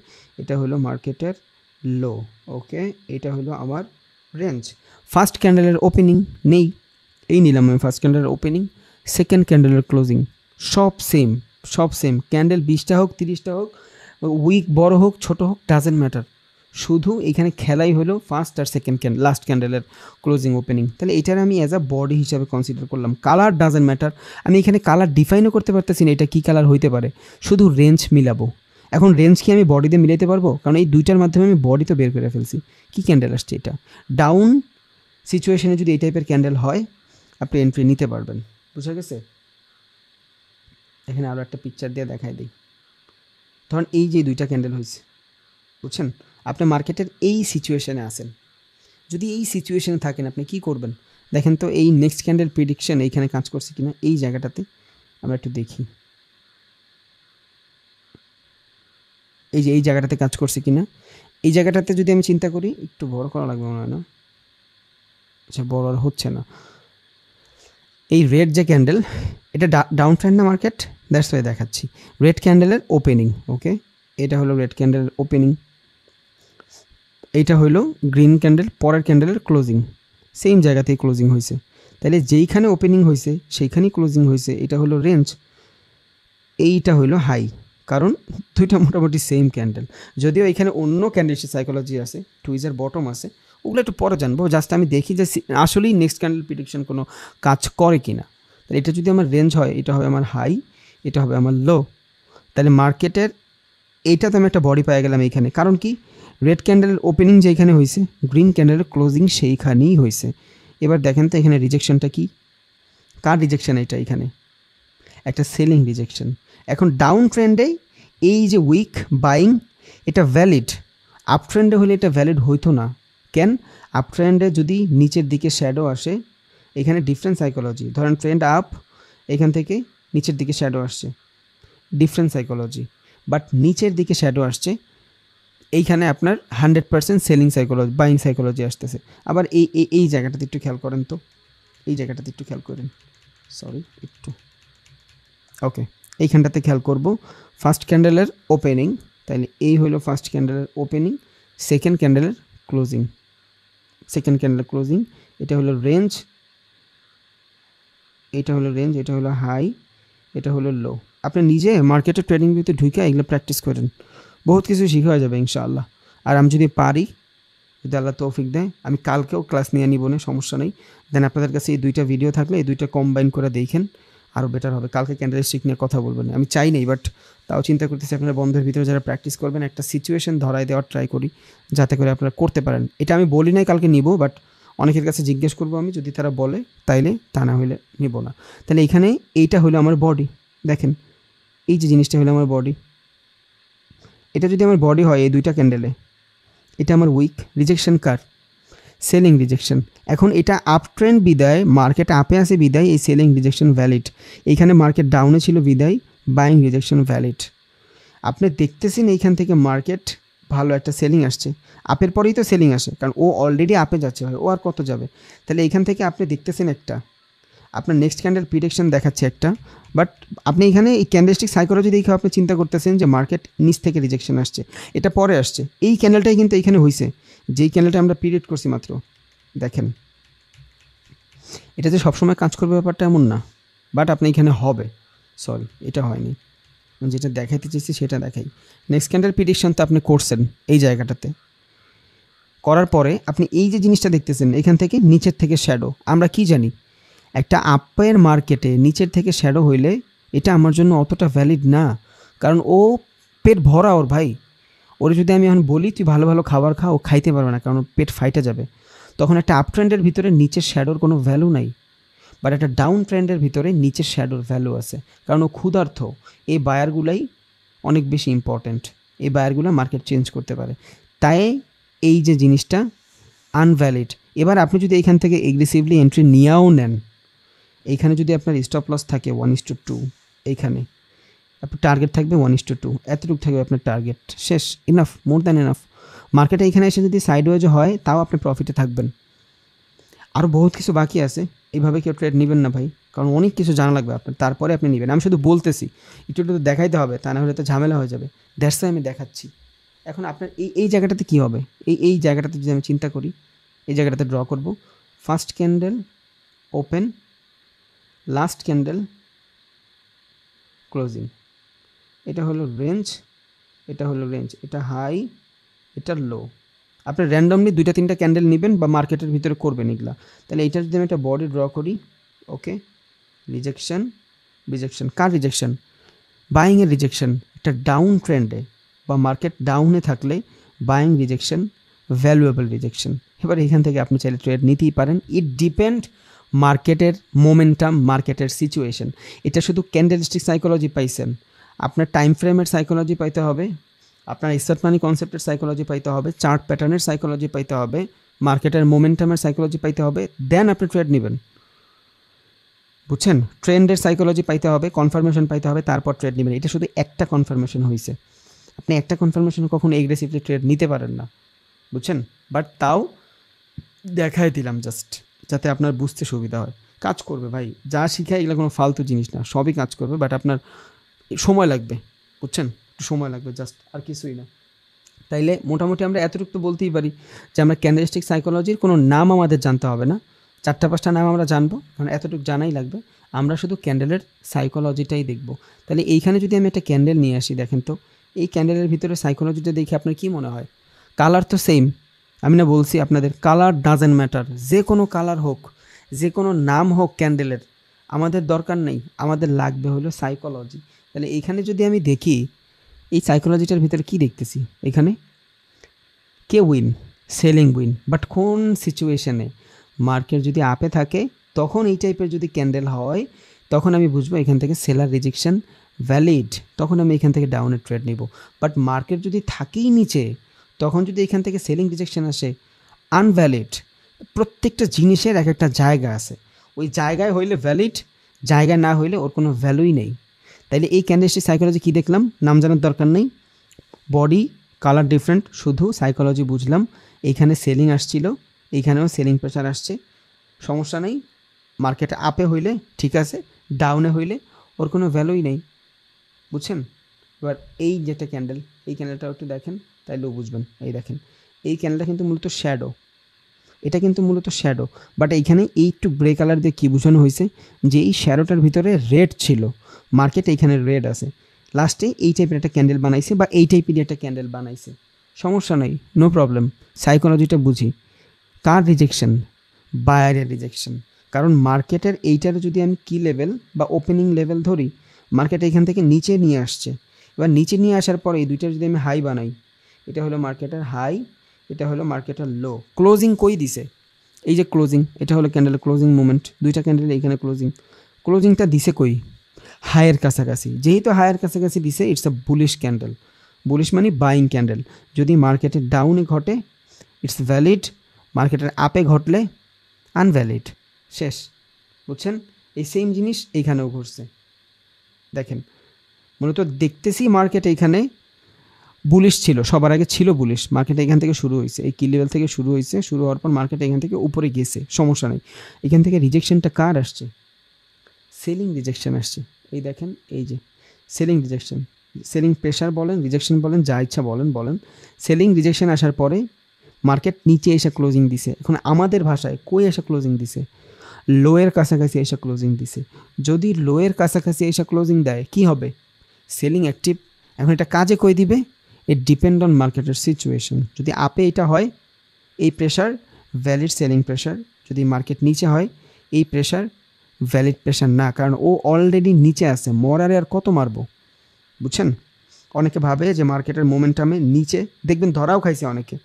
এটা হলো মার্কেটের লো। ওকে, এটা হলো আমার রেঞ্জ। ফার্স্ট ক্যান্ডেলের ওপেনিং নেই, এই নিলাম আমি ফার্স্ট ক্যান্ডেলের ওপেনিং, সেকেন্ড ক্যান্ডেলের ক্লোজিং, সব সেম, সব সেম। ক্যান্ডেল 20টা হোক, 30টা হোক, উইক বড় হোক ছোটো হোক, ডাজেন্ট ম্যাটার, শুধু এখানে খেলাই হলো ফার্স্ট আর সেকেন্ড লাস্ট ক্যান্ডেলের ক্লোজিং ওপেনিং। তাহলে এটার আমি অ্যাজ আ বডি হিসাবে কনসিডার করলাম। কালার ডাজেন্ট ম্যাটার, আমি এখানে কালার ডিফাইনও করতে পারতেছি না এটা কী কালার হইতে পারে, শুধু রেঞ্জ মিলাবো। এখন রেঞ্জ কি আমি বডিতে মিলাইতে পারবো, কারণ এই দুইটার মাধ্যমে আমি বডি তো বের করে ফেলছি। কী ক্যান্ডেল আসছে এটা, ডাউন সিচুয়েশনে যদি এই টাইপের ক্যান্ডেল হয় আপনি এন্ট্রি নিতে পারবেন, বুঝা গেছে। এখানে আরও একটা পিকচার দিয়ে দেখাই দিই। ধরুন এই যে দুইটা ক্যান্ডেল হয়েছে, বুঝছেন? আপনি মার্কেটের এই সিচুয়েশনে আছেন, যদি এই সিচুয়েশনে থাকেন আপনি কি করবেন দেখেন তো। এই নেক্সট ক্যান্ডেল প্রিডিকশন এইখানে কাজ করছে কিনা এই জায়গাটাতে আমরা একটু দেখি, এই যে এই জায়গাটাতে কাজ করছে কিনা। এই জায়গাটাতে যদি আমি চিন্তা করি, একটু বড় করা লাগবে মনে হয় না, আচ্ছা বড় আর হচ্ছে না। এই রেড যে ক্যান্ডেল, এটা ডাউন ট্রেন্ড না মার্কেট, দ্যাটস ওয়াই দেখাচ্ছি। রেড ক্যান্ডেলের ওপেনিং, ওকে, এটা হলো রেড ক্যান্ডেলের ওপেনিং, এইটা হলো গ্রিন ক্যান্ডেল পরের ক্যান্ডেলের ক্লোজিং, সেম জায়গাতেই ক্লোজিং হয়েছে। তাহলে যেইখানে ওপেনিং হয়েছে সেইখানেই ক্লোজিং হয়েছে, এটা হলো রেঞ্জ, এইটা হলো হাই, কারণ দুইটা মোটামুটি সেম ক্যান্ডেল। যদিও এখানে অন্য ক্যান্ডেলসের সাইকোলজি আছে, টুইজের বটম আছে, ওগুলো একটু পরে জানবো। জাস্ট আমি দেখি যে আসলেই নেক্সট ক্যান্ডেল প্রিডিকশন কোনো কাজ করে কি না। তাহলে এটা যদি আমার রেঞ্জ হয়, এটা হবে আমার হাই, এটা হবে আমার লো। তাহলে মার্কেটের এইটা তো আমি একটা বডি পেয়ে গেলাম এইখানে, কারণ কি রেড ক্যান্ডেলের ওপেনিং যেখানে হয়েছে, গ্রিন ক্যান্ডেলের ক্লোজিং সেইখানেই হয়েছে। এবার দেখেন তো এখানে রিজেকশনটা কি, কার রিজেকশন? এটা এখানে একটা সেলিং রিজেকশন। এখন ডাউন ট্রেন্ডে এই যে উইক বাইং, এটা ভ্যালিড, আপ ট্রেন্ডে হলে এটা ভ্যালিড হইতো না। কেন? আপ ট্রেন্ডে যদি নিচের দিকে শ্যাডো আসে, এখানে ডিফারেন্ট সাইকোলজি। ধরেন ট্রেন্ড আপ, এখান থেকে নিচের দিকে শ্যাডো আসছে, ডিফারেন্ট সাইকোলজি। বাট নিচের দিকে শ্যাডো আসছে, এইখানে আপনার 100% সেলিং সাইকোলজি, বাইং সাইকোলজি আসতেছে। আবার এই জায়গাটাতে একটু খেয়াল করেন তো, এই জায়গাটাতে একটু খেয়াল করেন, সরি একটু, ওকে, এইখানটাতে খেয়াল করব। ফার্স্ট ক্যান্ডেলের ওপেনিং, তাহলে এই হলো ফার্স্ট ক্যান্ডেলের ওপেনিং, সেকেন্ড ক্যান্ডেলের ক্লোজিং, সেকেন্ড ক্যান্ডেলের ক্লোজিং, এটা হলো রেঞ্জ, এটা হলো রেঞ্জ, এটা হলো হাই, এটা হলো লো। আপনি নিজে মার্কেটের ট্রেডিং ভিউতে ঢুকে এগুলো প্র্যাকটিস করেন, বহুত কিছু শিখা হয়ে যাবে ইনশাআল্লাহ। আর আমি যদি পারি, যদি আল্লাহ তৌফিক দেয়, আমি কালকেও ক্লাস নিয়ে নিব না, সমস্যা নেই। দেন আপনাদের কাছে এই দুইটা ভিডিও থাকলে এই দুইটা কম্বাইন করে দেখেন, আরও বেটার হবে। কালকে ক্যান্ডেলস্টিক নিয়ে কথা বলবেন, আমি চাই নেই, বাট তাও চিন্তা করতেছি আপনারা বন্ধের ভিতরে যারা প্র্যাকটিস করবেন একটা সিচুয়েশন ধরাই দেওয়ার ট্রাই করি, যাতে করে আপনারা করতে পারেন। এটা আমি বলি নাই কালকে নিব, বাট অনেকের কাছে জিজ্ঞেস করবো আমি, যদি তারা বলে তাইলে, তা না হলে নিব না। তাহলে এখানে এইটা হলো আমার বডি, দেখেন এই যে জিনিসটা হলো আমার বডি, এটা যদি আমার বডি হয় এই দুইটা ক্যান্ডেলে, এটা আমার উইক, রিজেকশন কার? Selling rejection. এখন এটা আপ ট্রেন্ড বিদায়, মার্কেট আপে আসে বিদায়, এই সেলিং রিজেকশন ভ্যালিড। এইখানে মার্কেট ডাউনে ছিল বিদায়, বাইং রিজেকশন ভ্যালিড। আপনি দেখতেছেন এইখান থেকে মার্কেট ভালো একটা সেলিং আসছে, আপের পরেই তো সেলিং আসে, কারণ ও অলরেডি আপে যাচ্ছে, হয় ও আর কত যাবে। তাহলে এইখান থেকে আপনি দেখতেছেন একটা, আপনার নেক্সট ক্যান্ডেল প্রিডিকশন দেখাচ্ছে একটা, বাট আপনি এখানে এই ক্যান্ডেলস্টিক সাইকোলজি দেখে আপনি চিন্তা করতেছেন যে মার্কেট নিচ থেকে রিজেকশন আসছে, এটা পরে আসছে। এই ক্যান্ডেলটাই কিন্তু এইখানে হয়েছে, যেই ক্যান্ডেলটা আমরা পিরিয়ড করছি মাত্র, দেখেন এটা যে সবসময় কাজ করবে ব্যাপারটা এমন না, বাট আপনি এখানে হবে, সরি এটা হয়নি, যেটা দেখাইতে চেয়েছি সেটা দেখাই। নেক্সট ক্যান্ডেল প্রিডিকশন তো আপনি করছেন এই জায়গাটাতে, করার পরে আপনি এই যে জিনিসটা দেখতেছেন এখান থেকে নিচের থেকে শ্যাডো, আমরা কি জানি একটা আপের মার্কেটে নিচের থেকে শ্যাডো হইলে এটা আমার জন্য অতটা ভ্যালিড না, কারণ ও পেট ভরা ওর ভাই। ওরে যদি আমি এখন বলি তুই ভালো ভালো খাবার খা, ও খাইতে পারবে না, কারণ পেট ফাইটে যাবে। তখন একটা আপ ট্রেন্ডের ভিতরে নিচের শ্যাডোর কোনো ভ্যালু নাই, বাট একটা ডাউন ট্রেন্ডের ভিতরে নিচের শ্যাডোর ভ্যালু আছে, কারণ ও ক্ষুধার্থ। এই বায়ারগুলাই অনেক বেশি ইম্পর্ট্যান্ট, এই বায়ারগুলো মার্কেট চেঞ্জ করতে পারে। তাই এই যে জিনিসটা আনভ্যালিড। এবার আপনি যদি এইখান থেকে এগ্রেসিভলি এন্ট্রি নিয়েও নেন, এইখানে যদি আপনার স্টপ লস থাকে 1:2, এইখানে আপনার টার্গেট থাকবে 1:2, এতটুকু থাকবে আপনার টার্গেট, শেষ, ইনাফ, মোর দ্যান ইনাফ। মার্কেটে এখানে এসে যদি সাইডওয়েজ হয় তাও আপনি প্রফিটে থাকবেন। আরও বহুত কিছু বাকি আছে, এইভাবে কেউ ট্রেড নেবেন না ভাই, কারণ অনেক কিছু জানা লাগবে আপনার, তারপরে আপনি নেবেন। আমি শুধু বলতেছি, একটু একটু দেখাইতে হবে, তা না হলে তো ঝামেলা হয়ে যাবে, দ্যাটস ওয়াই আমি দেখাচ্ছি। এখন আপনার এই জায়গাটাতে কী হবে, এই জায়গাটাতে যদি আমি চিন্তা করি, এই জায়গাটাতে ড্র করব, first candle open, last candle closing, এটা হলো রেঞ্জ, এটা হলো রেঞ্জ, এটা হাই, এটা লো। আপনি র্যান্ডমলি 2-3টা ক্যান্ডেল নেবেন বা মার্কেটের ভিতরে করবেন এগুলা। তাহলে এইটার যদি আমি একটা বডি ড্র করি, ওকে, রিজেকশন, রিজেকশন, কার রিজেকশন? বাইংয়ের রিজেকশন। একটা ডাউন ট্রেন্ডে বা মার্কেট ডাউনে থাকলে বাইং রিজেকশন, ভ্যালুয়েবল রিজেকশন। এবার এখান থেকে আপনি চাইলে ট্রেড নিতেই পারেন, ইট ডিপেন্ড মার্কেটের মোমেন্টাম, মার্কেটের সিচুয়েশন। এটা শুধু ক্যান্ডেলস্টিক সাইকোলজি পাইছেন, আপনার টাইম ফ্রেমের সাইকোলজি পাইতে হবে, আপনার স্টার্ট মানি কনসেপ্টের সাইকোলজি পাইতে হবে, চার্ট প্যাটার্নের সাইকোলজি পাইতে হবে, মার্কেটের মোমেন্টামের সাইকোলজি পাইতে হবে, দেন আপনি ট্রেড নেবেন। বুঝছেন? ট্রেন্ডের সাইকোলজি পাইতে হবে, কনফার্মেশন পাইতে হবে, তারপর ট্রেড নেবেন। এটা শুধু একটা কনফার্মেশন হয়েছে, আপনি একটা কনফার্মেশনে কখনো এগ্রেসিভলি ট্রেড নিতে পারেন না। বুঝছেন? বাট তাও দেখাই দিলাম জাস্ট, যাতে আপনার বুঝতে সুবিধা হয়। কাজ করবে ভাই, যা শিখায় এগুলো কোনো ফালতু জিনিস না, সবই কাজ করবে, বাট আপনার সময় লাগবে। বুঝছেন? একটু সময় লাগবে জাস্ট, আর কিছুই না। তাইলে মোটামুটি আমরা এতটুকু তো বলতেই পারি যে আমরা ক্যান্ডেলস্টিক সাইকোলজির কোনো নাম আমাদের জানতে হবে না, 4-5টা নাম আমরা জানবো, মানে এতটুকু জানাই লাগবে। আমরা শুধু ক্যান্ডেলের সাইকোলজিটাই দেখব। তাহলে এইখানে যদি আমি একটা ক্যান্ডেল নিয়ে আসি, দেখেন তো এই ক্যান্ডেলের ভিতরে সাইকোলজিটা দেখে আপনার কী মনে হয়? কালার তো সেম, আমি না বলছি আপনাদের কালার ডাজেন্ট ম্যাটার, যে কোনো কালার হোক, যে কোনো নাম হোক ক্যান্ডেলের, আমাদের দরকার নেই, আমাদের লাগবে হলো সাইকোলজি। তাহলে এইখানে যদি আমি দেখি এই সাইকোলজিটার ভিতরে কি দেখতেছি, এখানে কে উইন? Selling win. বাট কোন সিচুয়েশনে? মার্কেট যদি আপে থাকে তখন এই টাইপের যদি ক্যান্ডেল হয়, তখন আমি বুঝবো এখান থেকে সেলার রিজেকশন ভ্যালিড, তখন আমি এখান থেকে ডাউনের ট্রেড নিব। বাট মার্কেট যদি থাকেই নিচে, তখন যদি এখান থেকে সেলিং রিজেকশন আসে, আনভ্যালিড। প্রত্যেকটা জিনিসের এক একটা জায়গা আছে, ওই জায়গায় হইলে ভ্যালিড, জায়গায় না হইলে ওর কোনো ভ্যালুই নেই। তাইলে এই ক্যান্ডেলস্টিক সাইকোলজি কী দেখলাম? নাম জানার দরকার নেই, বডি কালার ডিফারেন্ট, শুধু সাইকোলজি বুঝলাম। এইখানে সেলিং আসছিল, এইখানেও সেলিং প্রেশার আসছে, সমস্যা নেই। মার্কেট আপে হইলে ঠিক আছে, ডাউনে হইলে ওর কোনো ভ্যালুই নেই। বুঝছেন? এবার এই যেটা ক্যান্ডেল, এই ক্যান্ডেলটাও একটু দেখেন, তাইলেও বুঝবেন। এই দেখেন, এই ক্যান্ডেলটা কিন্তু মূলত শ্যাডো, এটা কিন্তু মূলত শ্যাডো। বাট এইখানে এই একটু গ্রে কালার দিয়ে কী বোঝানো হয়েছে, যে এই শ্যাডোটার ভিতরে রেড ছিল, মার্কেট এইখানে রেড আছে, লাস্টে এই টাইপের একটা ক্যান্ডেল বানাইছে, বা এই টাইপের একটা ক্যান্ডেল বানাইছে, সমস্যা নেই, নো প্রবলেম। সাইকোলজিটা বুঝি। কার রিজেকশন? বায়ারের রিজেকশন। কারণ মার্কেটের এইটার যদি আমি কি লেভেল বা ওপেনিং লেভেল ধরি, মার্কেট এখান থেকে নিচে নিয়ে আসছে। এবার নিচে নিয়ে আসার পরে এই দুইটা যদি আমি হাই বানাই, এটা হলো মার্কেটের হাই, এটা হলো মার্কেটের লো। ক্লোজিং কই দিছে? এই যে ক্লোজিং, এটা হলো ক্যান্ডেলের ক্লোজিং মুভমেন্ট, দুইটা ক্যান্ডেল এইখানে ক্লোজিংটা দিছে কই? হায়ের কাছাকাছি। যেহেতু হায়ের কাছাকাছি দিছে, it's a bullish candle. Bullish মানে বাইং ক্যান্ডেল। যদি মার্কেটের ডাউনে ঘটে ইটস ভ্যালিড, মার্কেটের আপে ঘটলে আনভ্যালিড, শেষ। বুঝছেন? এই সেম জিনিস এইখানেও ঘটছে। দেখেন, মূলত দেখতেছি মার্কেট এইখানে বুলিশ ছিল, সবার আগে ছিল বুলিশ, মার্কেট এখান থেকে শুরু হয়েছে, এই কি লেভেল থেকে শুরু হয়েছে, শুরু হওয়ার পর মার্কেট এখান থেকে উপরে গেছে, সমস্যা নেই। এখান থেকে রিজেকশনটা কার আসছে? সেলিং রিজেকশন আসছে। এই দেখেন, এই যে সেলিং রিজেকশন, সেলিং প্রেশার বলেন, রিজেকশন বলেন, যা ইচ্ছা বলেন। সেলিং রিজেকশন আসার পরে মার্কেট নিচে এসে ক্লোজিং দিছে। এখন আমাদের ভাষায় কই এসে ক্লোজিং দিছে? লোয়ের কাছাকাছি এসে ক্লোজিং দিছে। যদি লোয়ের কাছাকাছি এসে ক্লোজিং দেয় কি হবে? Selling active. এখন এটা কাজে কই দিবে? ইট ডিপেন্ড অন মার্কেটের সিচুয়েশন। যদি আপে এটা হয়, এই প্রেশার ভ্যালিড সেলিং প্রেশার। যদি মার্কেট নিচে হয়, এই প্রেশার ভ্যালিড প্রেশার না, কারণ ও অলরেডি নিচে আছে, মরারে আর কত মারবো? বুঝছেন? অনেকে ভাবে যে মার্কেটের মোমেন্টামে নিচে, দেখবেন ধরাও খাইছে অনেকে,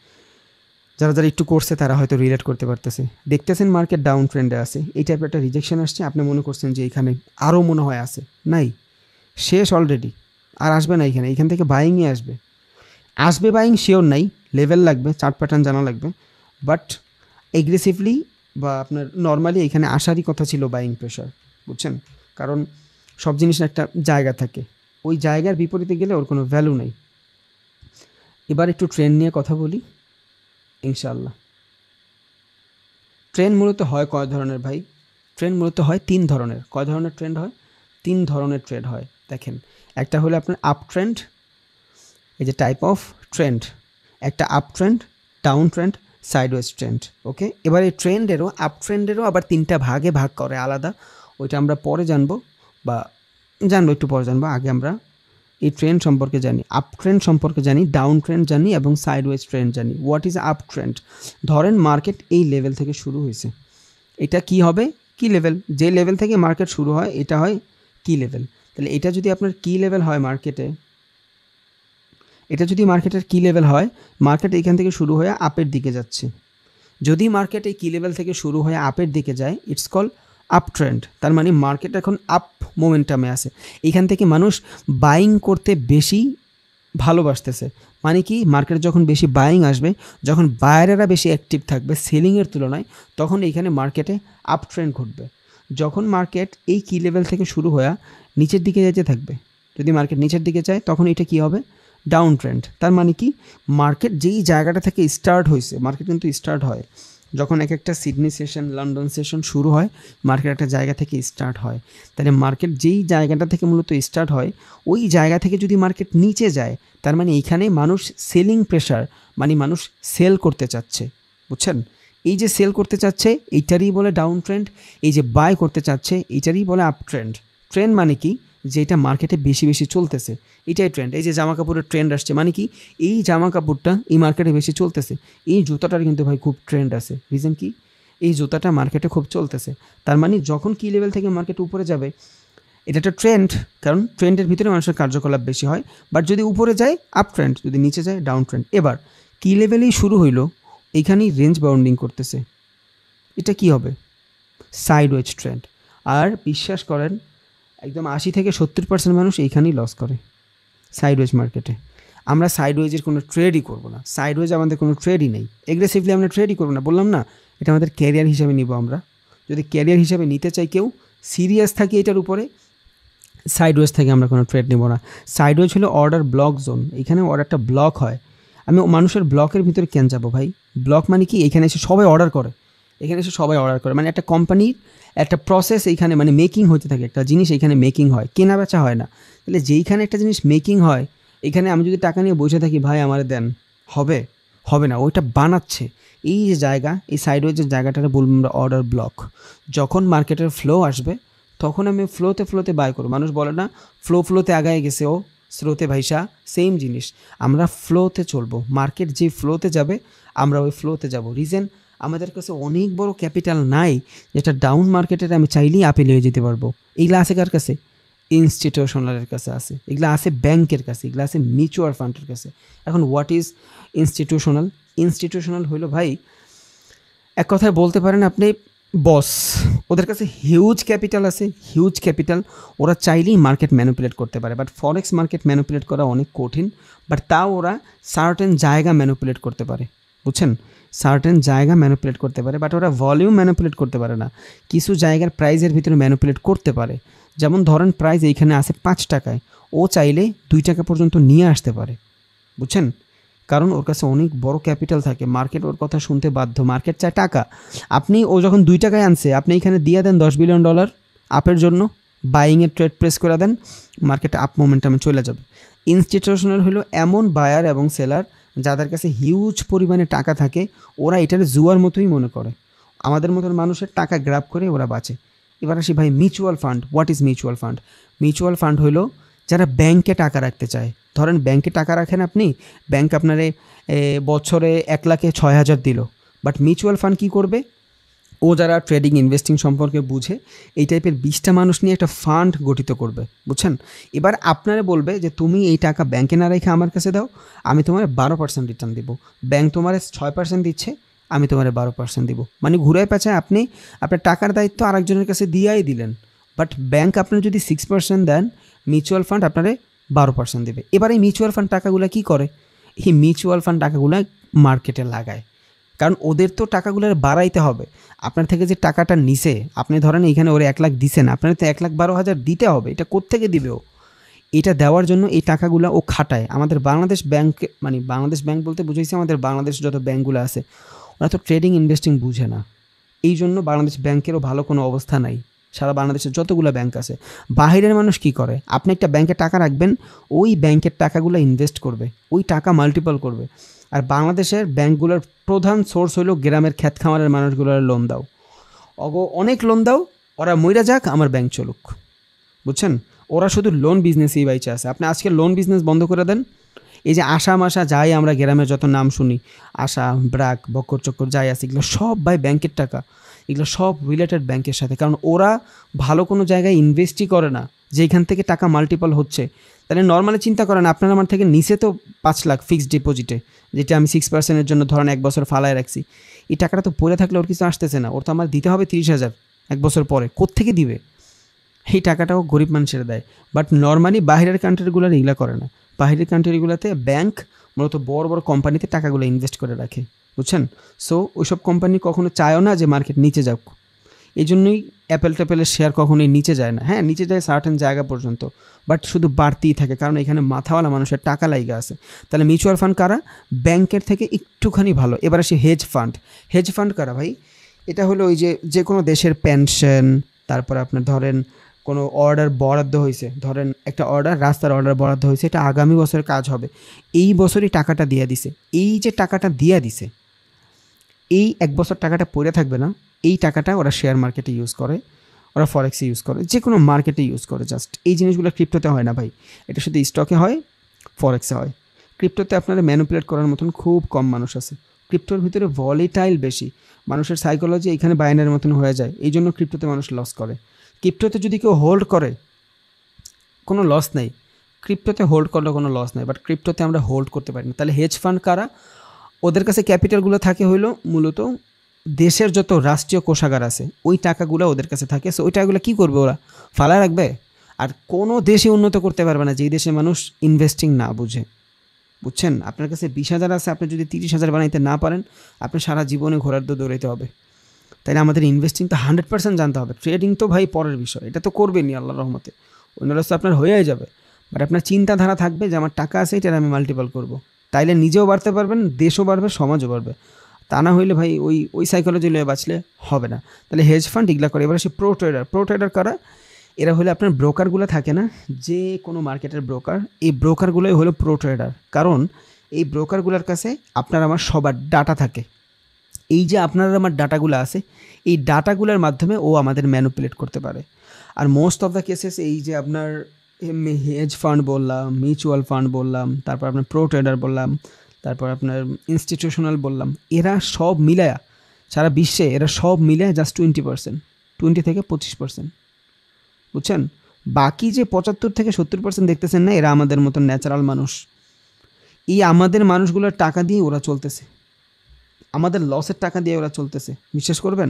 যারা যারা একটু করছে তারা হয়তো রিলেট করতে পারতেছে। দেখতেছেন মার্কেট ডাউন ট্রেন্ডে আছে, এই টাইপের একটা রিজেকশন আসছে, আপনি মনে করছেন যে এখানে আরও মনে হয় আছে, নাই, শেষ অলরেডি, আর আসবে না এখানে, এখান থেকে বাইংই আসবে বাইং শিওর নাই, লেভেল লাগবে, চার্ট প্যাটার্ন জানা লাগবে। বাট এগ্রেসিভলি বা আপনার নর্মালি এখানে আসারই কথা ছিল বাইং প্রেশার। বুঝছেন? কারণ সব জিনিসের একটা জায়গা থাকে, ওই জায়গার বিপরীতে গেলে ওর কোনো ভ্যালু নেই। এবার একটু ট্রেন্ড নিয়ে কথা বলি ইনশাআল্লাহ। ট্রেন্ড মূলত হয় কয় ধরনের ভাই? ট্রেন্ড মূলত হয় 3 ধরনের। কয় ধরনের ট্রেন্ড হয়? 3 ধরনের ট্রেন্ড হয়। দেখেন, একটা হলো আপনার আপ ট্রেন্ড, এই যে টাইপ অফ ট্রেন্ড, একটা up trend, down trend, sideways trend. Okay, এবার এই ট্রেন্ডেরও, আপ ট্রেন্ডেরও আবার 3টা ভাগে ভাগ করে আলাদা, ওইটা আমরা পরে জানবো, বা একটু পরে জানবো। আগে আমরা এই ট্রেন্ড সম্পর্কে জানি, আপ ট্রেন্ড সম্পর্কে জানি, ডাউন ট্রেন্ড জানি এবং সাইডওয়েজ ট্রেন্ড জানি। What is up trend? ধরেন মার্কেট এই লেভেল থেকে শুরু হয়েছে, এটা কি হবে? কি লেভেল? যে লেভেল থেকে মার্কেট শুরু হয় এটা হয় কি লেভেল। তাহলে এটা যদি আপনার কি লেভেল হয় মার্কেটে, এটা যদি মার্কেটের কি লেভেল হয়, মার্কেট এখান থেকে শুরু হয়ে আপের দিকে যাচ্ছে, যদি মার্কেট এই কি লেভেল থেকে শুরু হয়ে আপের দিকে যায়, ইটস কল আপ ট্রেন্ড। তার মানে মার্কেট এখন আপ মোমেন্টামে আছে। এখান থেকে মানুষ বাইং করতে বেশি ভালোবাসতেছে। মানে কি, মার্কেটে যখন বেশি বাইং আসবে, যখন বায়ারেরা বেশি অ্যাক্টিভ থাকবে সেলিংয়ের তুলনায়, তখন এইখানে মার্কেটে আপ ট্রেন্ড ঘটবে। যখন মার্কেট এই কি লেভেল থেকে শুরু হয়ে নিচের দিকে যেতে থাকবে, যদি মার্কেট নিচের দিকে যায়, তখন এটা কি হবে? Down trend. তার মানে কি, মার্কেট যেই জায়গাটা থেকে স্টার্ট হয়েছে, মার্কেট কিন্তু স্টার্ট হয় যখন এক একটা সিডনি সেশন, লন্ডন সেশন শুরু হয়, মার্কেট একটা জায়গা থেকে স্টার্ট হয়। তাহলে মার্কেট যেই জায়গাটা থেকে মূলত স্টার্ট হয়, ওই জায়গা থেকে যদি মার্কেট নিচে যায়, তার মানে এইখানে মানুষ সেলিং প্রেশার, মানে মানুষ সেল করতে চাচ্ছে। বুঝছেন? এই যে সেল করতে চাচ্ছে এইটারই বলে ডাউন ট্রেন্ড, এই যে বাই করতে চাচ্ছে এইটারই বলে আপ ট্রেন্ড। ট্রেন্ড মানে কি, যেটা মার্কেটে বেশি বেশি চলতেছে, এটাই ট্রেন্ড। এই যে জামা কাপড়ের ট্রেন্ড আসছে, মানে কি, এই জামা কাপড়টা এই মার্কেটে বেশি চলতেছে। এই জুতাটার কিন্তু ভাই খুব ট্রেন্ড আছে। রিজন কি, এই জুতাটা মার্কেটে খুব চলতেছে। তার মানে যখন কি লেভেল থেকে মার্কেট উপরে যাবে, এটা একটা ট্রেন্ড, কারণ ট্রেন্ডের ভিতরে মানুষের কার্যকলাপ বেশি হয়। বাট যদি উপরে যায় আপ ট্রেন্ড, যদি নিচে যায় ডাউন ট্রেন্ড। এবার কি লেভেলেই শুরু হইলো, এইখানেই রেঞ্জ বাউন্ডিং করতেছে, এটা কি হবে? Sideways trend. আর বিশ্বাস করেন, একদম 80-70% মানুষ এইখানেই লস করে সাইডওয়েজ মার্কেটে। আমরা সাইডওয়েজের কোনো ট্রেডই করবো না, সাইডওয়েজ আমাদের কোনো ট্রেডই নেই, এগ্রেসিভলি আমরা ট্রেডই করবো না। বললাম না, এটা আমাদের ক্যারিয়ার হিসাবে নিব আমরা। যদি ক্যারিয়ার হিসাবে নিতে চাই, কেউ সিরিয়াস থাকি এটার উপরে, সাইডওয়েজ থেকে আমরা কোনো ট্রেড নেব না। সাইডওয়েজ হলো অর্ডার ব্লক জোন, এখানে অর্ডারটা ব্লক হয়। আমি মানুষের ব্লকের ভিতরে কেন যাবো ভাই? ব্লক মানে কি, এখানে এসে সবাই অর্ডার করে, এখানে এসে সবাই অর্ডার করে, মানে একটা কোম্পানির একটা প্রসেস এইখানে, মানে মেকিং হতে থাকে, একটা জিনিস এইখানে মেকিং হয়, কেনা বেচা হয় না। তাহলে যেইখানে একটা জিনিস মেকিং হয়, এখানে আমি যদি টাকা নিয়ে বসে থাকি, ভাই আমারে দেন, হবে? হবে না, ওইটা বানাচ্ছে। এই যে জায়গা, এই সাইডওয়েজের জায়গাটাকে বলবো আমরা অর্ডার ব্লক। যখন মার্কেটের ফ্লো আসবে, তখন আমি ফ্লোতে বাই করব। মানুষ বলে না ফ্লোতে আগায় গেছে ও স্রোতে ভাইসা, সেম জিনিস, আমরা ফ্লোতে চলবো। মার্কেট যে ফ্লোতে যাবে, আমরা ওই ফ্লোতে যাব। রিজন, আমাদের কাছে অনেক বড় ক্যাপিটাল নাই যেটা ডাউন মার্কেটের আমি চাইলেই আপে নিয়ে যেতে পারবো। এইগুলো আছে কার কাছে? ইনস্টিটিউশনালের কাছে আছে, এগুলো আছে ব্যাংকের কাছে, এগুলো আছে মিউচুয়াল ফান্ডের কাছে। এখন হোয়াট ইজ ইনস্টিটিউশনাল? ইনস্টিটিউশনাল হইলো ভাই, এক কথায় বলতে পারেন আপনি বস, ওদের কাছে হিউজ ক্যাপিটাল আছে, হিউজ ক্যাপিটাল। ওরা চাইলেই মার্কেট ম্যানিপুলেট করতে পারে। বাট ফরেক্স মার্কেট ম্যানিপুলেট করা অনেক কঠিন, বাট তাও ওরা সার্টেন জায়গা ম্যানিপুলেট করতে পারে। বুঝছেন? সার্টেন জায়গা ম্যানিপুলেট করতে পারে, বাট ওরা ভলিউম ম্যানিপুলেট করতে পারে না। কিছু জায়গার প্রাইজের ভিতরে ম্যানিপুলেট করতে পারে। যেমন ধরেন প্রাইস এইখানে আছে 5 টাকায়, ও চাইলে 2 টাকা পর্যন্ত নিয়ে আসতে পারে। বুঝছেন? কারণ ওর কাছে অনেক বড় ক্যাপিটাল থাকে, মার্কেট ওর কথা শুনতে বাধ্য। মার্কেট চায় টাকা। ও যখন 2 টাকায় আনছে, আপনি এখানে দিয়ে দেন $10 বিলিয়ন আপের জন্য, বাইংয়ের ট্রেড প্রেস করে দেন, মার্কেটে আপ মোমেন্টামে চলে যাবে। ইনস্টিটিউশনাল হলো এমন বায়ার এবং সেলার যাদের কাছে হিউজ পরিমাণে টাকা থাকে, ওরা এটার জুয়ার মতোই মনে করে। আমাদের মতন মানুষের টাকা গ্র্যাব করে ওরা বাঁচে। এবার আসি ভাই mutual fund. What is mutual fund? Mutual fund হলো যারা ব্যাংকে টাকা রাখতে চায়। ধরেন ব্যাংকে টাকা রাখেন আপনি, ব্যাংক আপনারে বছরে 1,06,000 দিল। বাট মিউচুয়াল ফান্ড কী করবে? ও যারা ট্রেডিং ইনভেস্টিং সম্পর্কে বুঝে, এই টাইপের 20টা মানুষ নিয়ে একটা ফান্ড গঠিত করবে। বুঝছেন? এবার আপনারা বলবে যে তুমি এই টাকা ব্যাংকে না রেখে আমার কাছে দাও, আমি তোমার 12% রিটার্ন দিব। ব্যাংক তোমার 6% দিচ্ছে, আমি তোমার 12% দিব। মানে ঘুরে পেঁচায় আপনি আপনার টাকার দায়িত্ব আরেকজনের কাছে দিয়েই দিলেন। বাট ব্যাংক আপনার যদি 6% দেন, মিউচুয়াল ফান্ড আপনারে 12% দেবে। এবার এই মিউচুয়াল ফান্ড টাকাগুলো কী করে? এই মিউচুয়াল ফান্ড টাকাগুলো মার্কেটে লাগায়। কারণ ওদের তো টাকাগুলো বাড়াইতে হবে। আপনার থেকে যে টাকাটা নিছে, আপনি ধরেন এইখানে ওরা 1 লাখ দিছেন, আপনার তো 1,12,000 দিতে হবে। এটা কোত্থেকে দিবে ও? এটা দেওয়ার জন্য এই টাকাগুলো ও খাটায়। আমাদের বাংলাদেশ ব্যাংক, মানে বাংলাদেশ ব্যাংক বলতে বুঝাইছে আমাদের বাংলাদেশ যত ব্যাংকগুলো আছে, ওরা তো ট্রেডিং ইনভেস্টিং বুঝে না। এই জন্য বাংলাদেশ ব্যাংকেরও ভালো কোনো অবস্থা নাই। সারা বাংলাদেশের যতগুলো ব্যাংক আছে, বাহিরের মানুষ কি করে? আপনি একটা ব্যাংকে টাকা রাখবেন, ওই ব্যাংকের টাকাগুলো ইনভেস্ট করবে, ওই টাকা মাল্টিপল করবে। আর বাংলাদেশের ব্যাংকগুলোর প্রধান সোর্স হলো গ্রামের খ্যাত খামারের মানুষগুলোর লোন দাও, অনেক লোন দাও, ওরা মইরা যাক, আমার ব্যাংক চলুক। বুঝছেন? ওরা শুধু লোন বিজনেসই বাইচে আছে। আপনি আজকে লোন বিজনেস বন্ধ করে দেন, এই যে আশা মাশা যাই আমরা গ্রামের যত নাম শুনি, আশা, ব্রাক, বক্কর চক্কর যাই আছে, এগুলো সব ভাই ব্যাংকের টাকা। এগুলো সব রিলেটেড ব্যাংকের সাথে, কারণ ওরা ভালো কোনো জায়গায় ইনভেস্টই করে না। যেখান থেকে টাকা মাল্টিপল হচ্ছে, তাহলে নর্মালি চিন্তা করেন আপনার আমার থেকে নিচে তো 5 লাখ ফিক্সড ডিপোজিটে, যেটা আমি 6%-এর জন্য ধরেন 1 বছর ফালায় রাখছি, এই টাকাটা তো পড়ে থাকলে ওর কিছু আসতেছে না, ওর তো আমার দিতে হবে 30,000 1 বছর পরে, কোত্থেকে দিবে? এই টাকাটাও গরিব মানুষের দেয়। বাট নর্মালি বাইরের কান্ট্রিগুলো এগুলো করে না। বাইরের কান্ট্রিগুলোতে ব্যাংক মূলত বড় বড় কোম্পানিতে টাকাগুলো ইনভেস্ট করে রাখে, বুঝছেন? সো ওইসব কোম্পানি কখনো চায়ও না যে মার্কেট নিচে যাক। এই জন্যই অ্যাপেলের শেয়ার কখনোই নিচে যায় না। হ্যাঁ, নিচে যায় সার্টেন জায়গা পর্যন্ত, বাট শুধু বাড়তেই থাকে, কারণ এখানে মাথাওয়ালা মানুষের টাকা লাইগা আছে। তাহলে মিউচুয়াল ফান্ড কারা? ব্যাংকের থেকে একটুখানি ভালো। এবার আসি হেজ ফান্ড। হেজ ফান্ড কারা ভাই? এটা হলো ওই যে কোনো দেশের পেনশন, তারপরে আপনার ধরেন কোনো অর্ডার বরাদ্দ হয়েছে, ধরেন একটা অর্ডার, রাস্তার অর্ডার বরাদ্দ হয়েছে, এটা আগামী বছরের কাজ হবে, এই বছরই টাকাটা দিয়ে দিছে। এই যে টাকাটা দিয়ে দিছে, এই 1 বছর টাকাটা পড়ে থাকবে না, এই টাকাটা ওরা শেয়ার মার্কেটে ইউজ করে, ওরা ফরেক্সে ইউজ করে, যে কোনো মার্কেটে ইউজ করে। জাস্ট এই জিনিসগুলো ক্রিপ্টোতে হয় না ভাই, এটা শুধু স্টকে হয়, ফরেক্সে হয়। ক্রিপ্টোতে আপনারা ম্যানিপুলেট করার মতন খুব কম মানুষ আছে। ক্রিপ্টোর ভিতরে ভলিটাইল বেশি, মানুষের সাইকোলজি এখানে বাইনের মতন হয়ে যায়, এই জন্য ক্রিপ্টোতে মানুষ লস করে। ক্রিপ্টোতে যদি কেউ হোল্ড করে কোনো লস নেই, ক্রিপ্টোতে হোল্ড করলে কোনো লস নেই, বাট ক্রিপ্টোতে আমরা হোল্ড করতে পারি না। তাহলে হেজ ফান্ড কারা? ওদের কাছে ক্যাপিটালগুলো থাকে হইলো মূলত দেশের যত রাষ্ট্রীয় কোষাগার আছে, ওই টাকাগুলো ওদের কাছে থাকে। সো ওই টাকাগুলো কী করবে? ওরা ফালায় রাখবে। আর কোনো দেশে উন্নত করতে পারবে না যেই দেশে মানুষ ইনভেস্টিং না বুঝে, বুঝছেন? আপনার কাছে 20,000 আছে, আপনি যদি 30,000 বানাইতে না পারেন, আপনি সারা জীবনে ঘোরার দৌড়াইতে হবে। তাইলে আমাদের ইনভেস্টিং তো 100% জানতে হবে। ট্রেডিং তো ভাই পরের বিষয়, এটা তো করবেনই আল্লাহর রহমতে, অন্যরা তো আপনার হয়েই যাবে। বাট আপনার চিন্তাধারা থাকবে যে আমার টাকা আছে, এটার আমি মাল্টিপল করব। তাইলে নিজেও বাড়তে পারবেন, দেশও বাড়বে, সমাজও বাড়বে। তা না হইলে ভাই ওই সাইকোলজি লয়ে বাঁচলে হবে না। তাহলে হেজ ফান্ড এগুলা করে। এবার আসে প্রো ট্রেডার কারা? এরা হলে আপনার ব্রোকারগুলো থাকে না, যে কোনো মার্কেটের ব্রোকার, এই ব্রোকারগুলোই হলো প্রো ট্রেডার। কারণ এই ব্রোকারগুলোর কাছে আপনার আমার সবার ডাটা থাকে। এই যে আপনার আমার ডাটাগুলো আছে, এই ডাটাগুলোর মাধ্যমে ও আমাদের ম্যানিপুলেট করতে পারে। আর মোস্ট অফ দ্য কেসেস এই যে আপনার হেজ ফান্ড বললাম, মিউচুয়াল ফান্ড বললাম, তারপর আপনার প্রো ট্রেডার বললাম, তারপর আপনার ইনস্টিটিউশনাল বললাম, এরা সব মিলায়া সারা বিশ্বে এরা সব মিলায় জাস্ট 20%, 20 থেকে 25%, বুঝছেন? বাকি যে 75-70% দেখতেছেন না, এরা আমাদের মতন ন্যাচারাল মানুষ। এই আমাদের মানুষগুলোর টাকা দিয়ে ওরা চলতেছে, আমাদের লসের টাকা দিয়ে ওরা চলতেছে। বিশ্বাস করবেন,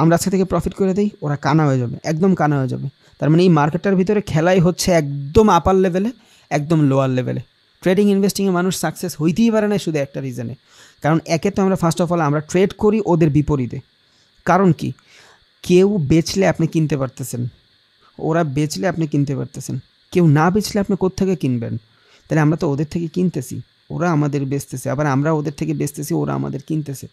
আমরা আজকে থেকে প্রফিট করে দিই, ওরা কানা হয়ে যাবে, একদম কানা হয়ে যাবে। তার মানে এই মার্কেটটার ভিতরে খেলাই হচ্ছে একদম আপার লেভেলে, একদম লোয়ার লেভেলে। ট্রেডিং ইনভেস্টিংয়ে মানুষ সাকসেস হইতেই পারে না শুধু একটা রিজনে। কারণ একে তো আমরা ফার্স্ট অফ অল আমরা ট্রেড করি ওদের বিপরীতে। কারণ কি? কেউ বেচলে আপনি কিনতে পারতেছেন, ওরা বেচলে আপনি কিনতে পারতেছেন। কেউ না বেচলে আপনি কোত্থেকে কিনবেন? তাহলে আমরা তো ওদের থেকে কিনতেছি, ওরা আমাদের বেচতেছে, আবার আমরা ওদের থেকে বেচতেছি, ওরা আমাদের কিনতেছে।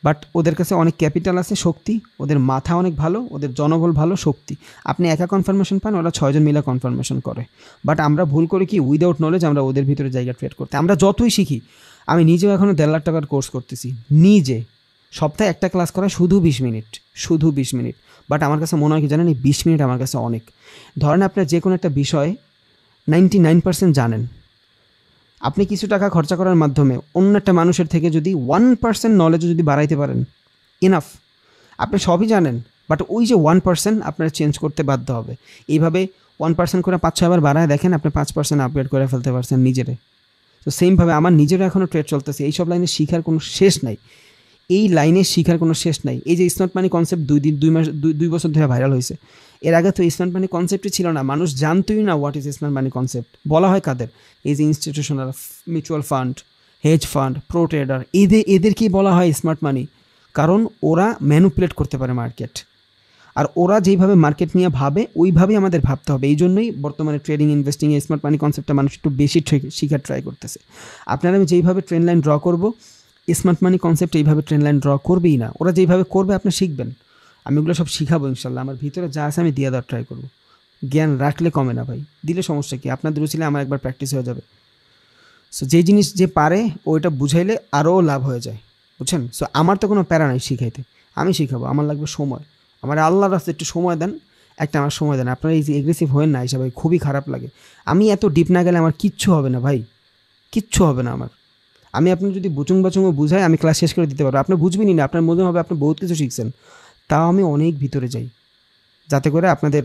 বাট ওদের কাছে অনেক ক্যাপিটাল আছে, শক্তি, ওদের মাথা অনেক ভালো, ওদের জনবল ভালো, শক্তি। আপনি একা কনফার্মেশন পান, ওরা 6 জন মিলে কনফার্মেশন করে। বাট আমরা ভুল করি কি, উইদাউট নলেজ আমরা ওদের ভিতরে জায়গা ট্রেড করতে। আমরা যতই শিখি, আমি নিজেও এখনও 1.5 লাখ টাকার কোর্স করতেছি নিজে, সপ্তাহে একটা ক্লাস করা, শুধু 20 মিনিট, শুধু 20 মিনিট। বাট আমার কাছে মনে হয় কি জানেন, এই 20 মিনিট আমার কাছে অনেক। ধরেন আপনার যে কোনো একটা বিষয় 99% জানেন, আপনি কিছু টাকা খরচা করার মাধ্যমে অন্য একটা মানুষের থেকে যদি 1% নলেজও যদি বাড়াইতে পারেন, ইনাফ। আপনি সবই জানেন, বাট ওই যে 1% আপনার চেঞ্জ করতে বাধ্য হবে। এইভাবে 1% করে 5-6 বার বাড়ায় দেখেন, আপনি 5% আপগ্রেড করে ফেলতে পারছেন নিজেরে। তো সেমভাবে আমার নিজেরও এখনও ট্রেড চলতেছে। এইসব লাইনে শিখার কোনো শেষ নাই, এই লাইনে শিখার কোনো শেষ নাই। এই যে স্মার্ট মানি কনসেপ্ট 2 বছর ধরে ভাইরাল হয়েছে। এর আগে তো স্মার্ট মানি কনসেপ্টই ছিল না, মানুষ জানতোই না what is smart money concept. বলা হয় কাদের? এই যে institutional, mutual fund, hedge fund, pro trader, এদেরকেই বলা হয় স্মার্ট মানি। কারণ ওরা ম্যানিপুলেট করতে পারে মার্কেট, আর ওরা যেইভাবে মার্কেট নিয়ে ভাবে ওইভাবেই আমাদের ভাবতে হবে। এই জন্যই বর্তমানে ট্রেডিং ইনভেস্টিংয়ে স্মার্ট মানি কনসেপ্টটা মানুষ একটু বেশি শিখার ট্রাই করতেছে। আপনারা আমি যেইভাবে ট্রেন্ড লাইন ড্র করবো, স্মার্ট মানি কনসেপ্ট এইভাবে ট্রেন্ড লাইন ড্র করবেই না। ওরা যেইভাবে করবে আপনি শিখবেন, আমি ওগুলো সব শিখাবো ইনশাল্লাহ। আমার ভিতরে যা আছে আমি দিয়ে দেওয়ার ট্রাই করবো। জ্ঞান রাখলে কমে না ভাই, দিলে সমস্যা কি? আপনাদের উচিলে আমার একবার প্র্যাকটিস হয়ে যাবে। সো যে জিনিস যে পারে ওইটা বুঝাইলে আরও লাভ হয়ে যায়, বুঝছেন? সো আমার তো কোনো প্যারা নাই শিখাইতে, আমি শিখাবো। আমার লাগবে সময়, আমার আল্লাহর রাস্তায় একটু সময় দেন, একটা আমার সময় দেন। আপনারা এই যে এগ্রেসিভ হয়েন না, হিসাবে খুবই খারাপ লাগে। আমি এত ডিপ না গেলে আমার কিচ্ছু হবে না ভাই, কিচ্ছু হবে না আমার। আমি আপনি যদি বাচুংও বুঝাই, আমি ক্লাস শেষ করে দিতে পারবো, আপনি বুঝবেনই না, আপনার মনে হবে আপনি বহুত কিছু শিখছেন। তাও আমি অনেক ভিতরে যাই, যাতে করে আপনাদের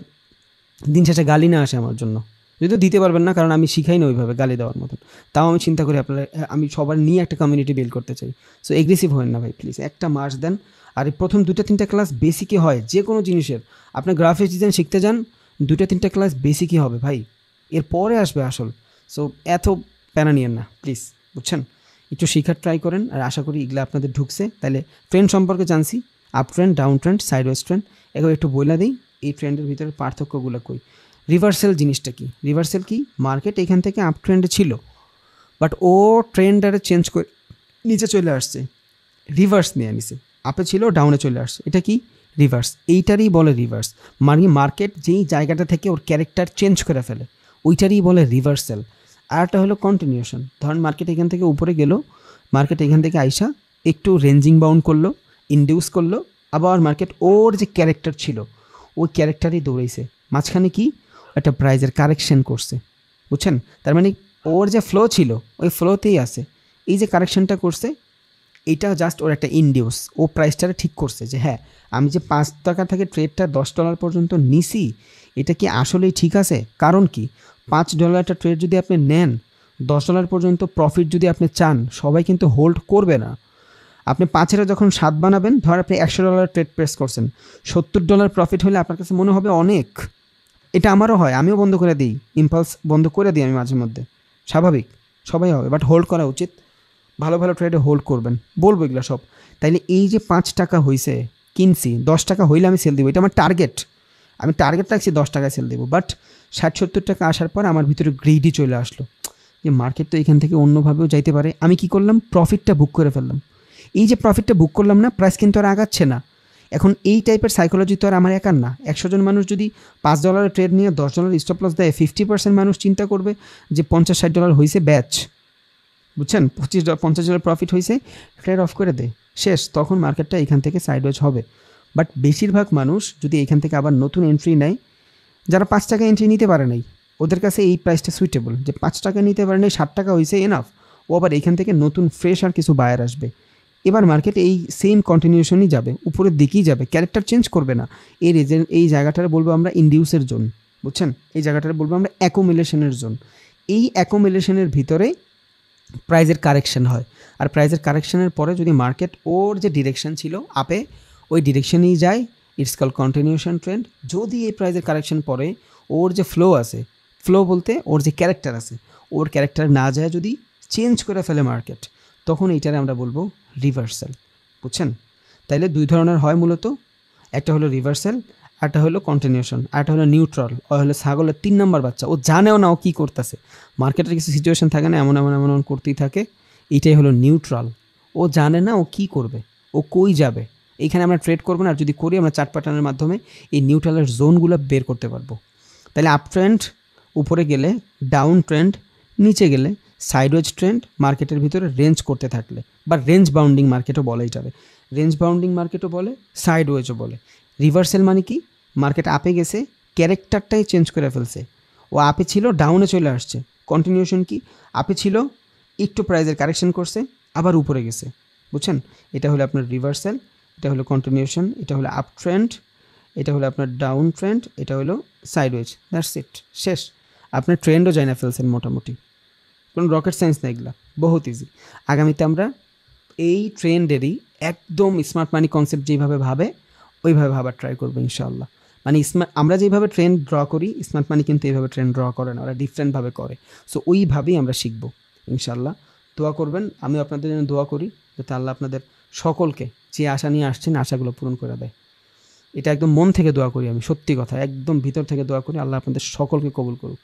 দিন শেষে গালি না আসে আমার জন্য, যদিও দিতে পারবেন না কারণ আমি শিখাই না ওইভাবে গালি দেওয়ার মতন। তাও আমি চিন্তা করি আপনারা, আমি সবার নিয়ে একটা কমিউনিটি বিল্ড করতে চাই। সো এগ্রেসিভ হবেন না ভাই প্লিজ, একটা মাস দেন। আর এই প্রথম 2-3টা ক্লাস বেসিকই হয় যে কোনো জিনিসের। আপনি গ্রাফিক্স ডিজাইন শিখতে যান, 2-3টা ক্লাস বেসিকই হবে ভাই, এরপরে আসবে আসল। সো এত প্যারা নিয়েন না প্লিজ, বুঝছেন? একটু শেখার ট্রাই করেন। আর আশা করি এগুলো আপনাদের ঢুকছে। তাহলে ট্রেন্ড সম্পর্কে জানছি, up trend, down trend, sideways trend, এগুলো একটু বলে দিই এই ট্রেন্ডের ভিতরে পার্থক্যগুলো কই। রিভার্সাল জিনিসটা কি? রিভার্সাল কি? মার্কেট এখান থেকে আপ ট্রেন্ডে ছিল, বাট ও ট্রেন্ডারে চেঞ্জ করে নিচে চলে আসছে, রিভার্স নিয়ে নিছে। আপে ছিল, ডাউনে চলে আসছে, এটা কি? রিভার্স। এইটারই বলে রিভার্স। মানে মার্কেট যেই জায়গাটা থেকে ওর ক্যারেক্টার চেঞ্জ করে ফেলে, ওইটারই বলে রিভার্সাল। আর একটা হলো কন্টিনিউশন। ধরেন মার্কেট এখান থেকে উপরে গেল, মার্কেট এখান থেকে আইসা একটু রেঞ্জিং বাউন্ড করলো, ইন্ডিউস করলো, আবার মার্কেট ওর যে ক্যারেক্টার ছিল ওই ক্যারেক্টারই দৌড়াইছে। মাঝখানে কি একটা প্রাইজের কারেকশন করছে, বুঝছেন? তার মানে ওর যে ফ্লো ছিল ওই ফ্লোতেই আছে। এই যে কারেকশনটা করছে, এইটা জাস্ট ওর একটা ইন্ডিউস। ও প্রাইসটা ঠিক করছে যে হ্যাঁ, আমি যে 5 টাকা থেকে ট্রেডটা $10 পর্যন্ত নিছি, এটা কি আসলেই ঠিক আছে? কারণ কি, $5 ট্রেড যদি আপনি নেন, $10 পর্যন্ত প্রফিট যদি আপনি চান, সবাই কিন্তু হোল্ড করবে না। আপনি 5-এর যখন 7 বানাবেন, ধর আপনি $100 ট্রেড প্রেস করছেন, $70 প্রফিট হলে আপনার কাছে মনে হবে অনেক। এটা আমারও হয়, আমিও বন্ধ করে দিই, ইম্পালস বন্ধ করে দিই আমি মাঝে মধ্যে, স্বাভাবিক, সবাই হবে। বাট হোল্ড করা উচিত, ভালো ভালো ট্রেডে হোল্ড করবেন, বলবো এগুলো সব। তাইলে এই যে 5 টাকা হয়েছে, কিনছি, 10 টাকা হইলে আমি সেল দিব, এটা আমার টার্গেট। আমি টার্গেট রাখছি 10 টাকায় সেল দেবো। বাট 60-70 টাকা আসার পর আমার ভিতরে গ্রিডি চলে আসলো যে মার্কেট তো এখান থেকে অন্যভাবেও যাইতে পারে। আমি কি করলাম, প্রফিটটা বুক করে ফেললাম। এই যে প্রফিটটা বুক করলাম না, প্রাইস কিন্তু আর আগাচ্ছে না। এখন এই টাইপের সাইকোলজি তো আর আমার একার না। 100 জন মানুষ যদি $5 ট্রেড নিয়ে $10 স্টপ লস দেয়, 50% মানুষ চিন্তা করবে যে $50-60 হয়েছে ব্যাচ, বুঝছেন? $50 প্রফিট হয়েছে, ট্রেড অফ করে দেয়, শেষ। তখন মার্কেটটা এখান থেকে সাইডওয়েজ হবে। বাট বেশিরভাগ মানুষ যদি এখান থেকে আবার নতুন এন্ট্রি নেয়, যারা 5 টাকা এন্ট্রি নিতে পারে নাই, ওদের কাছে এই প্রাইসটা সুইটেবল, যে 5 টাকা নিতে পারে নাই, 60 টাকা হয়েছে এনাফ। ও আবার এখান থেকে নতুন ফ্রেশ আর কিছু বায়ার আসবে। এবার মার্কেট এই সেম কন্টিনিউশনই যাবে, উপরের দিকেই যাবে, ক্যারেক্টার চেঞ্জ করবে না। এই জায়গাটারে বলবো আমরা ইন্ডিউসের জোন, বুঝছেন? এই জায়গাটারে বলবো আমরা অ্যাকুমুলেশনের জোন। এই অ্যাকুমুলেশনের ভিতরে প্রাইজের কারেকশন হয়। আর প্রাইজের কারেকশনের পরে যদি মার্কেট ওর যে ডিরেকশন ছিল আপে, ওই ডিরেকশনেই যায়, ইটস কল কন্টিনিউশন ট্রেন্ড। যদি এই প্রাইজের কারেকশন পরে ওর যে ফ্লো আছে, ফ্লো বলতে ওর যে ক্যারেক্টার আছে, ওর ক্যারেক্টার না যায় যদি চেঞ্জ করে ফেলে মার্কেট, তখন এইটারে আমরা বলবো রিভার্সাল, বুঝছেন? তাইলে 2 ধরনের হয় মূলত, একটা হলো রিভার্সাল, একটা হলো কন্টিনিউশন, আর একটা হলো নিউট্রাল। ও হলো ছাগলের 3 নম্বর বাচ্চা, ও জানেও না ও কী করতেছে। মার্কেটের কিছু সিচুয়েশন থাকে না, এমন এমন এমন এমন করতেই থাকে, এইটাই হলো নিউট্রাল। ও জানে না ও কী করবে, ও কই যাবে। এইখানে আমরা ট্রেড করবো না, আর যদি করি আমরা চার্ট প্যাটার্নের মাধ্যমে এই নিউট্রালের জোনগুলো বের করতে পারবো। তাহলে আপ ট্রেন্ড উপরে গেলে, ডাউন ট্রেন্ড নিচে গেলে, সাইডওয়েজ ট্রেন্ড মার্কেটের ভিতরে রেঞ্জ করতে থাকলে, বা রেঞ্জ বাউন্ডিং মার্কেটও বলে এটারে, রেঞ্জ বাউন্ডিং মার্কেটও বলে, সাইডওয়েজও বলে। রিভার্সাল মানে কি, মার্কেট আপে গেছে, ক্যারেক্টারটাই চেঞ্জ করে ফেলছে, ও আপে ছিল, ডাউনে চলে আসছে। কন্টিনিউশন কি, আপে ছিল, একটু প্রাইজের কারেকশন করছে, আবার উপরে গেছে, বুঝছেন? এটা হলো আপনার রিভার্সাল, এটা হলো কন্টিনিউশন, এটা হলো আপ ট্রেন্ড, এটা হলো আপনার ডাউন ট্রেন্ড, এটা হলো সাইডওয়েজ। দ্যাটস ইট, শেষ। আপনার ট্রেন্ডও যায় না ফেলছেন মোটামুটি, কোনো রকেট সায়েন্স না এগুলা, বহুত ইজি। আগামীতে আমরা এই ট্রেন্ডেরই একদম স্মার্ট মানি কনসেপ্ট যেভাবে ভাবে ওইভাবে ভাবার ট্রাই করবো ইনশাআল্লাহ। মানে আমরা যেভাবে ট্রেন্ড ড্র করি, স্মার্ট মানি কিন্তু এইভাবে ট্রেন্ড ড্র করে না, ওরা ডিফারেন্টভাবে করে। সো ওইভাবেই আমরা শিখবো ইনশাআল্লাহ। দোয়া করবেন, আমি আপনাদের জন্য দোয়া করি যাতে আল্লাহ আপনাদের সকলকে যে আশা নিয়ে আসছেন আশাগুলো পূরণ করে দেয়। এটা একদম মন থেকে দোয়া করি, আমি সত্যি কথা একদম ভিতর থেকে দোয়া করি, আল্লাহ আপনাদের সকলকে কবুল করুক।